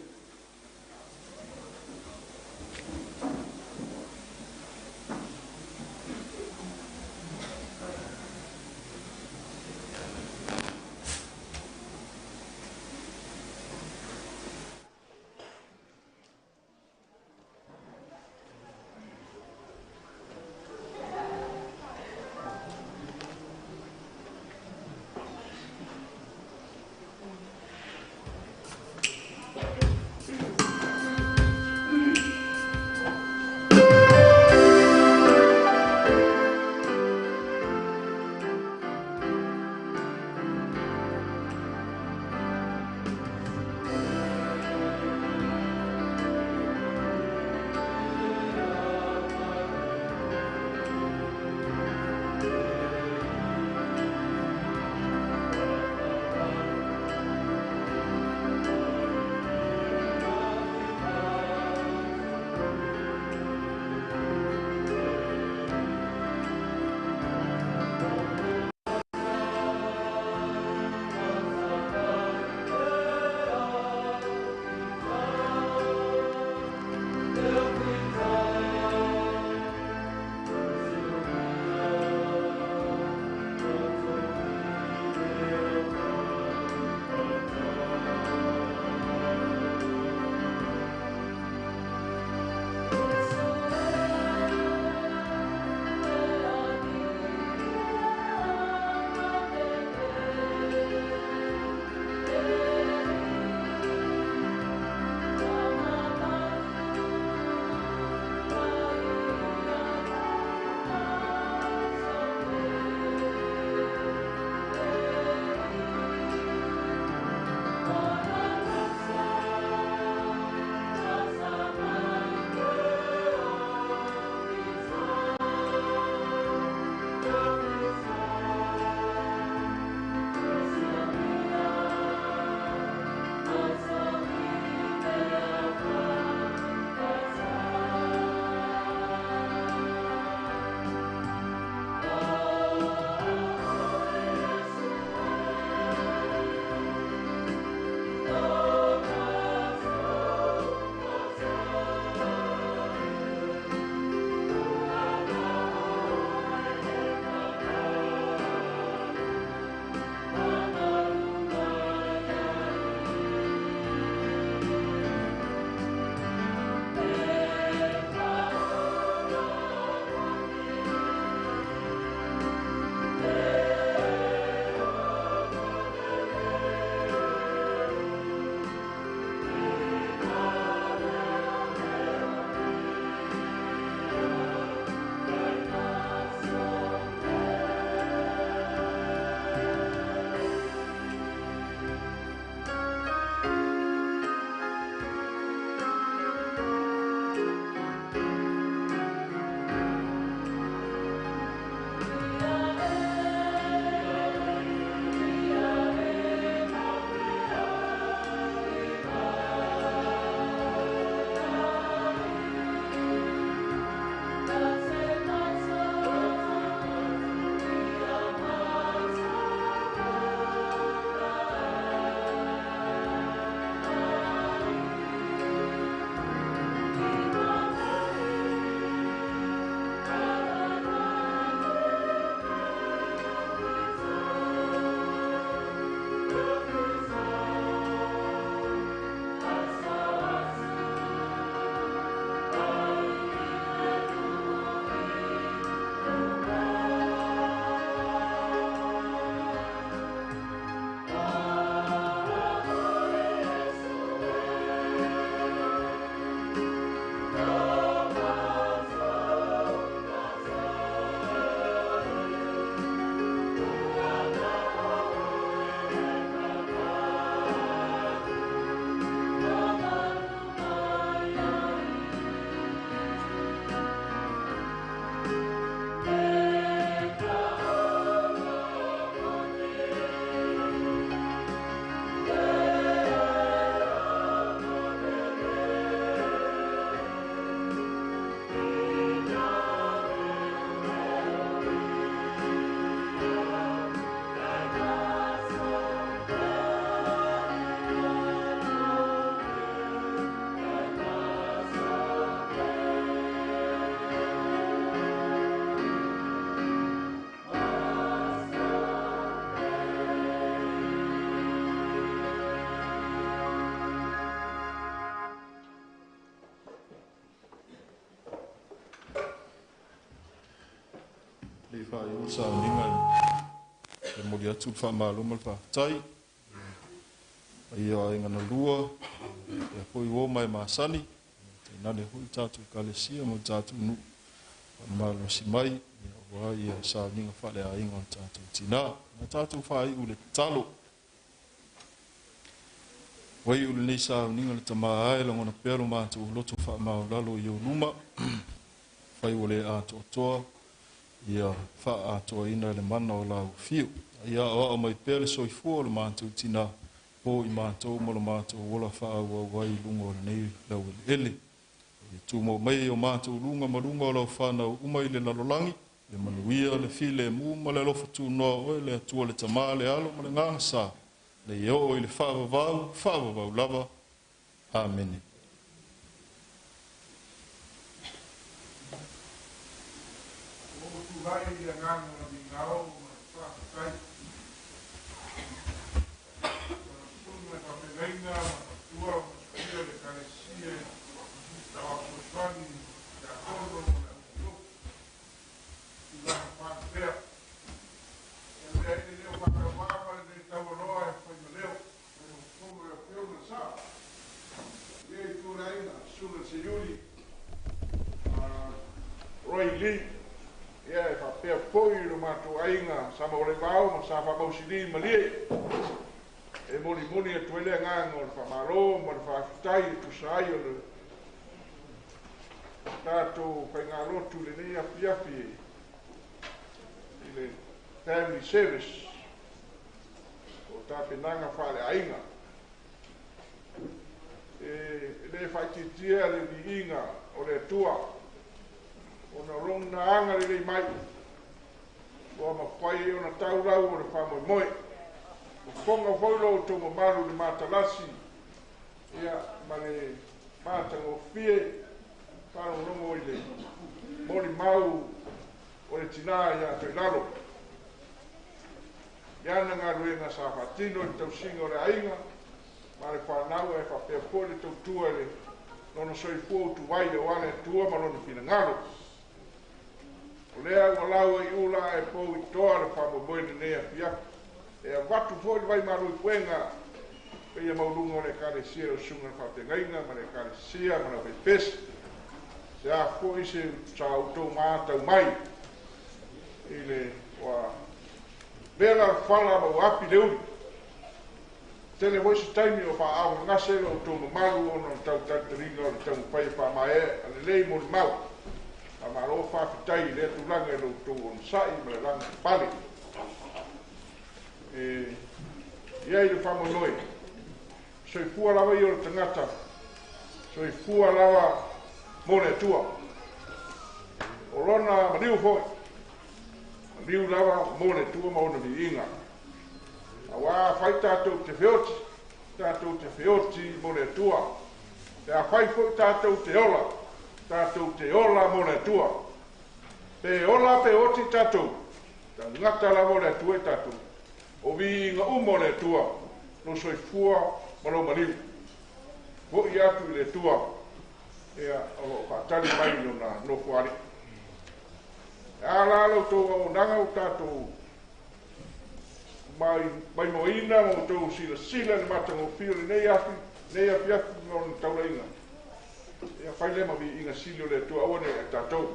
le whai o Sauniga e mori atu whamāloma le whaatai. Ia e ngana lua, e poi o mai māsani, te nane hui tātou kalesia mo tātou nu. Malo si mai, ia ia Sauniga Fa'aleaiga o tātou tina. Na tātou whai ule talo. Wai ule nei Sauniga le tamā ae langona pēro mātou loto whaamaulalo i o luma. Whai ule ātoa toa, ia wha ātoa ina le mana o lau whiu. Ia o mai pēle soifua le mātou tina. Po i mātou mo le mātou wola whaaua wai lunga o nei lau ele. Tu mo mai o mātou lunga marunga o lau whanau umai le lalolangi, le manuia, le file, mu ma le lofa tu noa oe, le atua le tamā, le alo, ma le nganga sā. Le iao i le whaavavau lava. Amen. Sa Falemaliu malie e Molimoli e Toilalo o le Famalo mo le Fafitai tu sai o le tato whaingalotu le nei afiafi i le family service o Sauniga Fa'aleaiga e le whaititia le viinga o le tua o na rona anga le mai o ma whai o na taurau o le whamoimoe. O whonga whailo o tonga maru le matalasi, ia ma le mātango fie, whano rongo i le mori mau o le tina ia Toilalo. Iana ngā ruenga sa whatino i tausinga o le ainga, ma le whanau e whapea po le tautua le nono soifua utu wai o ane tua ma nono pina ngalo. O lea ua lau i ula e pou i toa le whamoimoe le nea pia. E a watu fōi vai maru i puenga pe ia maulunga o le kalesia o sunga whapengainga ma le kalesia ma le pes. Se a fōi se sa autou mātau mai i le wa vera whala ma wapi le uri. Tele voisi taimi o wha au ngase o tō maru o no tau tateringa o le tau pai wha mai a le lei mo mau. A maro whawhitai le tulanga e lo tō on sai ma le langa pale. Ia i le whamoinoe. Soifua lawa i o le tangata. Soifua lawa Motootua. O lona Maliu foi. Maliu lawa Motootua ma ona viinga. A wā whai tātou te whioti. Tātou te whioti Motootua. Te a whai foi tātou te ola. Tātou te ola Motootua. Pe ola pe oti tātou. Ta ngata la Motootua e tātou. O viinga Motootua. No soifua Malomaliu. Ho i atu i le tua. Ea o whatali mai no na nofuari. A lalo tō au nanga o tātou. Mai moina o tō sila ni matango whio ni nei afi no na taurainga. Ea whailema vi inga sili o le tua awane e tātou.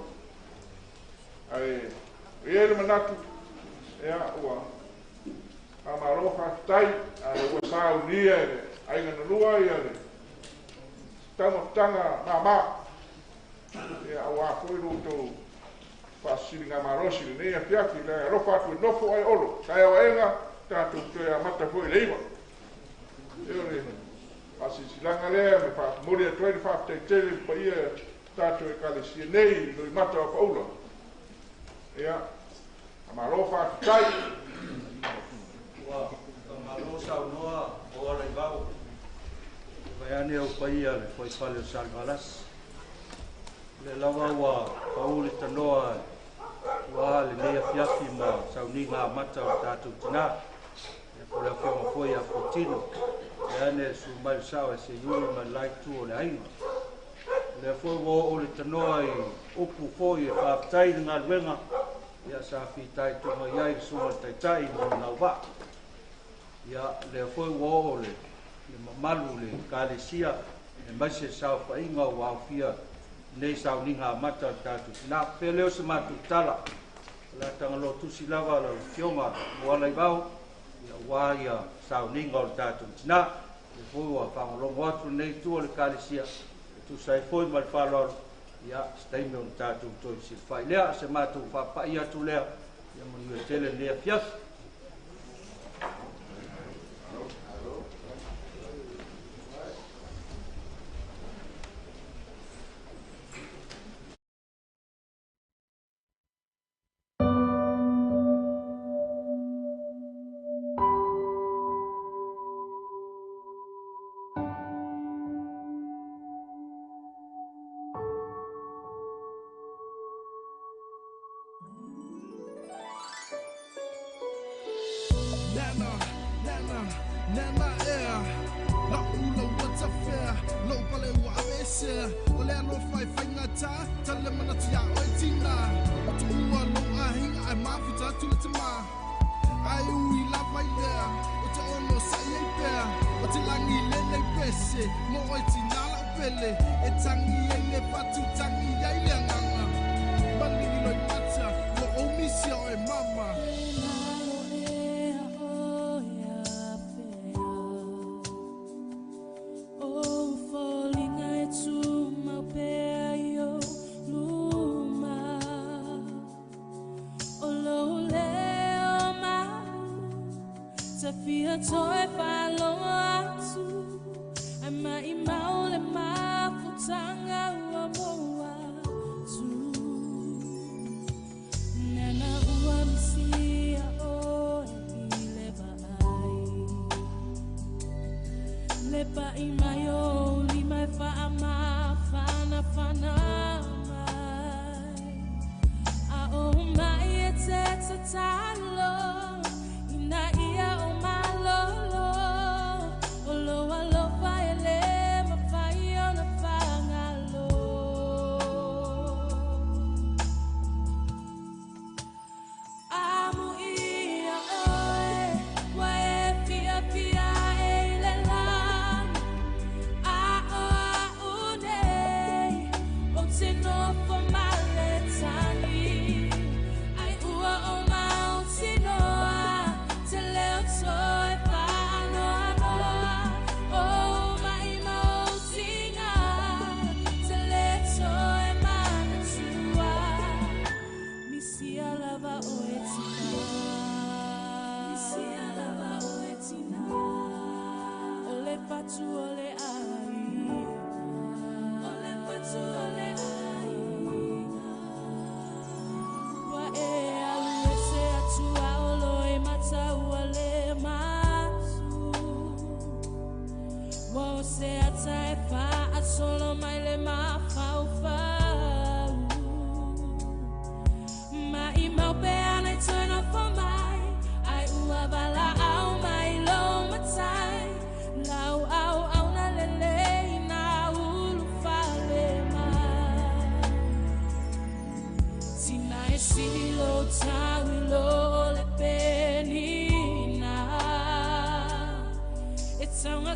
Ai, e le manatu. Ea ua. A marofa tai, a le ua saunia e ainga na lua i ale. Tanga mama. Ia awa koiro to fasili nga marosi ne ia fiafi le rofa tu nofo ai olo. Kai o enga tatu te mata foi leiva. Io le asisi langa le me fa mori e 25 te tele pa ia tatu e kalesi nei lo mata o paula. Ia amarofa tai. Wa amarosa noa o le vau. Vaiane o paia le foi fale o salvalas. Le lava ua paule tanoa ua le mea fiafi ma Sauniga mata o tātou tina. E po leo kia mafoi a potino. Le ane su mai sao e se yuri ma lai tu o le ainga. Le foi ua o le tanoa i upu foi e whaapitai ngā luenga. ia sa fitai to mai ai so tai mo na wa ia le foi wo le malu le kalesia e mai se sa fa inga wa fia nei Sauniga mata tatu na peleo se matu tala la tanga lo tu silava la fionga wa lai bau ia wa ia Sauniga tatu na le foi wa fa lo watu nei tu le kalesia tu sai foi mal fa lo ia stai me un tatu to si fa lea se matu fa pa ia tu lea ia mo ia tele le fias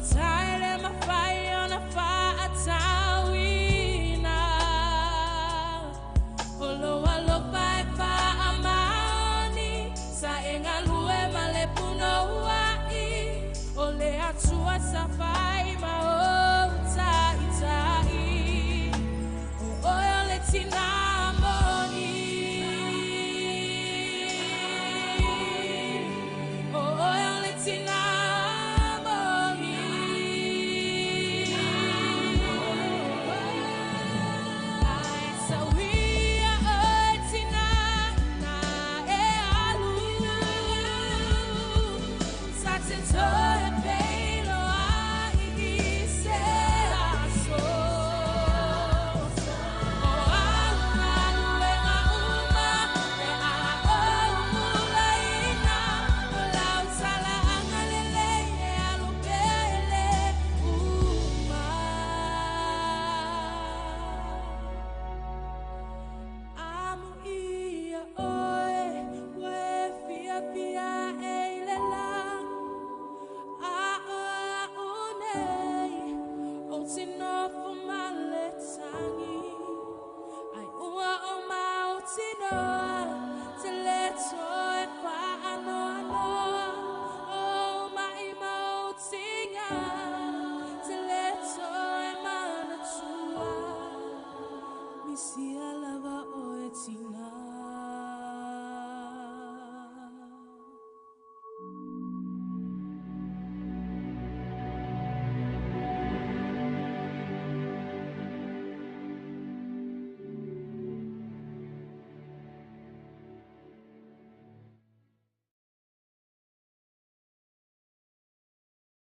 Time